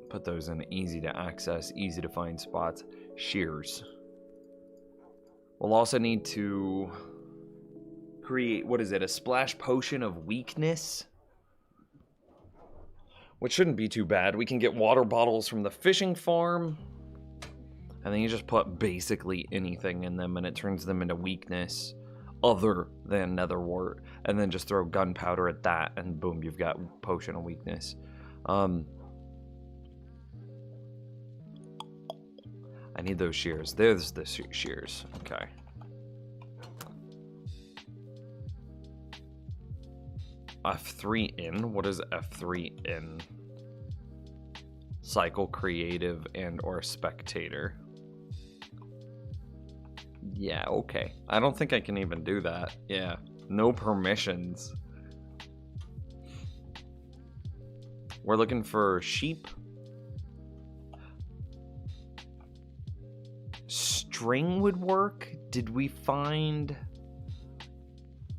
Put those in easy to access, easy to find spots. Shears. We'll also need to create, what is it, a splash potion of weakness? Which shouldn't be too bad. We can get water bottles from the fishing farm. And then you just put basically anything in them and it turns them into weakness other than nether wart. And then just throw gunpowder at that and boom, you've got potion of weakness. I need those shears. There's the shears. Okay. F3 in? What is F3 in? Cycle creative and or spectator. Yeah, okay. I don't think I can even do that. Yeah. No permissions. We're looking for sheep. String would work. Did we find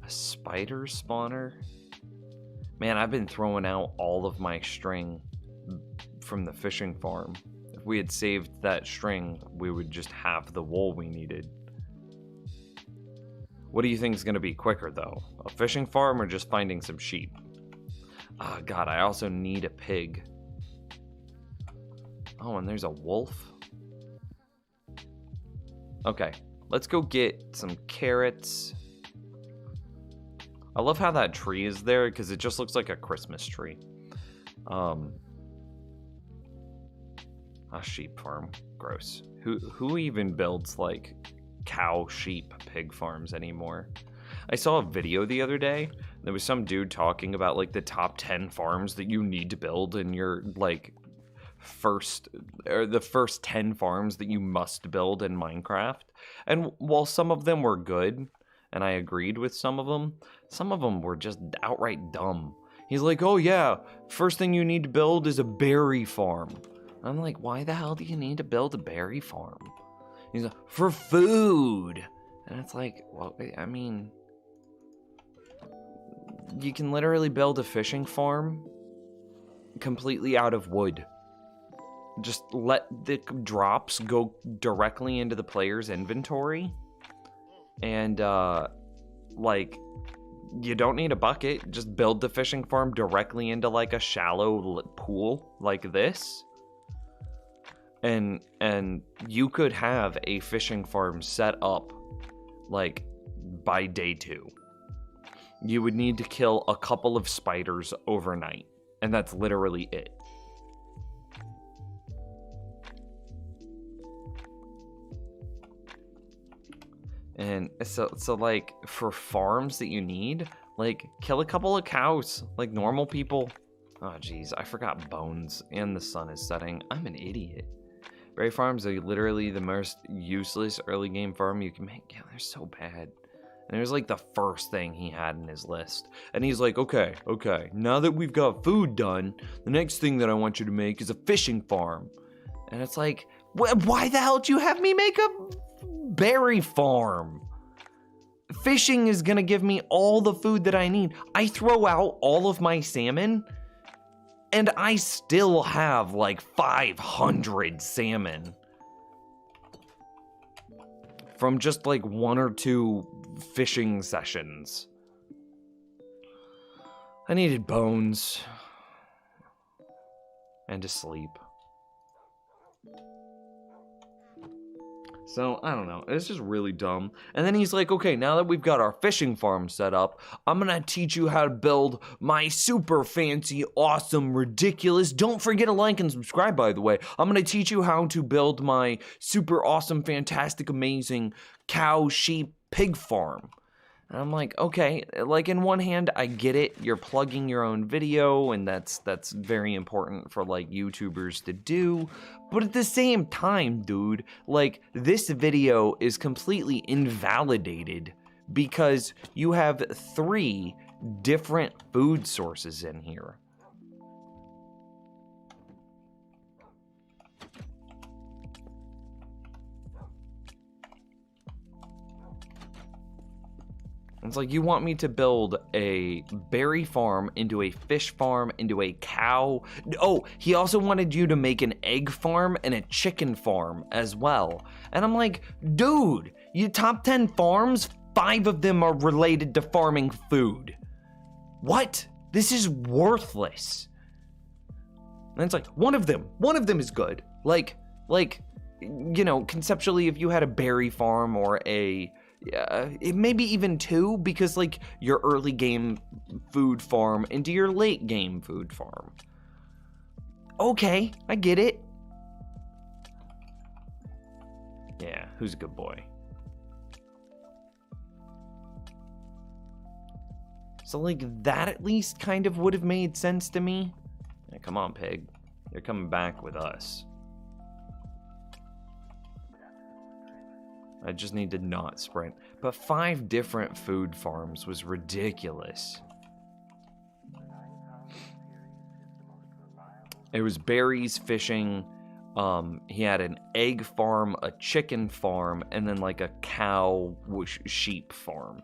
a spider spawner? Man, I've been throwing out all of my string from the fishing farm. If we had saved that string, we would just have the wool we needed. What do you think is going to be quicker, though? A fishing farm or just finding some sheep? Ah, God, I also need a pig. Oh, and there's a wolf? Okay, let's go get some carrots. I love how that tree is there because it just looks like a Christmas tree. A sheep farm, gross. Who even builds like cow, sheep, pig farms anymore? I saw a video the other day. There was some dude talking about like the top 10 farms that you need to build in your like the first 10 farms that you must build in Minecraft. And while some of them were good, and I agreed with some of them were just outright dumb. He's like, oh yeah, first thing you need to build is a berry farm. I'm like, why the hell do you need to build a berry farm? He's like, for food. And it's like, well, I mean, you can literally build a fishing farm completely out of wood. Just let the drops go directly into the player's inventory. And, like, you don't need a bucket. Just build the fishing farm directly into, like, a shallow pool like this. And you could have a fishing farm set up, like, by day 2. You would need to kill a couple of spiders overnight. And that's literally it. And so like, for farms that you need, like, kill a couple of cows, like normal people. Oh, jeez, I forgot bones, and the sun is setting. I'm an idiot. Berry farms are literally the most useless early game farm you can make. Yeah, they're so bad. And it was like the first thing he had in his list. And he's like, okay, now that we've got food done, the next thing that I want you to make is a fishing farm. And it's like, why the hell do you have me make a berry farm? Fishing is gonna give me all the food that I need. I throw out all of my salmon, and I still have like 500 salmon from just like 1 or 2 fishing sessions. I needed bones and to sleep. So, I don't know. It's just really dumb. And then he's like, okay, now that we've got our fishing farm set up, I'm gonna teach you how to build my super fancy, awesome, ridiculous... Don't forget to like and subscribe, by the way. I'm gonna teach you how to build my super awesome, fantastic, amazing cow, sheep, pig farm. And I'm like, okay, like, in one hand, I get it. You're plugging your own video, and that's very important for, like, YouTubers to do. But at the same time, dude, like, this video is completely invalidated because you have 3 different food sources in here. It's like, you want me to build a berry farm into a fish farm into a cow. Oh, he also wanted you to make an egg farm and a chicken farm as well. And I'm like, dude, you top 10 farms, 5 of them are related to farming food. What? This is worthless. And it's like, one of them is good. Like, you know, conceptually, if you had a berry farm or maybe even 2, because like your early game food farm into your late game food farm. Okay, I get it. Yeah, who's a good boy? So like, that at least kind of would have made sense to me. Yeah, come on, pig. You're coming back with us. I just need to not sprint. But 5 different food farms was ridiculous. It was berries, fishing, he had an egg farm, a chicken farm, and then like a cow sheep farm.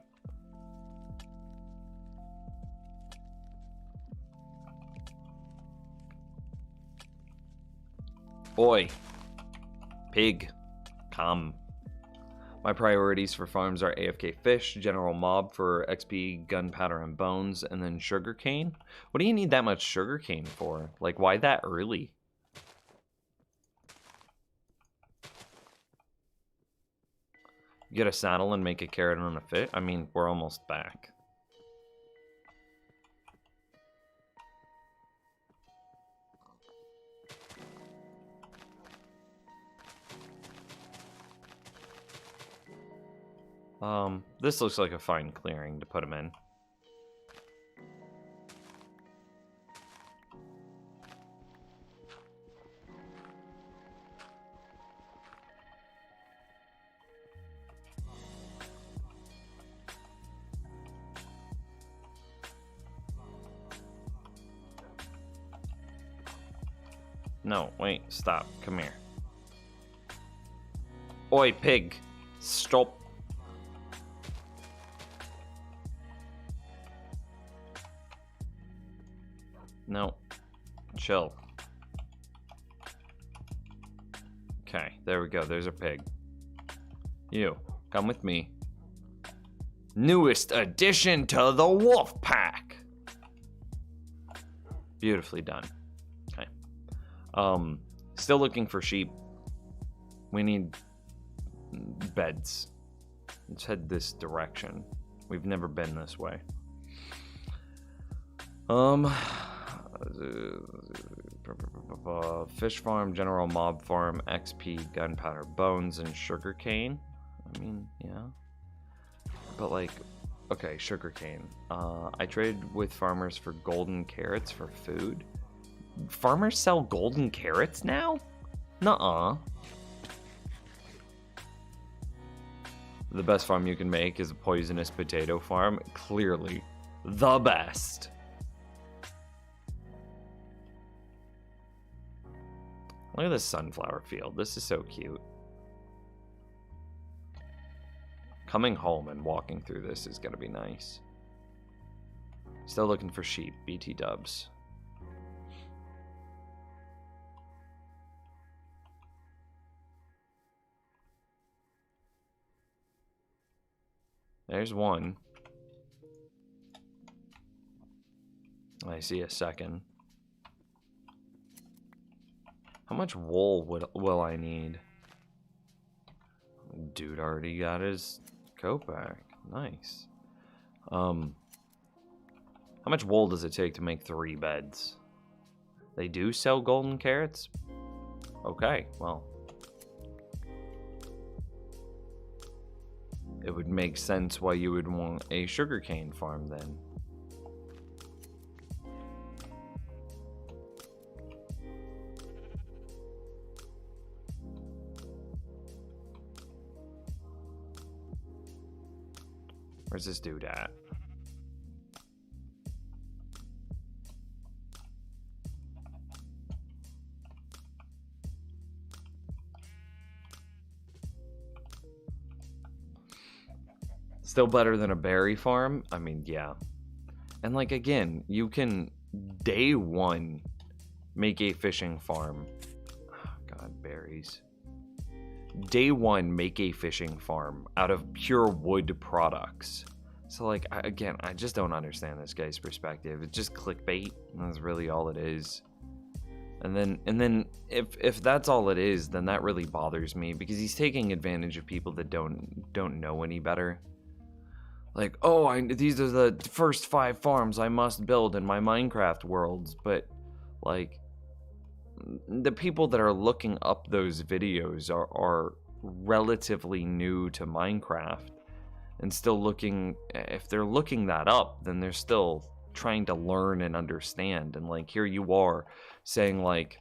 Oi, pig, come. My priorities for farms are AFK fish, general mob for XP, gunpowder, and bones, and then sugarcane. What do you need that much sugarcane for? Like, why that early? Get a saddle and make a carrot on a fish? I mean, we're almost back. This looks like a fine clearing to put them in. No, wait, stop. Come here. Oi, pig. Stop. No. Chill. Okay, there we go. There's a pig. You, come with me. Newest addition to the wolf pack. Beautifully done. Okay. Still looking for sheep. We need beds. Let's head this direction. We've never been this way. Fish farm, general mob farm, XP, gunpowder, bones, and sugarcane. I mean, yeah. But like, okay, sugarcane. I traded with farmers for golden carrots for food. Farmers sell golden carrots now? Nuh-uh. The best farm you can make is a poisonous potato farm. Clearly, the best. Look at this sunflower field. This is so cute. Coming home and walking through this is going to be nice. Still looking for sheep. BT dubs. There's one. I see a second. How much wool will I need? Dude already got his coat back. Nice. How much wool does it take to make 3 beds? They do sell golden carrots? Okay, well. It would make sense why you would want a sugarcane farm then. Where's this dude at? Still better than a berry farm? I mean, yeah. And like, again, you can day 1 make a fishing farm. Oh, God, berries. Day 1 make a fishing farm out of pure wood products. So like, again, I just don't understand this guy's perspective. It's just clickbait. That's really all it is. And then if that's all it is, then that really bothers me because he's taking advantage of people that don't know any better. Like, oh, these are the first 5 farms I must build in my Minecraft worlds, but like the people that are looking up those videos are relatively new to Minecraft and still looking. If they're looking that up, then they're still trying to learn and understand. And like, here you are saying like,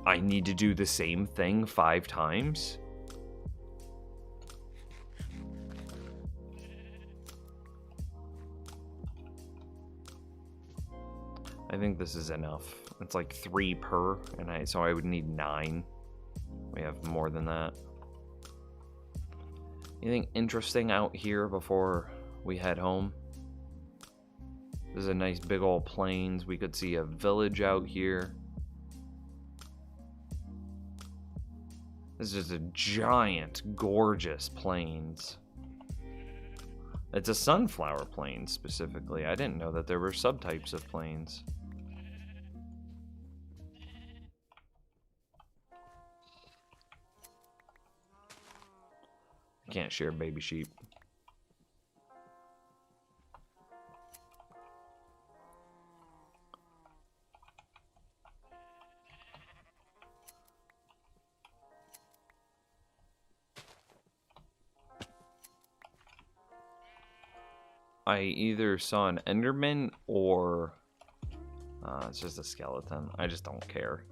I need to do the same thing 5 times. I think this is enough. It's like 3 per, and so I would need 9. We have more than that. Anything interesting out here before we head home? This is a nice big old plains. We could see a village out here. This is a giant, gorgeous plains. It's a sunflower plains specifically. I didn't know that there were subtypes of plains. I can't share baby sheep. I either saw an Enderman or it's just a skeleton. I just don't care.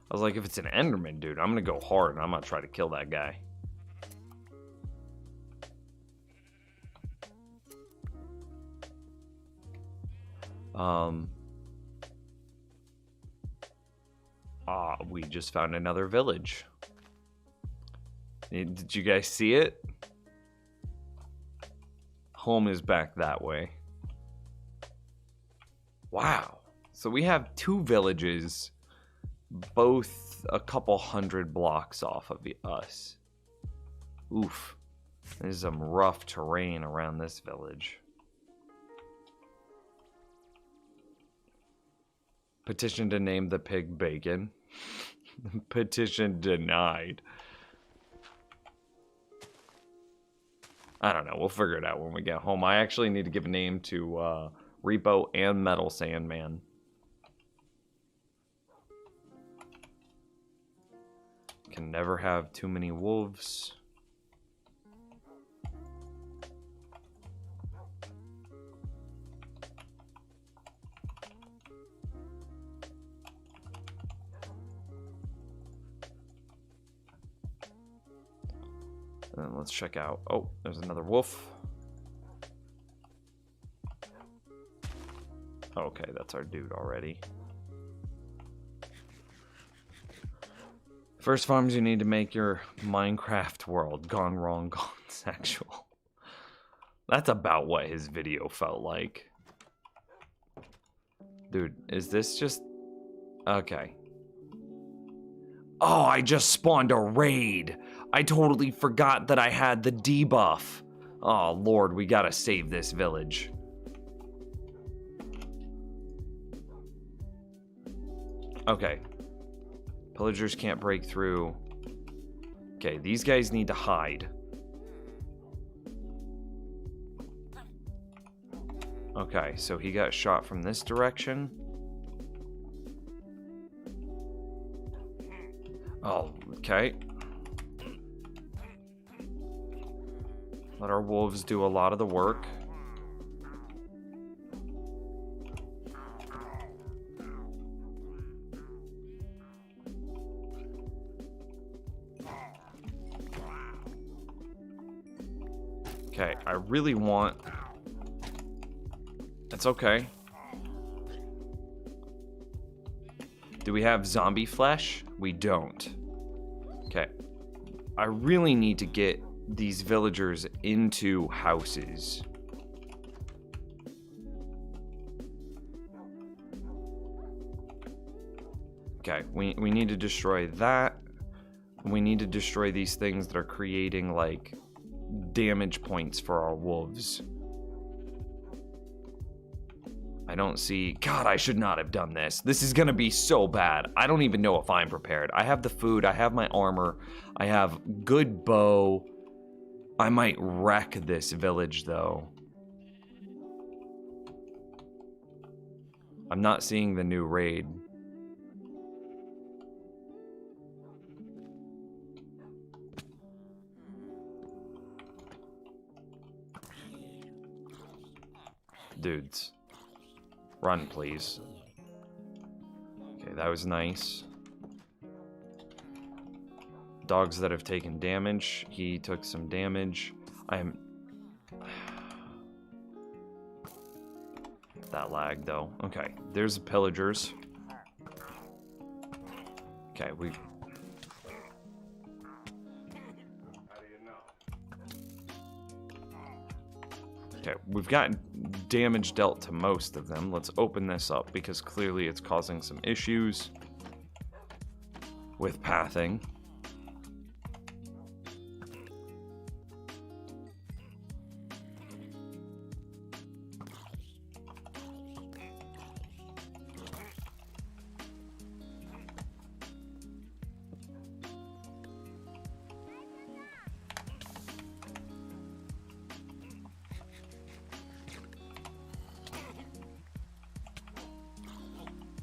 I was like, if it's an Enderman, dude, I'm gonna go hard and I'm gonna try to kill that guy. We just found another village. Did you guys see it? Home is back that way. Wow. So we have 2 villages, both a couple hundred blocks off of us. Oof. There's some rough terrain around this village. Petition to name the pig Bacon. Petition denied. I don't know. We'll figure it out when we get home. I actually need to give a name to Repo and Metal Sandman. Can never have too many wolves. And then let's check out. Oh, there's another wolf. Okay, that's our dude already. First farms you need to make your Minecraft world. Gone wrong, gone sexual. That's about what his video felt like. Dude, is this just... Okay. Oh, I just spawned a raid. I totally forgot that I had the debuff. Oh, Lord, we gotta save this village. Okay. Pillagers can't break through. Okay, these guys need to hide. Okay, so he got shot from this direction. Oh, okay. Let our wolves do a lot of the work. Okay, I really want... It's okay. Do we have zombie flesh? We don't. Okay. I really need to get these villagers into houses. Okay, we need to destroy that. We need to destroy these things that are creating, like, damage points for our wolves. I don't see... God, I should not have done this. This is gonna be so bad. I don't even know if I'm prepared. I have the food. I have my armor. I have good bow. I might wreck this village, though. I'm not seeing the new raid. Dudes. Run, please. Okay, that was nice. Dogs that have taken damage. He took some damage. I'm... That lag, though. Okay, there's the pillagers. Okay, we... Okay, we've got damage dealt to most of them. Let's open this up because clearly it's causing some issues with pathing.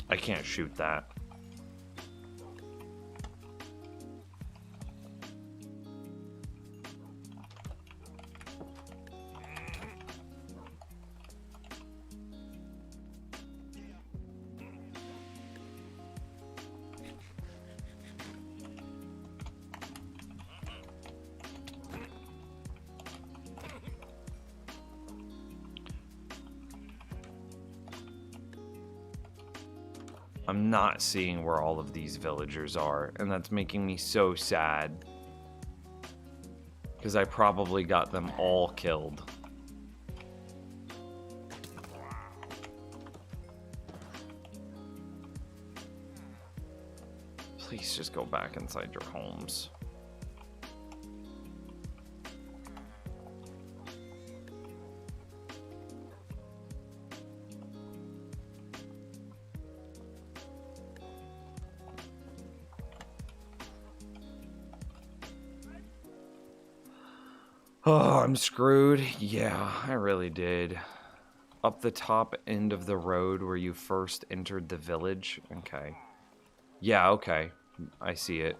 I can't shoot that. I'm not seeing where all of these villagers are, and that's making me so sad. Because I probably got them all killed. Please just go back inside your homes. Oh, I'm screwed. Yeah, I really did. Up the top end of the road where you first entered the village. Okay. Yeah, okay. I see it.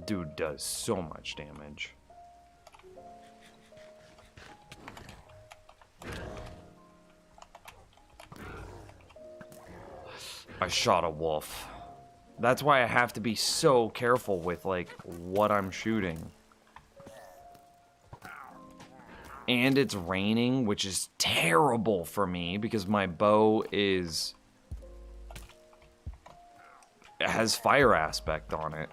Dude does so much damage. I shot a wolf. That's why I have to be so careful with, like, what I'm shooting. And it's raining, which is terrible for me because my bow is... It has fire aspect on it.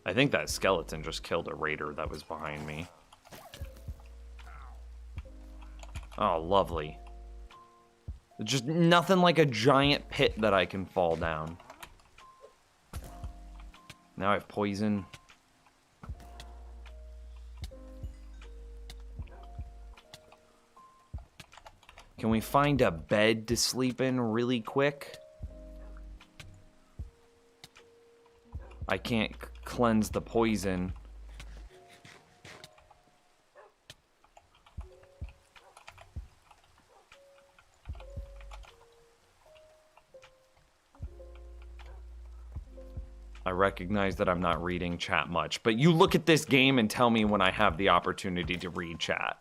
I think that skeleton just killed a raider that was behind me. Oh, lovely. Just nothing like a giant pit that I can fall down. Now I have poison. Can we find a bed to sleep in really quick? I can't cleanse the poison. I recognize that I'm not reading chat much, but you look at this game and tell me when I have the opportunity to read chat.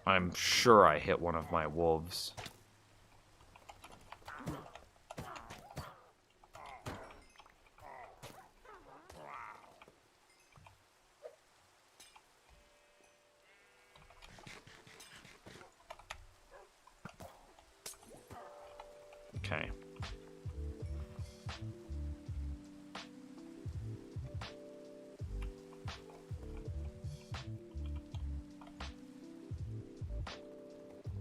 I'm sure I hit one of my wolves. Okay.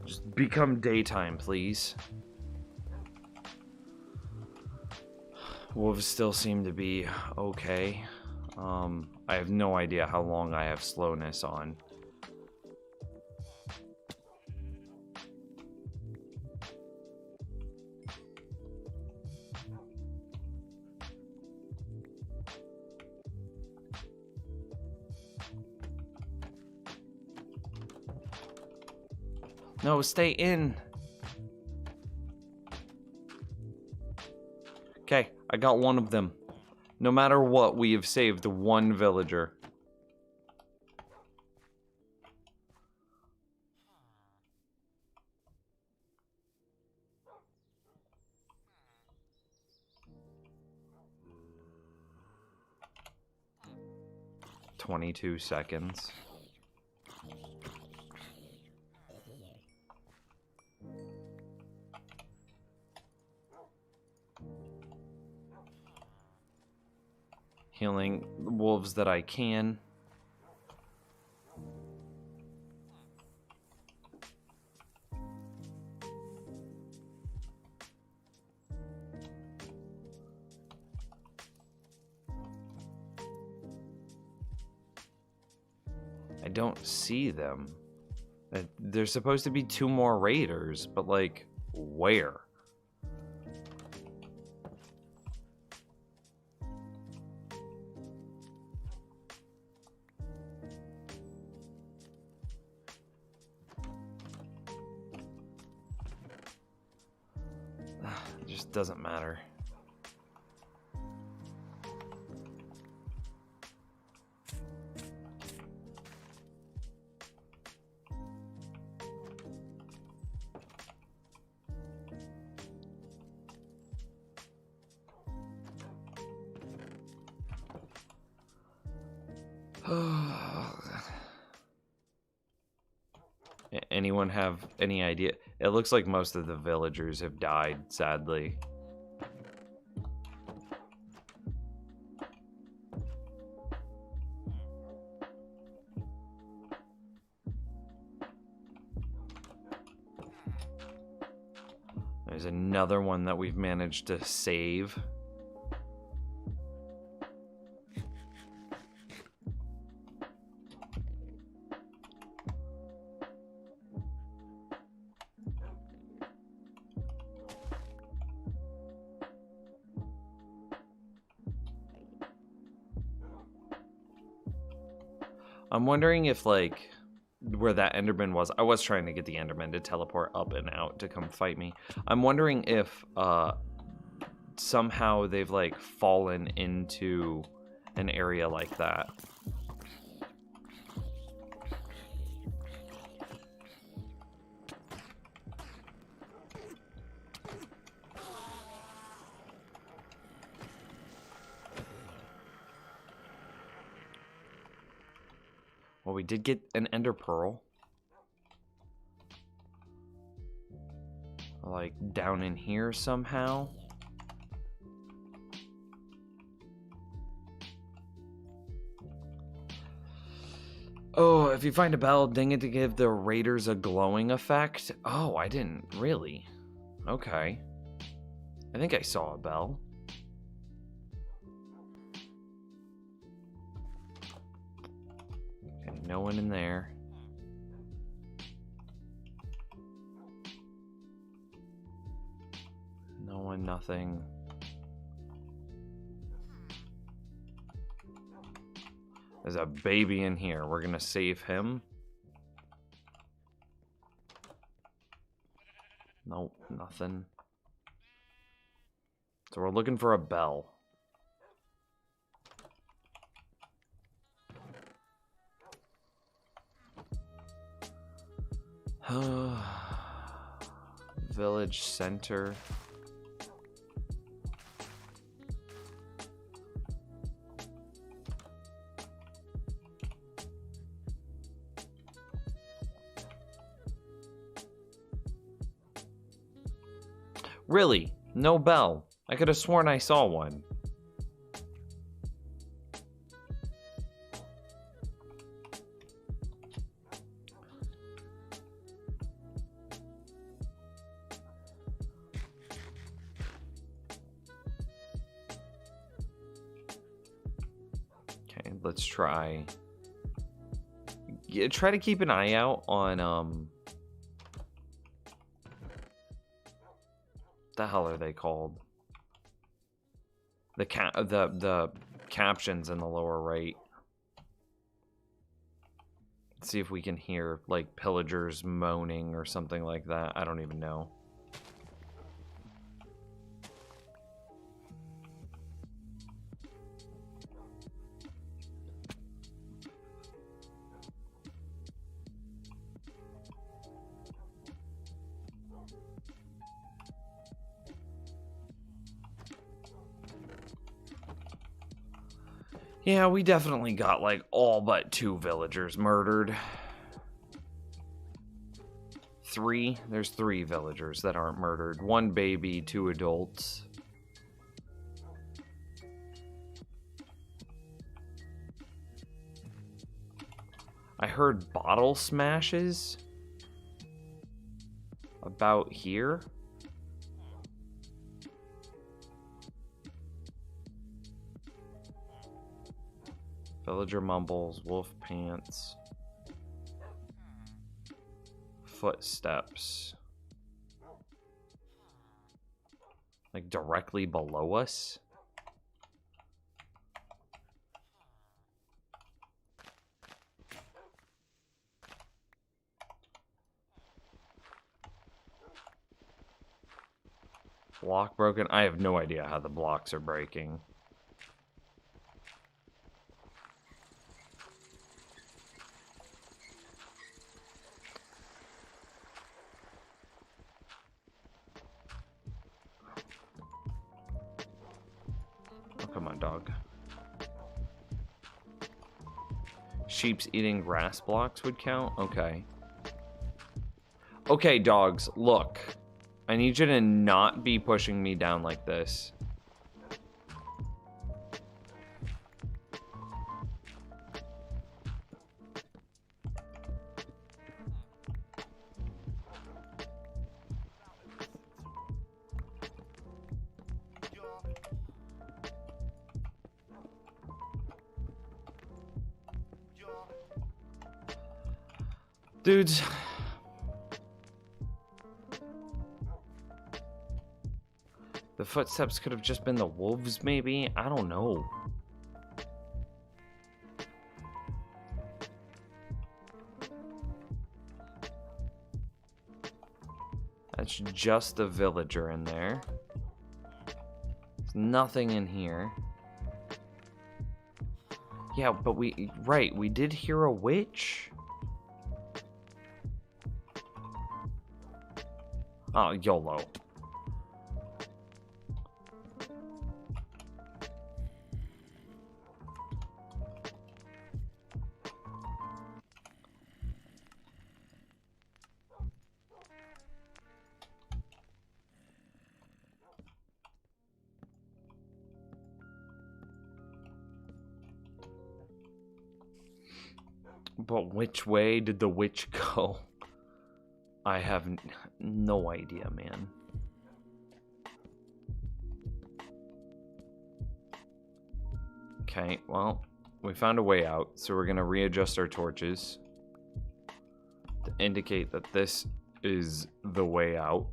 Just become daytime, please. Wolves still seem to be okay. I have no idea how long I have slowness on. No, stay in. Okay, I got one of them. No matter what, we have saved one villager. "22 seconds. Healing the wolves that I can. I don't see them. There's supposed to be 2 more raiders, but like, where? It just doesn't matter. Anyone have any idea? It looks like most of the villagers have died, sadly. There's another one that we've managed to save. I'm wondering if, like, where that Enderman was, I was trying to get the Enderman to teleport up and out to come fight me. I'm wondering if somehow they've, like, fallen into an area like that. Well, we did get an Ender Pearl. Like, down in here somehow. Oh, if you find a bell, ding it to give the raiders a glowing effect. Oh, I didn't really. Okay. I think I saw a bell. Okay, no one in there. No one, nothing. There's a baby in here. We're gonna save him. Nope, nothing. So we're looking for a bell. Village center. Really? No bell. I could have sworn I saw one. Okay, let's try. Yeah, try to keep an eye out on the hell are they called? The captions in the lower right. Let's see if we can hear like pillagers moaning or something like that. I don't even know. Yeah, we definitely got like all but 2 villagers murdered. 3? There's 3 villagers that aren't murdered. 1 baby, 2 adults. I heard bottle smashes about here. Villager mumbles, wolf pants. footsteps? Like directly below us? Block broken? I have no idea how the blocks are breaking. Oh, come on, dog. Sheep's eating grass blocks would count? Okay. Okay, dogs, look. I need you to not be pushing me down like this. Dudes. The footsteps could have just been the wolves, maybe? I don't know. That's just a villager in there. There's nothing in here. Yeah, but we did hear a witch. Oh, YOLO. But which way did the witch go? I have no idea, man. Okay, well, we found a way out, so we're gonna readjust our torches to indicate that this is the way out.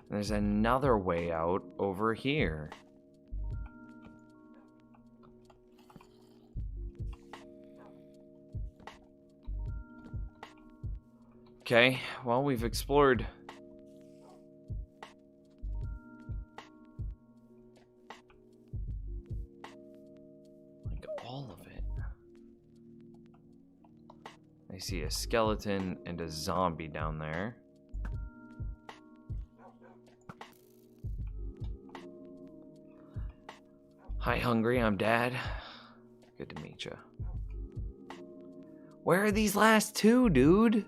There's another way out over here. Okay, well, we've explored like all of it. I see a skeleton and a zombie down there. Hi, Hungry, I'm Dad. Good to meet you. Where are these last two, dude?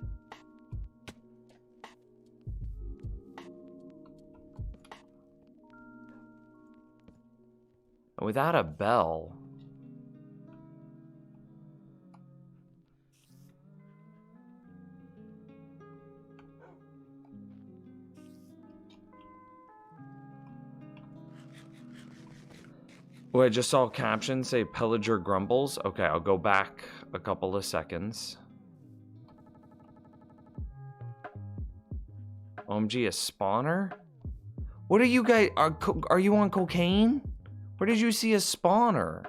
Without a bell. Oh, I just saw a caption say Pillager grumbles. Okay, I'll go back a couple of seconds. OMG, a spawner? What are you guys? Are you on cocaine? Where did you see a spawner?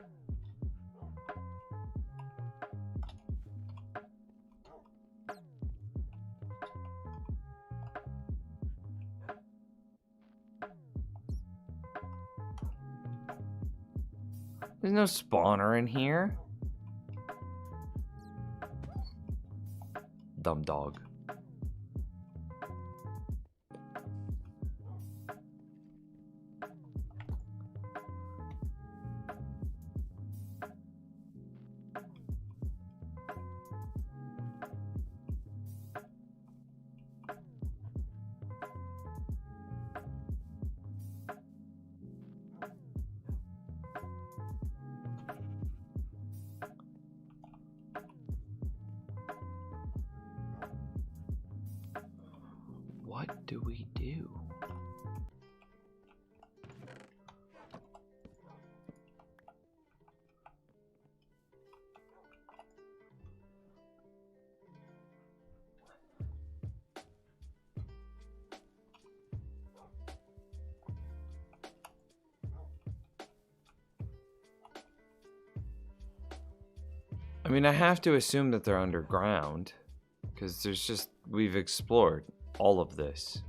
There's no spawner in here. Dumb dog. What do we do? I mean, I have to assume that they're underground. Because we've explored all of this.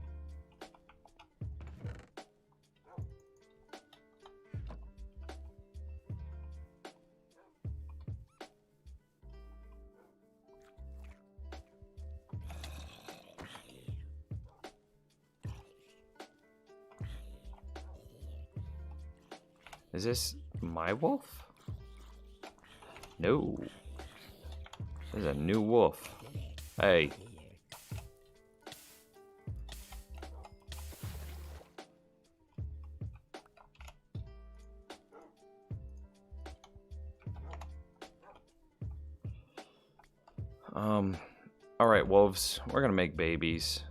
Is this my wolf? No. This is a new wolf. Hey. All right, wolves. We're gonna make babies.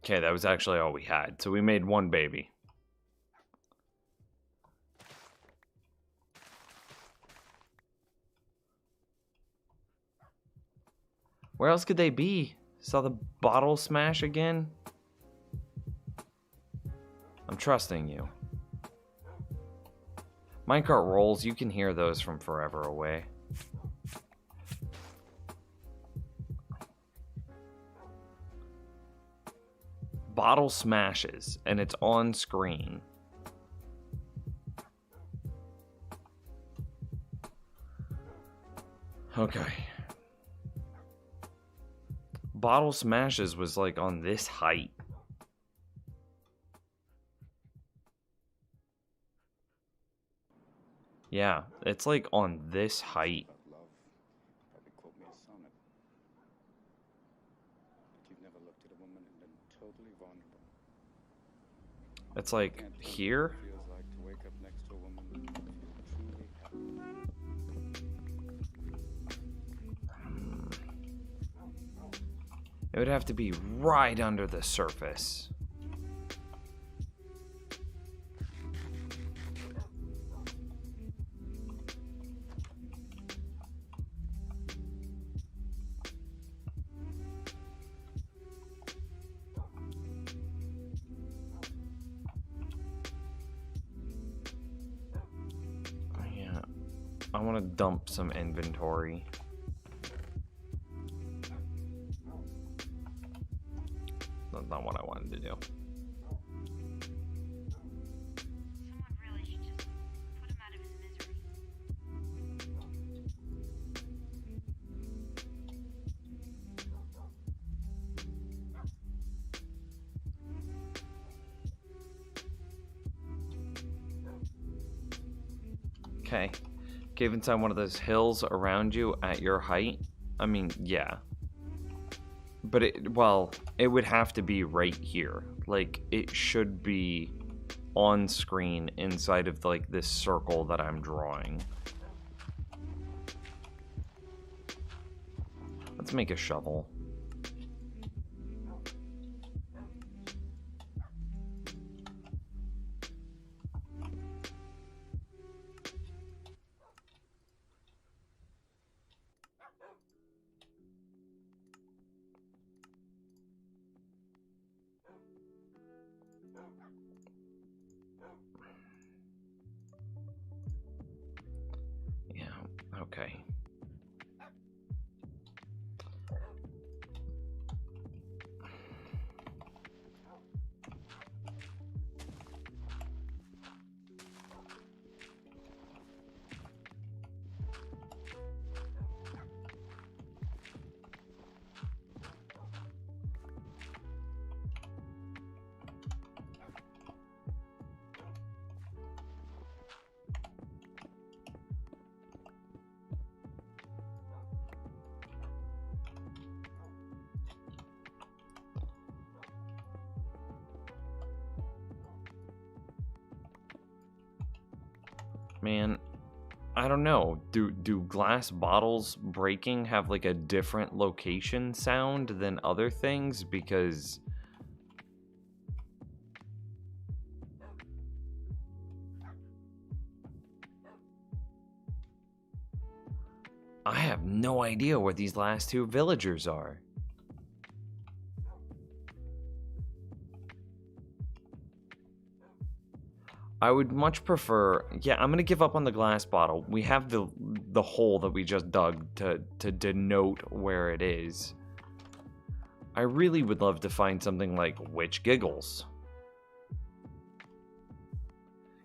Okay, that was actually all we had. So we made one baby. Where else could they be? Saw the bottle smash again? I'm trusting you. Minecart rolls, you can hear those from forever away. Bottle smashes, and it's on screen. Okay. Bottle smashes was like on this height. Yeah, it's like on this height. It's like here. It would have to be right under the surface. Yeah, I want to dump some inventory. That's not what I wanted to do. Someone really should just put him out of his misery. Okay. Cave inside one of those hills around you at your height? I mean, yeah. But it would have to be right here. Like, it should be on screen inside of, like, this circle that I'm drawing. Let's make a shovel. Okay. Man, I don't know. Do glass bottles breaking have like a different location sound than other things? Because I have no idea where these last two villagers are. I would much prefer... Yeah, I'm going to give up on the glass bottle. We have the hole that we just dug to denote where it is. I really would love to find something like Witch Giggles.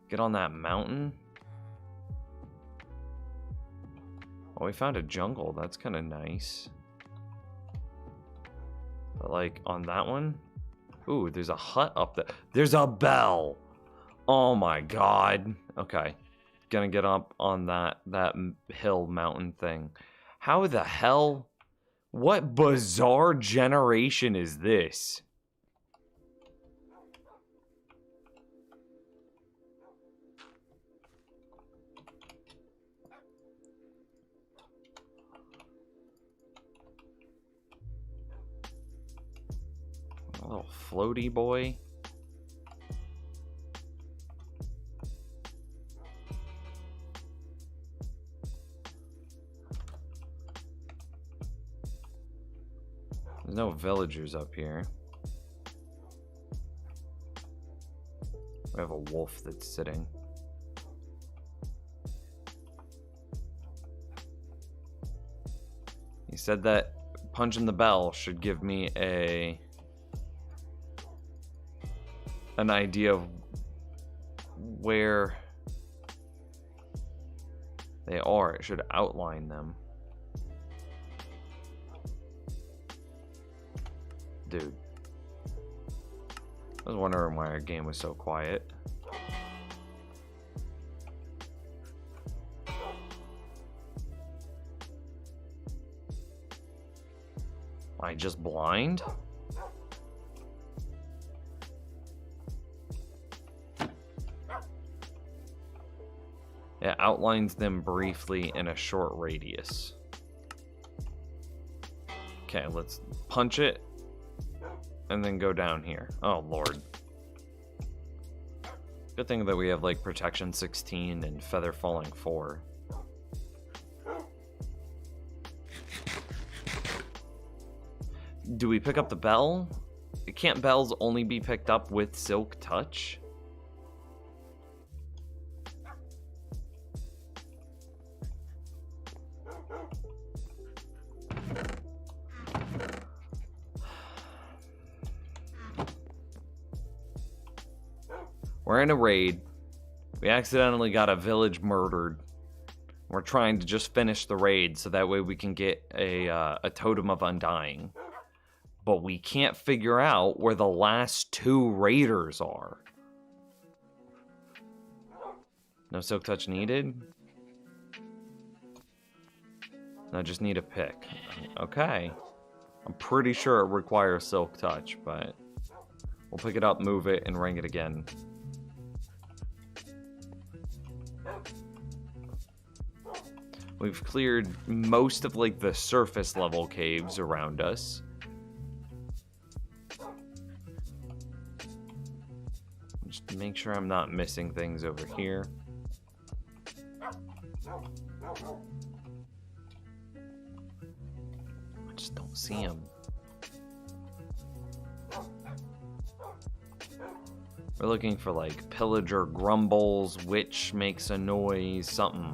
Get on that mountain. Oh, we found a jungle. That's kind of nice. But like on that one... Ooh, there's a hut up there. There's a bell! Oh my god. Okay. Gonna get up on that hill mountain thing. How the hell? What bizarre generation is this? A little floaty boy. There's no villagers up here. We have a wolf that's sitting. He said that punching the bell should give me an idea of where they are. It should outline them. Dude. I was wondering why our game was so quiet. Am I just blind? It outlines them briefly in a short radius. Okay, let's punch it. And then go down here. Oh, Lord. Good thing that we have, like, Protection 16 and Feather Falling 4. Do we pick up the bell? Can't bells only be picked up with Silk Touch? We're in a raid. We accidentally got a village murdered. We're trying to just finish the raid so that way we can get a Totem of Undying. But we can't figure out where the last two raiders are. No Silk Touch needed? No, just need a pick. Okay. I'm pretty sure it requires Silk Touch, but we'll pick it up, move it, and ring it again. We've cleared most of, like, the surface level caves around us. Just to make sure I'm not missing things over here. I just don't see them. We're looking for, like, pillager grumbles, witch makes a noise, something.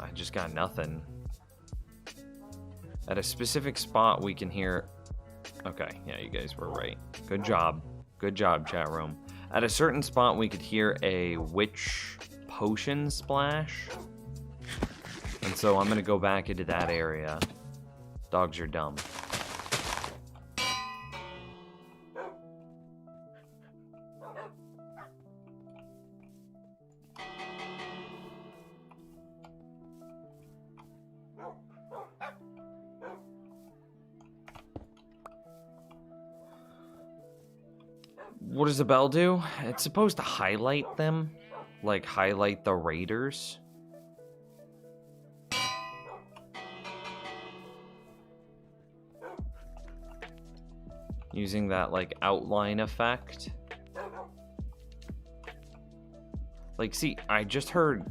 I just got nothing. At a specific spot we can hear... Okay, yeah, you guys were right. Good job. Good job, chat room. At a certain spot we could hear a witch potion splash. And so I'm gonna go back into that area. Dogs are dumb. What does the bell do? It's supposed to highlight them. Like, highlight the raiders. using that like outline effect. Like, see, I just heard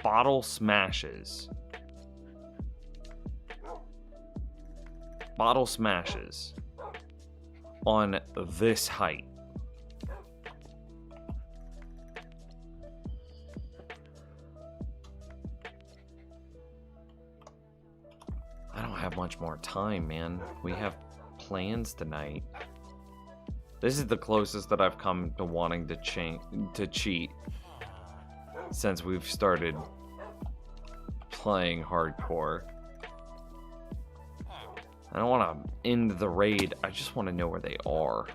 bottle smashes. Bottle smashes on this height. I don't have much more time, man. We have plans tonight. This is the closest that I've come to wanting to cheat since we've started playing hardcore. I don't want to end the raid. I just want to know where they are.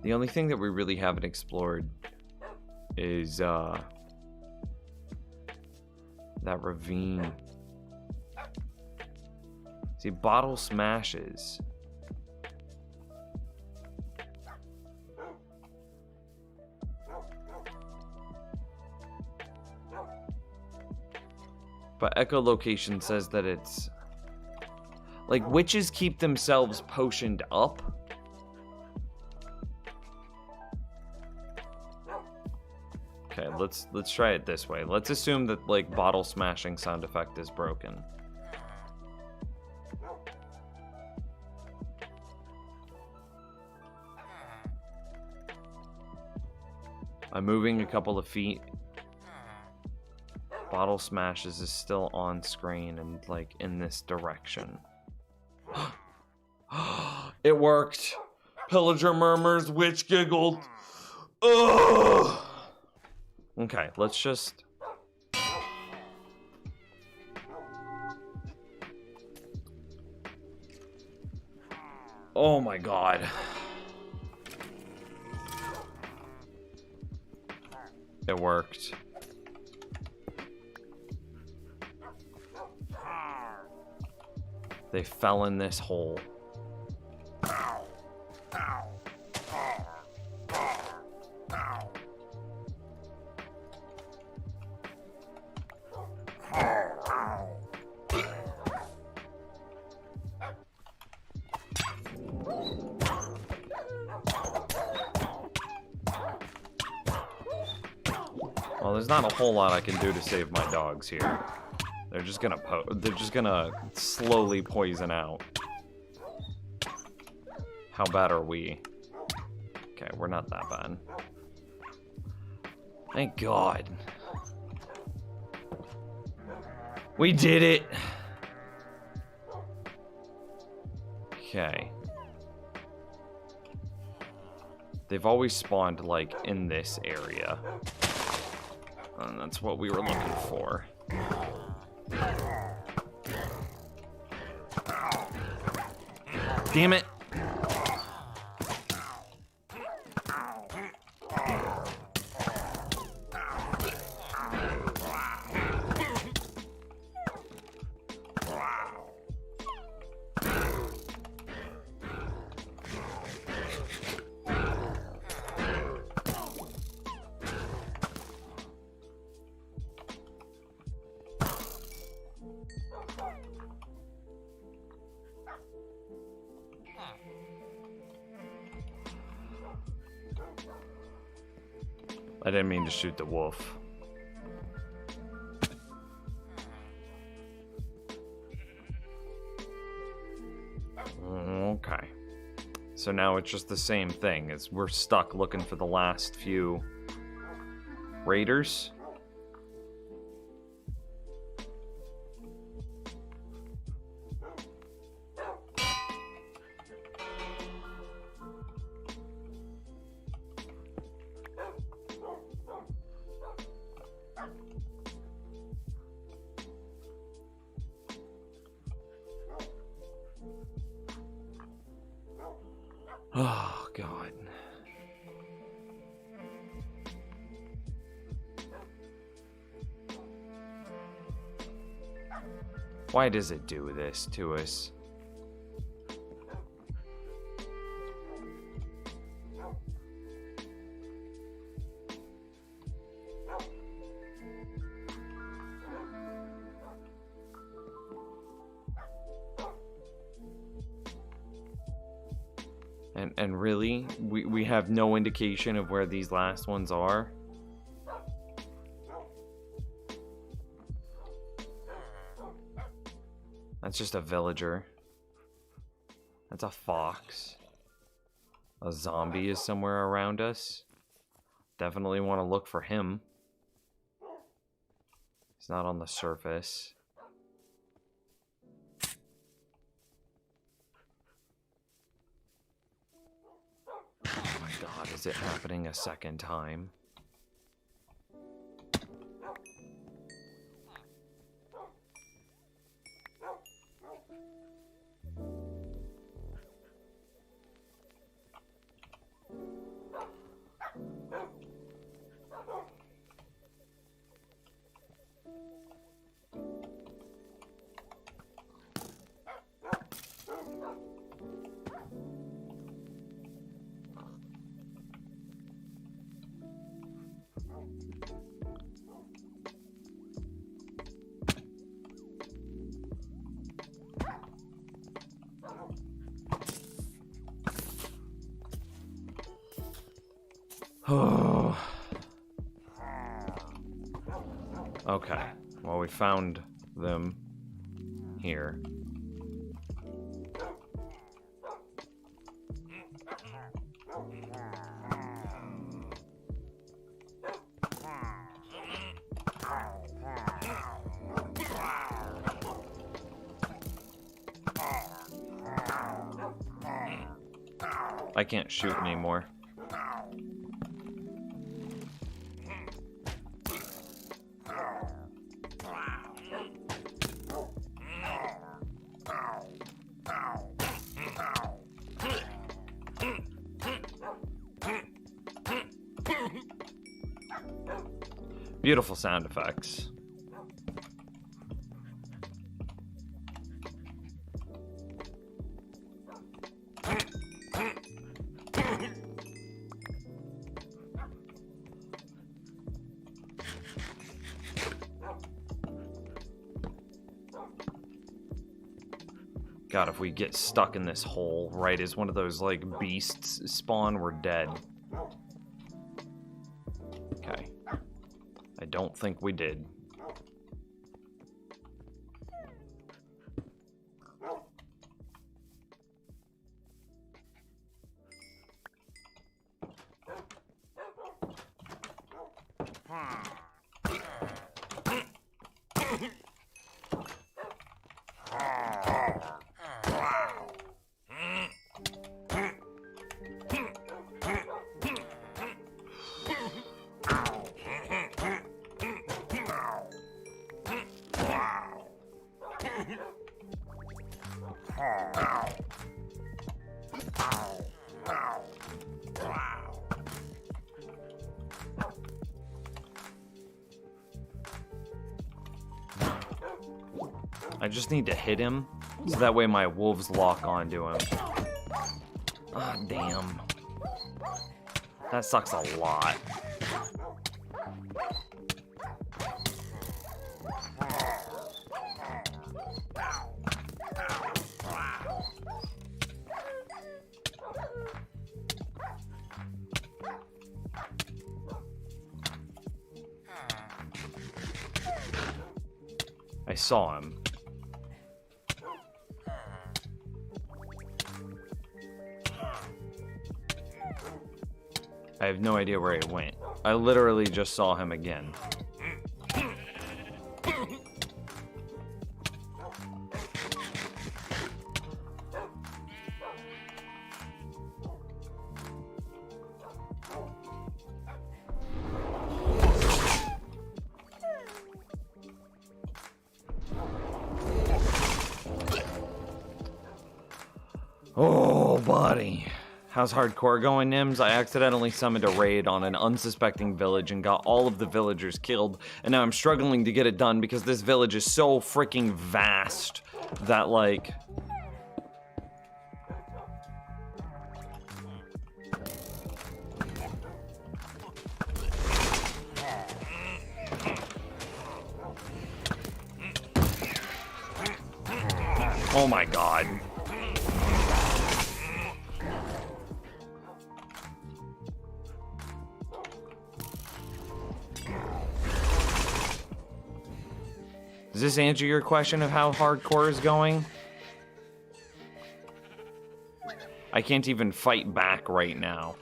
The only thing that we really haven't explored is that ravine. See, bottle smashes. But echolocation says that it's like witches keep themselves potioned up. Okay, let's try it this way. Let's assume that like bottle smashing sound effect is broken. I'm moving a couple of feet. Bottle smashes is still on screen and like in this direction. It worked. Pillager murmurs, witch giggled. Ugh. Okay, let's just... Oh my god. It worked. They fell in this hole. Well, there's not a whole lot I can do to save my dogs here. They're just gonna slowly poison out. How bad are we? Okay, we're not that bad. Thank God. We did it. Okay. They've always spawned like in this area. And that's what we were looking for. Damn it. I didn't mean to shoot the wolf. Okay. So now it's just the same thing, as we're stuck looking for the last few raiders. Oh, God. Why does it do this to us? And really, we have no indication of where these last ones are. That's just a villager. That's a fox. A zombie is somewhere around us. Definitely want to look for him. He's not on the surface. Oh my god, is it happening a second time? Oh. Okay. Well, we found them here. I can't shoot anymore. Beautiful sound effects. God, if we get stuck in this hole right as one of those, like, beasts spawn, we're dead. Okay. I don't think we did. I just need to hit him, so that way my wolves lock onto him. Ah, damn. That sucks a lot. I saw him. I have no idea where he went. I literally just saw him again. Oh, buddy. How's hardcore going, Nims? I accidentally summoned a raid on an unsuspecting village and got all of the villagers killed, and now I'm struggling to get it done because this village is so freaking vast that, like... Oh my god. Does this answer your question of how hardcore is going? I can't even fight back right now.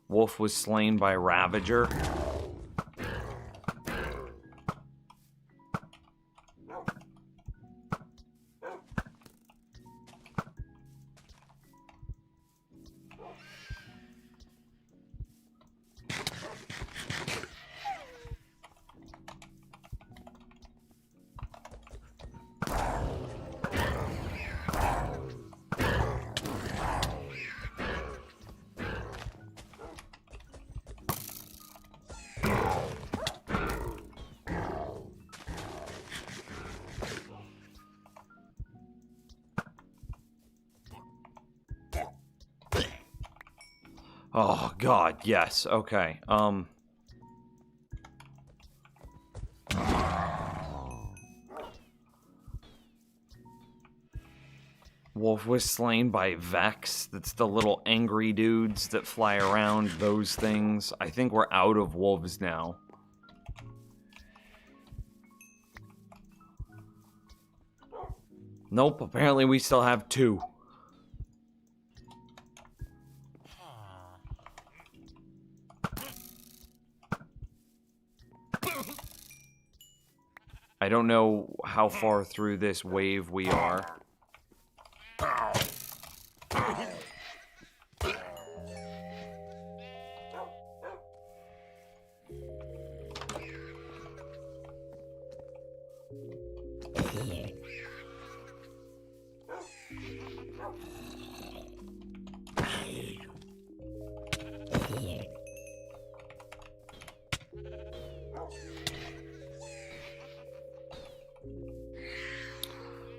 Wolf was slain by Ravager. Oh god, yes. Okay. Wolf was slain by Vex. That's the little angry dudes that fly around, those things. I think we're out of wolves now. Nope, apparently we still have 2. I don't know how far through this wave we are.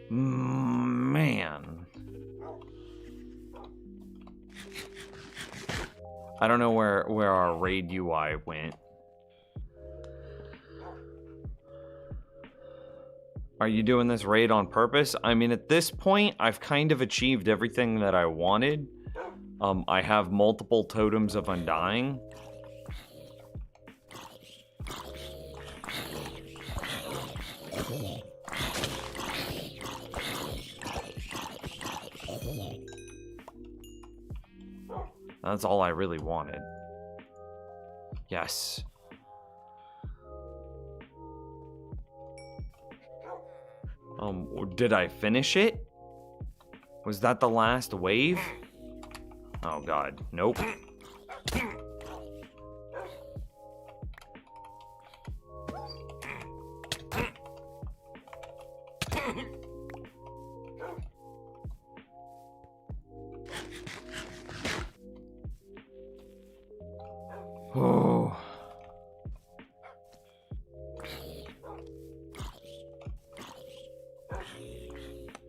Man. I don't know where our raid UI went. Are you doing this raid on purpose? I mean, at this point, I've kind of achieved everything that I wanted. I have multiple totems of Undying. That's all I really wanted. Yes. Did I finish it? Was that the last wave? Oh god, nope. Oh.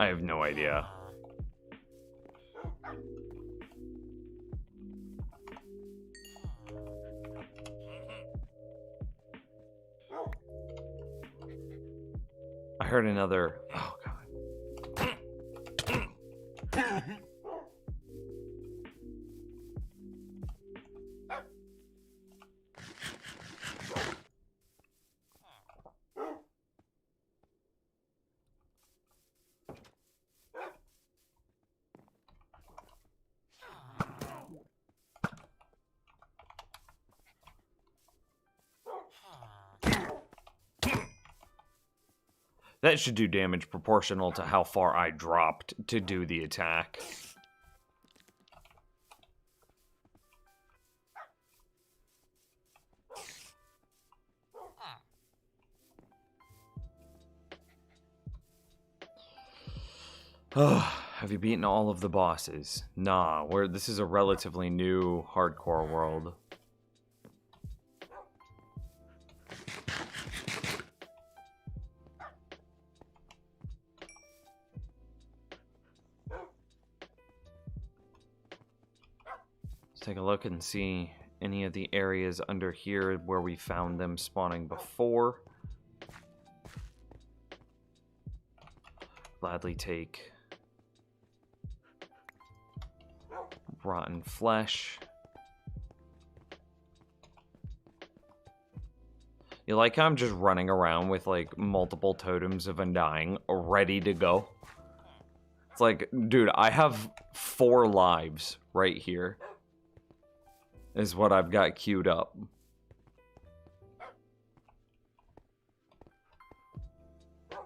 I have no idea. I heard another. Oh god. That should do damage proportional to how far I dropped to do the attack. Have you beaten all of the bosses? Nah, this is a relatively new hardcore world. Let's take a look and see any of the areas under here where we found them spawning before. gladly take rotten flesh. You like how I'm just running around with like multiple totems of undying ready to go? It's like, dude, I have 4 lives right here. Is what I've got queued up.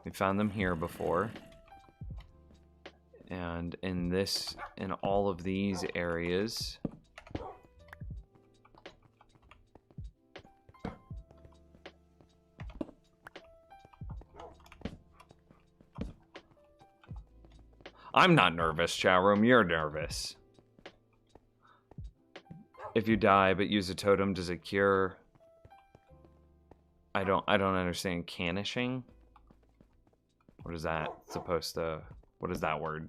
We found them here before. And in all of these areas. I'm not nervous, chat room. You're nervous. If you die but use a totem, does it cure? I don't understand canishing. What is that supposed to? What is that word?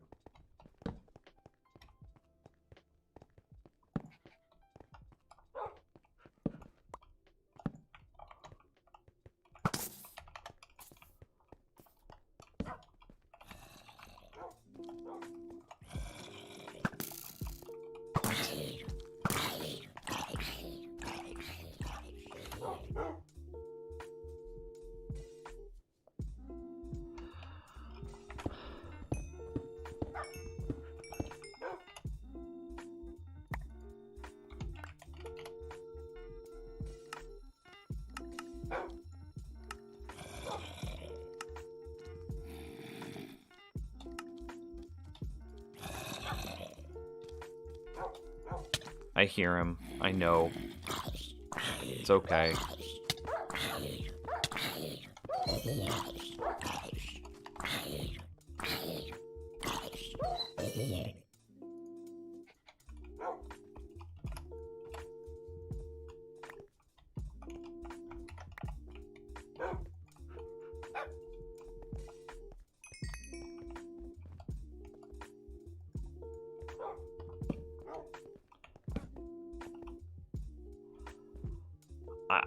I hear him. I know. It's okay.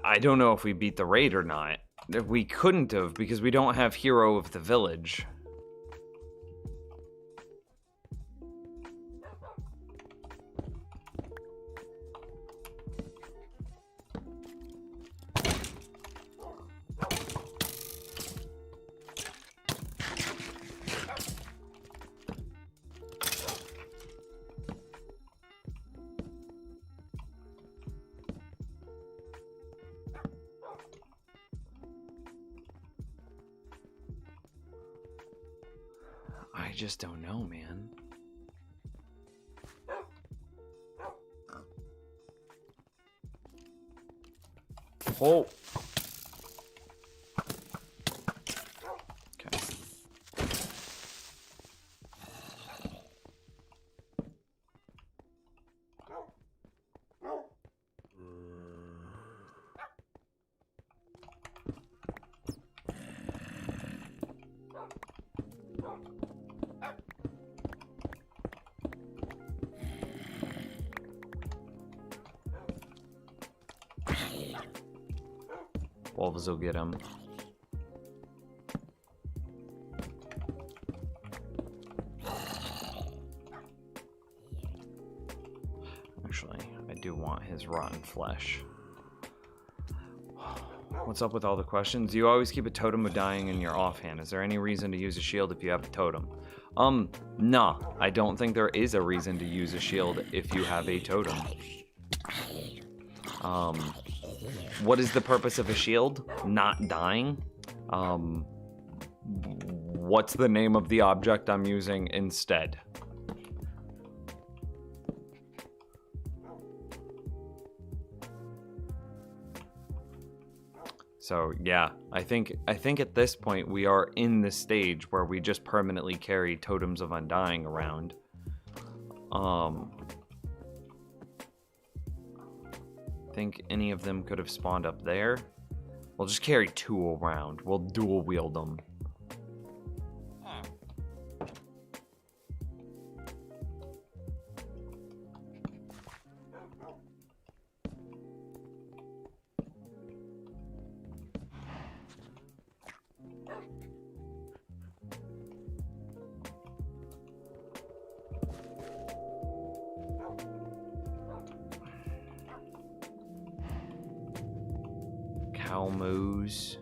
I don't know if we beat the raid or not. We couldn't have because we don't have Hero of the Village. I just don't know, man. Oh. Okay. Wolves will get him. Actually, I do want his rotten flesh. What's up with all the questions? You always keep a totem of dying in your offhand. Is there any reason to use a shield if you have a totem? Nah. I don't think there is a reason to use a shield if you have a totem. What is the purpose of a shield? Not dying? What's the name of the object I'm using instead? So yeah, I think at this point we are in the stage where we just permanently carry totems of undying around. Think any of them could have spawned up there. We'll just carry 2 around. We'll dual wield them. cow moos.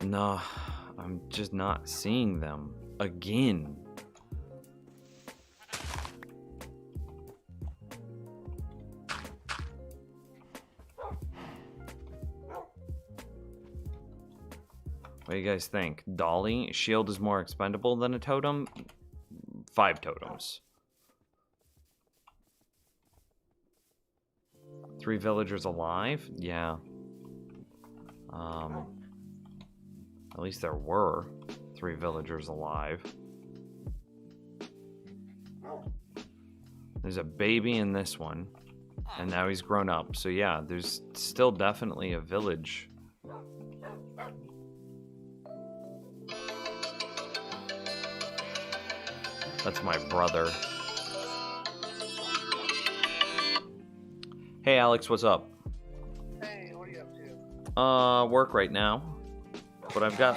No, I'm just not seeing them again. What do you guys think? Dolly, shield is more expendable than a totem? 5 totems. 3 villagers alive? Yeah. At least there were 3 villagers alive. There's a baby in this one, and now he's grown up. So yeah, there's still definitely a village. That's my brother. Hey Alex, what's up? Hey, what are you up to? Work right now. But I've got,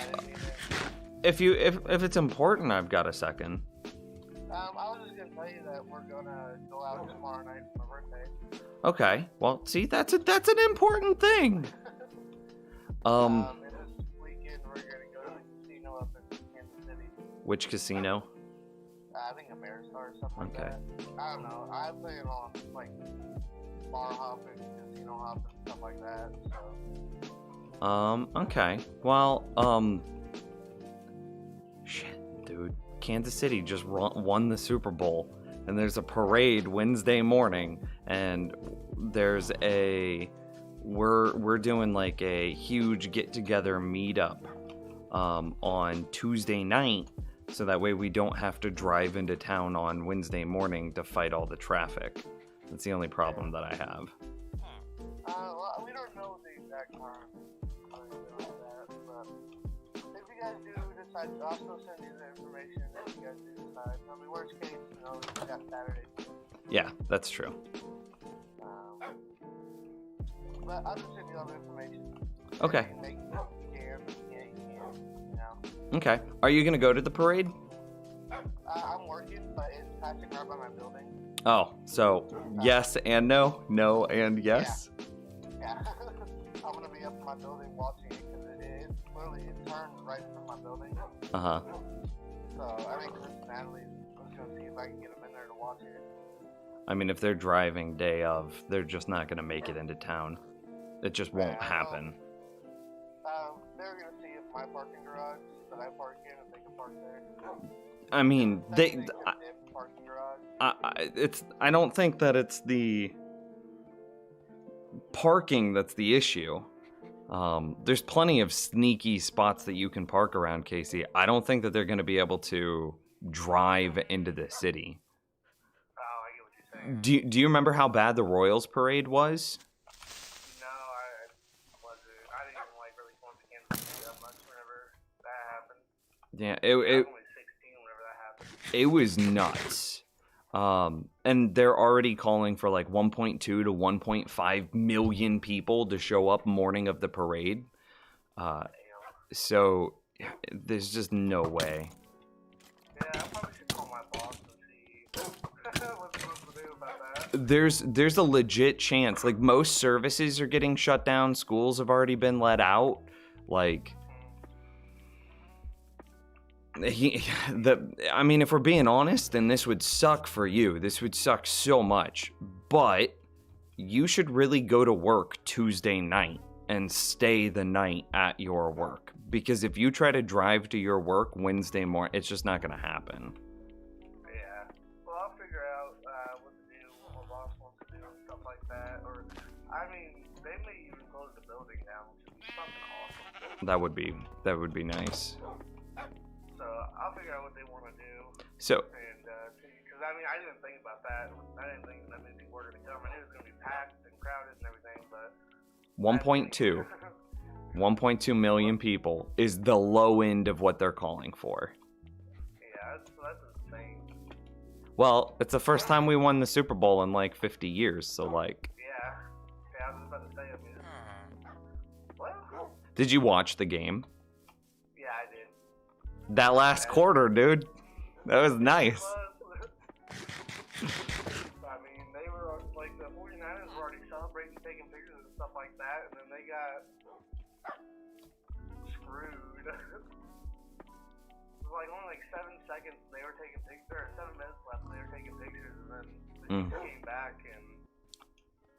if it's important, I've got a second. I was just gonna tell you that we're gonna go out tomorrow night for my birthday. Okay. Well, see, that's an important thing. And this weekend we're gonna go to the casino up in Kansas City. Which casino? I think Ameristar or something like Okay. that. I don't know. I plan on like bar hopping, casino hopping, stuff like that. So. Okay. Well, shit, dude. Kansas City just won the Super Bowl, and there's a parade Wednesday morning, and there's we're doing like a huge get-together meetup, on Tuesday night, so that way we don't have to drive into town on Wednesday morning to fight all the traffic. That's the only problem that I have. Well, we don't know the exact time. If you guys do decide, I'll still send you the information if you guys do decide. I mean, worst case, you know, we got Saturday. Yeah, that's true. But I'll just send you all the information. Okay. You can make it if you can, you know. Okay. Are you gonna go to the parade? I'm working, but it's passing right by my building. Oh, so yes and no, no and yes. Yeah. I'm gonna be up in my building watching it because it literally turns right from my building. Uh huh. So I think Chris and Natalie was gonna see if I can get them in there to watch it. I mean, if they're driving day of, they're just not gonna make it into town. It just won't happen. They're gonna see if my parking garage that I park in, if they can park there. I mean, Parking garage. I don't think that it's the parking that's the issue. There's plenty of sneaky spots that you can park around, Casey. I don't think that they're going to be able to drive into the city. Oh, I get what you're saying. Do you remember how bad the Royals parade was? No, I wasn't. I didn't even like really go to Kansas City that much whenever that happened. Yeah, I was only 16 whenever that happened. it was nuts. And they're already calling for like 1.2 to 1.5 million people to show up morning of the parade. So there's just no way. Yeah, I probably should call my boss and see what we're supposed to do about that. There's a legit chance. Like, most services are getting shut down. Schools have already been let out. Like, I mean, if we're being honest, then this would suck for you. This would suck so much. But you should really go to work Tuesday night and stay the night at your work. Because if you try to drive to your work Wednesday morning, it's just not going to happen. Yeah. Well, I'll figure out what to do, what my boss wants to do, and stuff like that. Or, I mean, they may even close the building down, which would be fucking awesome. That would be nice. So I'll figure out what they want to do. So, And, because I mean, I didn't think about that. I didn't think that many people were going to come. I knew it was going to be packed and crowded and everything, but 1.2 million people is the low end of what they're calling for. Yeah, that's insane. Well, it's the first time we won the Super Bowl in like 50 years, so like, Yeah, I was about to say, I mean, Did you watch the game? Yeah, I did. That last quarter, dude. That was nice. I mean, they were like the 49ers were already celebrating, taking pictures and stuff like that, and then they got screwed. It was like only like 7 seconds they were taking pictures, or 7 minutes left and they were taking pictures, and then they came back and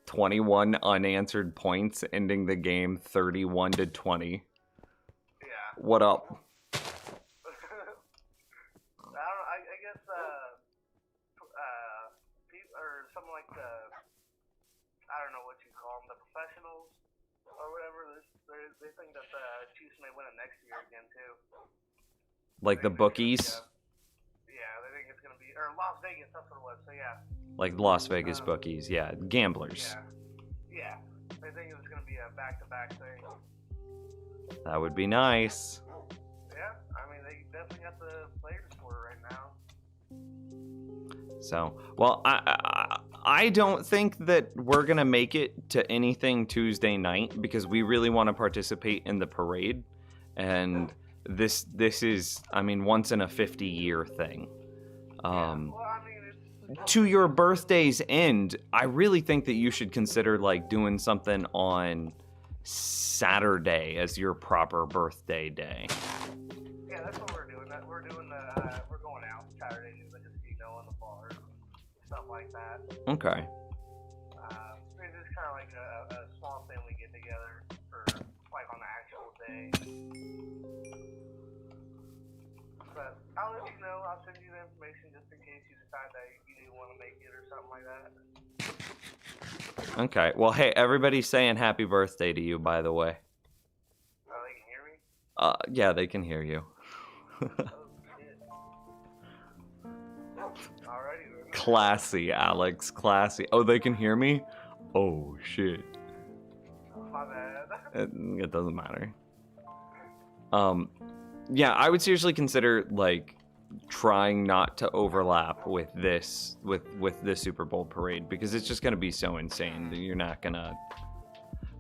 21 unanswered points, ending the game 31-20. yeah. What up? I guess people or something like the I don't know what you call them, the professionals or whatever. They think that the Chiefs may win it next year again too. Like the bookies? Yeah, they think it's gonna be or Las Vegas. That's what it was. So yeah. Like Las Vegas bookies, yeah. Gamblers. Yeah. They think it's gonna be a back-to-back thing. That would be nice. Yeah, I mean they definitely got the players for it right now. So, well, I don't think that we're gonna make it to anything Tuesday night because we really want to participate in the parade, and this is, I mean, once in a 50-year thing. Well, I mean, To your birthday's end, I really think that you should consider like doing something on Saturday as your proper birthday day. yeah, that's what we're doing. We're doing we're going out Saturday to the casino and the bars, stuff like that. Okay. It's just kind of like a small family get together for like on the actual day. But I'll let you know. I'll send you the information just in case you decide that you do want to make it or something like that. Okay. Well, hey, everybody's saying happy birthday to you, by the way. Oh, they can hear me? Yeah, they can hear you. Oh, shit. Alrighty then. Classy, Alex. Classy. Oh, they can hear me? Oh, shit. My bad. It doesn't matter. Yeah, I would seriously consider, like, trying not to overlap with this, with the Super Bowl parade, because it's just going to be so insane that you're not going to...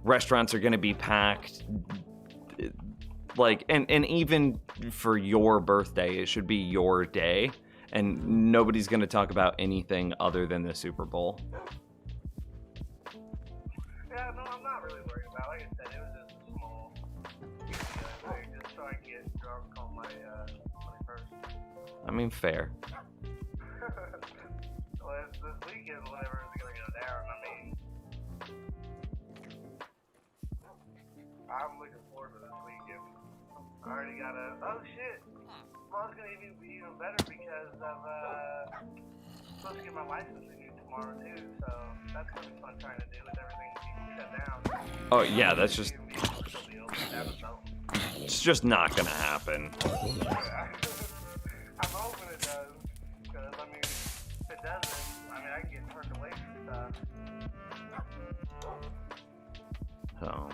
Restaurants are going to be packed. Like, and even for your birthday, it should be your day, and nobody's going to talk about anything other than the Super Bowl. Yeah, no, I'm not really worried about it. Like I said, it was just a small thing, just so I can get drunk on my 21st. I mean, fair. Well, this weekend, whatever is gonna go down. I mean, I'm looking forward to this weekend. I already got oh shit. Tomorrow's gonna be even better because I'm supposed to get my license renewed tomorrow too. So that's gonna be fun trying to do with everything being shut down. Oh, yeah, that's just... It's just not gonna happen. I'm hoping it does, because, I mean, if it doesn't, I mean, I can get turned away from stuff. So...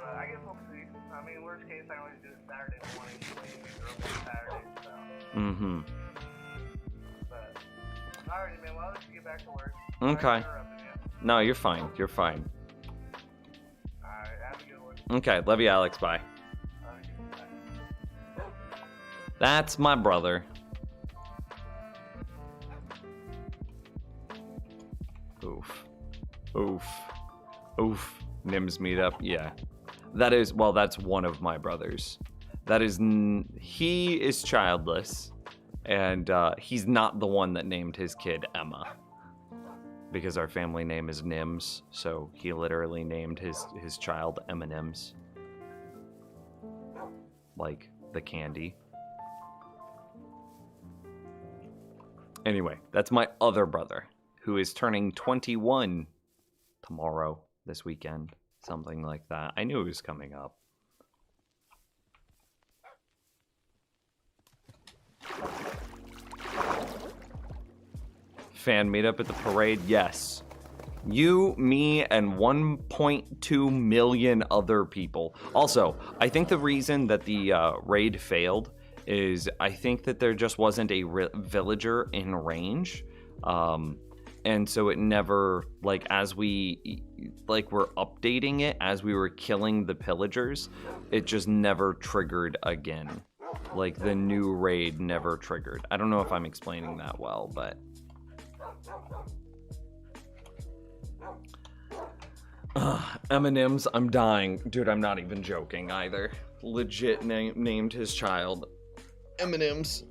But I guess we'll see. I mean, worst case, I always do it Saturday morning, maybe early Saturday, so. Mm-hmm. But, alrighty, man, well, I'll let you get back to work. Okay. Sorry for interrupting you. No, you're fine. You're fine. Alright, have a good one. Okay, love you, Alex. Bye. Okay, bye. That's my brother. Oof. Oof. Oof. Nims meetup. Yeah. That is, well, that's one of my brothers. That is, he is childless. And he's not the one that named his kid Emma. Because our family name is Nims. So he literally named his child M&M's. Like the candy. Anyway, that's my other brother, who is turning 21 tomorrow, this weekend, something like that. I knew it was coming up. Fan meetup at the parade, yes. You, me, and 1.2 million other people. Also, I think the reason that the raid failed is I think that there just wasn't a villager in range. and so it never, like, as we were updating it as we were killing the pillagers, it just never triggered again. Like, the new raid never triggered. I don't know if I'm explaining that well, but M&M's, I'm dying. Dude, I'm not even joking either. Legit named his child M&M's.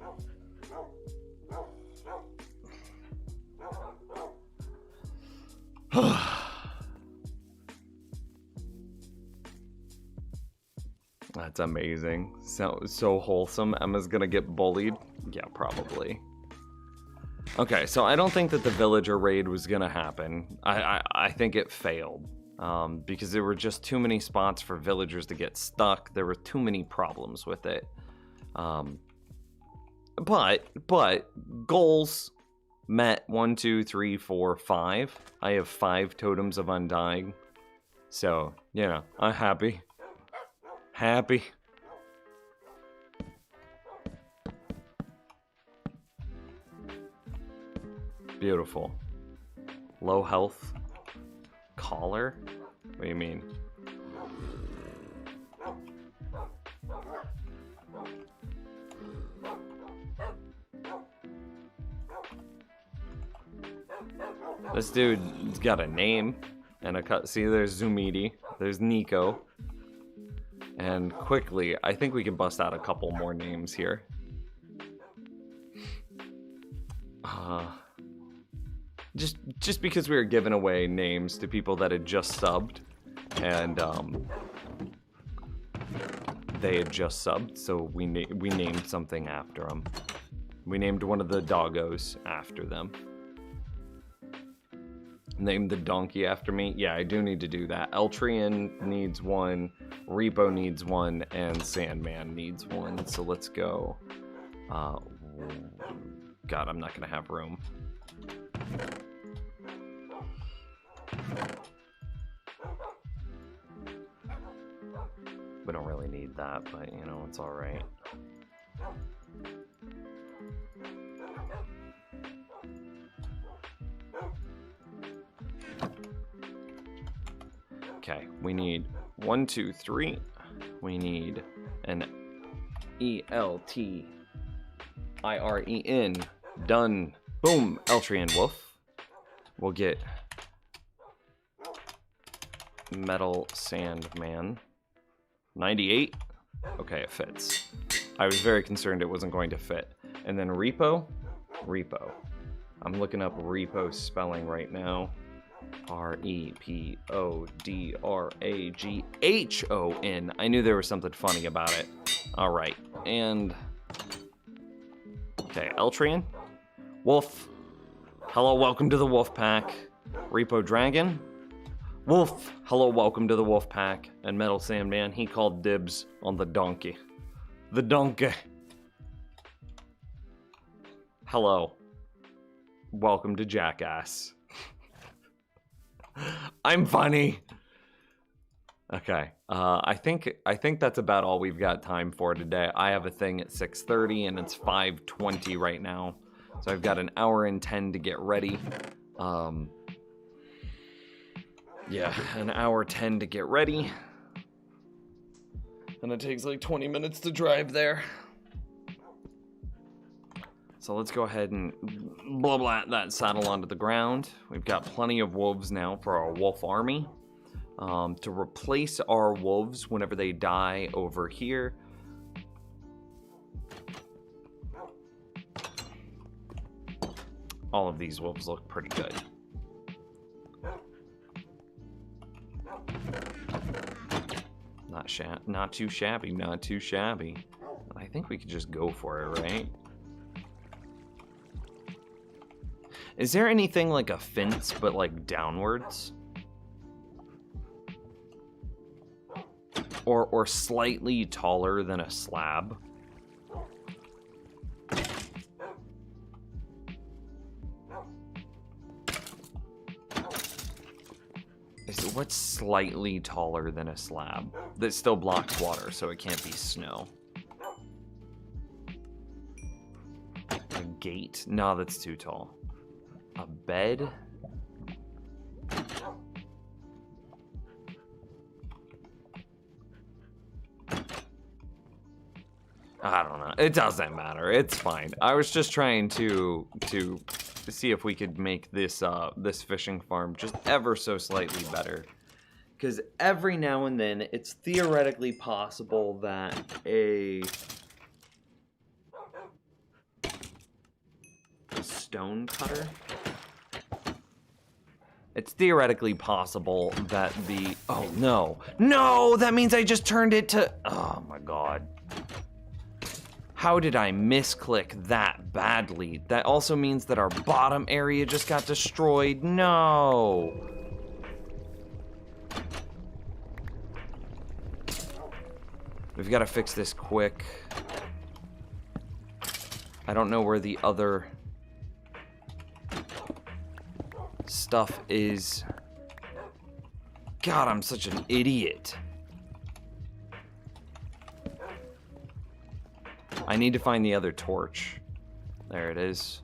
That's amazing. So wholesome. Emma's gonna get bullied. Yeah, probably. Okay, so I don't think that the villager raid was gonna happen. I think it failed. Because there were just too many spots for villagers to get stuck. There were too many problems with it. But goals met. 1, 2, 3, 4, 5. I have 5 totems of undying. So, you know, I'm happy. Happy. Beautiful. Low health. Collar? What do you mean? This dude's got a name and a cut. See, there's Zumidi, there's Nico, and quickly, I think we can bust out a couple more names here. Just because we were giving away names to people that had just subbed, and they had just subbed, so we named something after them. We named one of the doggos after them. Named the donkey after me. Yeah, I do need to do that. Eltrian needs one, Repo needs one, and Sandman needs one. So let's go. God, I'm not gonna have room. We don't really need that, but you know, it's alright. Okay, we need 1, 2, 3. We need an ELTIREN. Done. Boom, Eltrian Wolf. We'll get Metal Sandman. 98. Okay, it fits. I was very concerned it wasn't going to fit. And then Repo. I'm looking up Repo spelling right now. REPODRAGHON. I knew there was something funny about it. All right, and okay, Eltrian, Wolf. Hello, welcome to the Wolf Pack. Repo Dragon, Wolf. Hello, welcome to the Wolf Pack. And Metal Sandman, he called dibs on the donkey. The donkey. Hello, welcome to Jackass. I'm funny. Okay, I think that's about all we've got time for today. I have a thing at 6:30 and it's 5:20 right now, so I've got an hour and 10 to get ready. Yeah, an hour 10 to get ready, and it takes like 20 minutes to drive there. So let's go ahead and blah blah that saddle onto the ground. We've got plenty of wolves now for our wolf army. To replace our wolves whenever they die over here. All of these wolves look pretty good. Not too shabby, not too shabby. I think we could just go for it, right? Is there anything like a fence, but like downwards? Or slightly taller than a slab? What's slightly taller than a slab? That still blocks water, so it can't be snow. A gate? No, that's too tall. A bed? I don't know. It doesn't matter. It's fine. I was just trying to see if we could make this this fishing farm just ever so slightly better. Because every now and then, it's theoretically possible that a stone cutter. It's theoretically possible that the... Oh, no. No! That means I just turned it to... Oh, my God. How did I misclick that badly? That also means that our bottom area just got destroyed. No! We've got to fix this quick. I don't know where the other stuff is. God, I'm such an idiot. I need to find the other torch. There it is.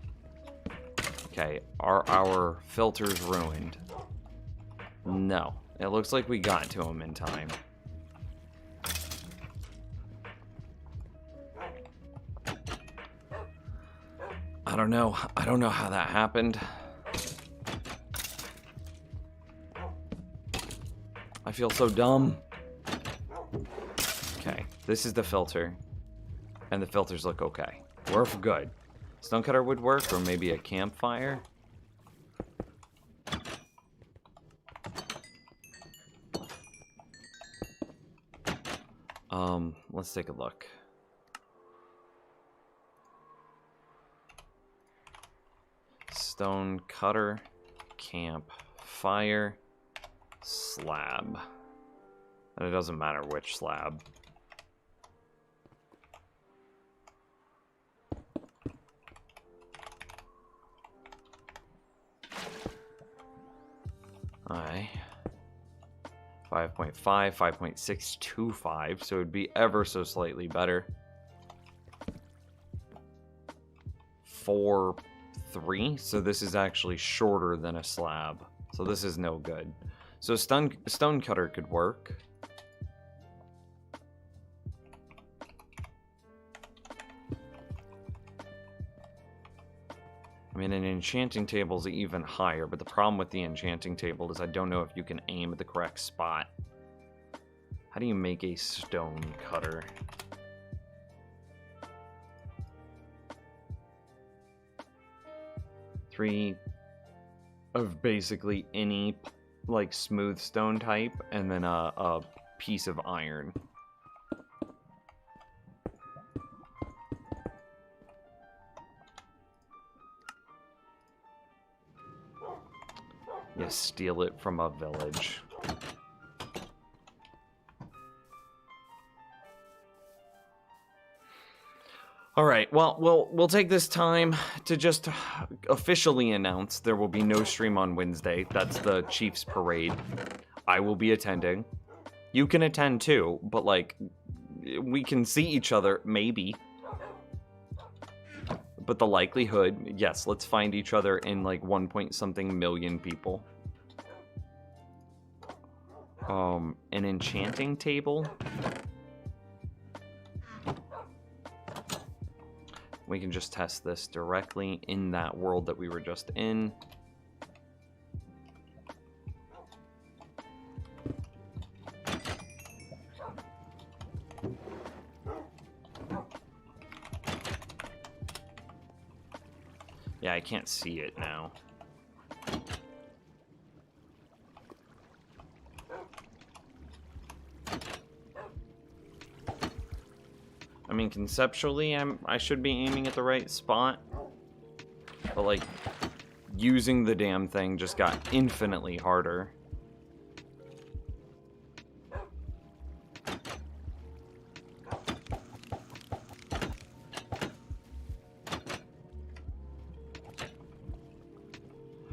Okay, are our filters ruined? No. It looks like we got to them in time. I don't know. I don't know how that happened. I feel so dumb. Okay, this is the filter. And the filters look okay. We're good. Stonecutter would work, or maybe a campfire. Let's take a look. Stonecutter, campfire, slab. And it doesn't matter which slab. Alright. 5.5, 5.625, so it'd be ever so slightly better. 4.3, so this is actually shorter than a slab. So this is no good. So stonecutter could work. I mean, an enchanting table is even higher, but the problem with the enchanting table is I don't know if you can aim at the correct spot. How do you make a stone cutter? Three of basically any, like, smooth stone type, and then a piece of iron. You steal it from a village. All right, well, we'll take this time to just officially announce there will be no stream on Wednesday. That's the Chiefs Parade. I will be attending. You can attend too, but, like, we can see each other, maybe. But the likelihood, yes, let's find each other in, like, 1 point something million people. An enchanting table. We can just test this directly in that world that we were just in. Yeah, I can't see it now. I mean, conceptually, I should be aiming at the right spot. But, like, using the damn thing just got infinitely harder.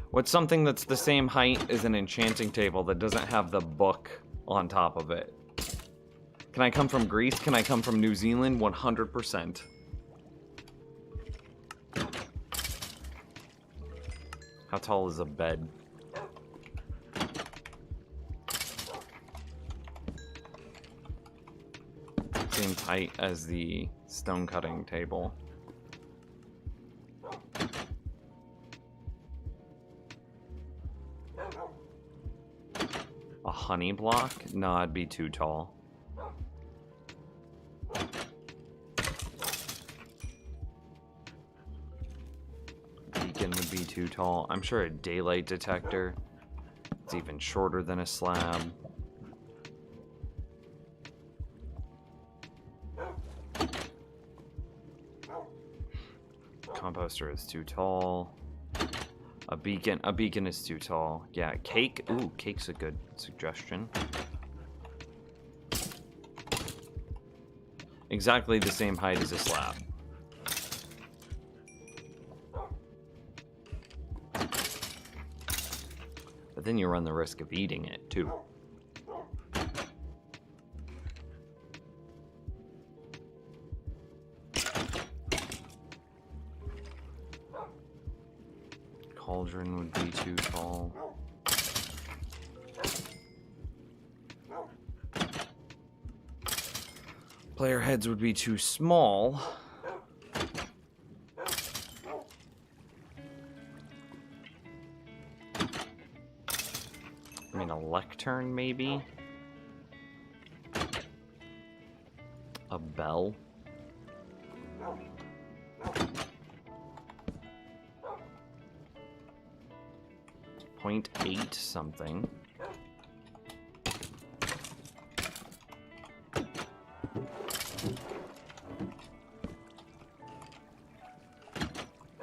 What's something that's the same height as an enchanting table that doesn't have the book on top of it? Can I come from Greece? Can I come from New Zealand? 100%. How tall is a bed? Same height as the stone cutting table. A honey block? No, it'd be too tall. Beacon would be too tall. I'm sure a daylight detector. It's even shorter than a slab. Composter is too tall. A beacon is too tall. Yeah, cake. Ooh, cake's a good suggestion. Exactly the same height as a slab. But then you run the risk of eating it, too. Cauldron would be too tall. Player heads would be too small. I mean, a lectern, maybe? A bell? 0.8 something.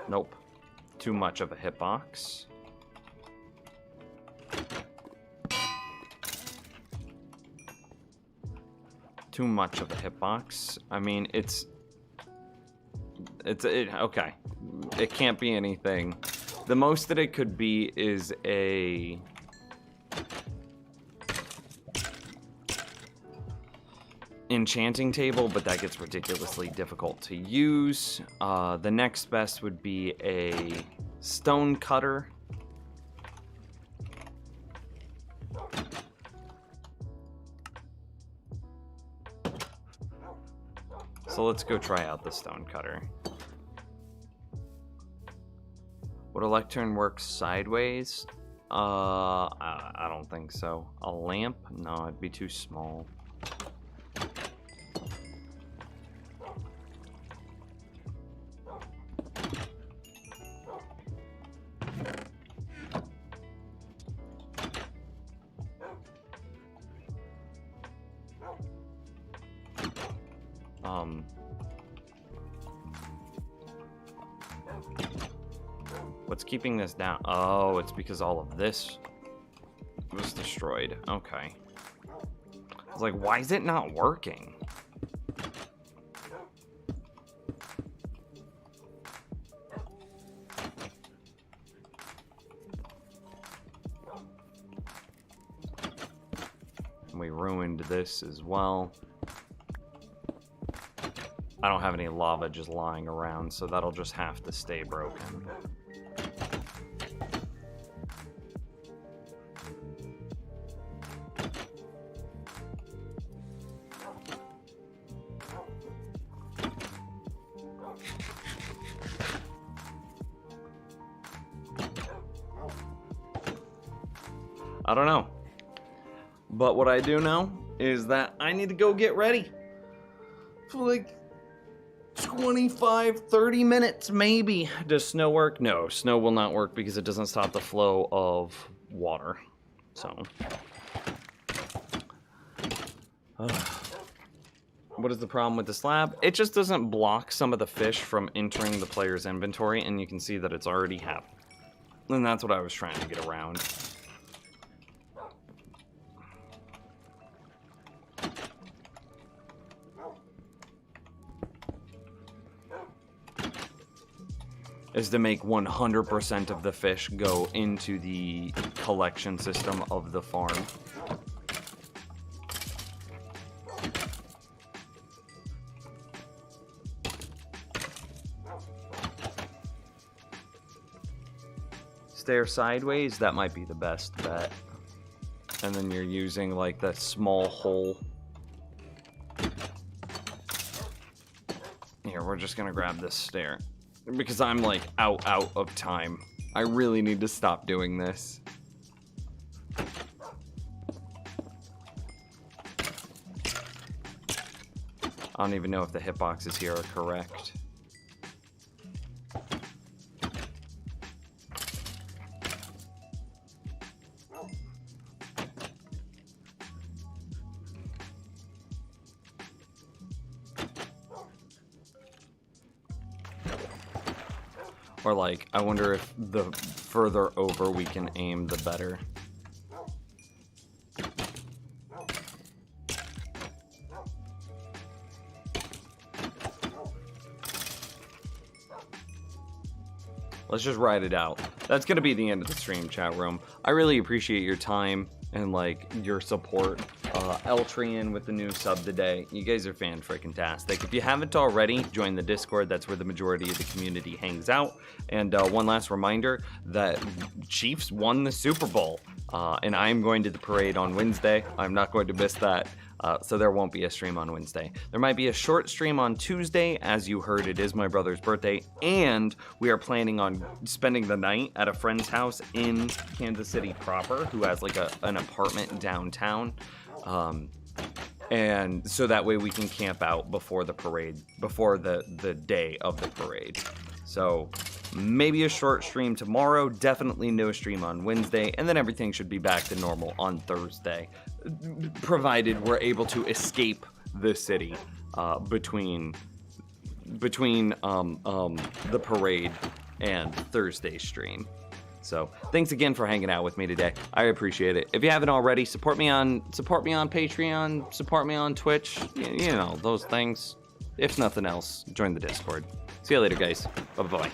Nope. Too much of a hitbox. Too much of a hitbox. I mean, okay. It can't be anything. The most that it could be is a enchanting table, but that gets ridiculously difficult to use. The next best would be a stone cutter. So let's go try out the stone cutter. Would a lectern work sideways? I don't think so. A lamp? No, it'd be too small. What's keeping this down? Oh, it's because all of this was destroyed. Okay. I was like, why is it not working? We ruined this as well. I don't have any lava just lying around, so that'll just have to stay broken. I don't know. But what I do know is that I need to go get ready for like 25, 30 minutes maybe. Does snow work? No, snow will not work because it doesn't stop the flow of water. So. What is the problem with the slab? It just doesn't block some of the fish from entering the player's inventory, and you can see that it's already happened. And that's what I was trying to get around. Is to make 100% of the fish go into the collection system of the farm. stair sideways, that might be the best bet. And then you're using like that small hole. Here, we're just gonna grab this stair. Because I'm like out of time. I really need to stop doing this. I don't even know if the hitboxes here are correct. Or like, I wonder if the further over we can aim, the better. Let's just ride it out. That's gonna be the end of the stream, chat room. I really appreciate your time and like your support. Eltrian with the new sub today. You guys are fan-freaking-tastic. If you haven't already, join the Discord. That's where the majority of the community hangs out. And one last reminder that Chiefs won the Super Bowl. And I'm going to the parade on Wednesday. I'm not going to miss that. So there won't be a stream on Wednesday. There might be a short stream on Tuesday. As you heard, it is my brother's birthday. And we are planning on spending the night at a friend's house in Kansas City proper, who has like an apartment downtown. And so that way we can camp out before the parade, before the day of the parade. So maybe a short stream tomorrow, definitely no stream on Wednesday, and then everything should be back to normal on Thursday, provided we're able to escape the city between the parade and Thursday stream. So thanks again for hanging out with me today. I appreciate it. If you haven't already, support me on Patreon, support me on Twitch, you know, those things. If nothing else, join the Discord. See you later, guys. Bye-bye.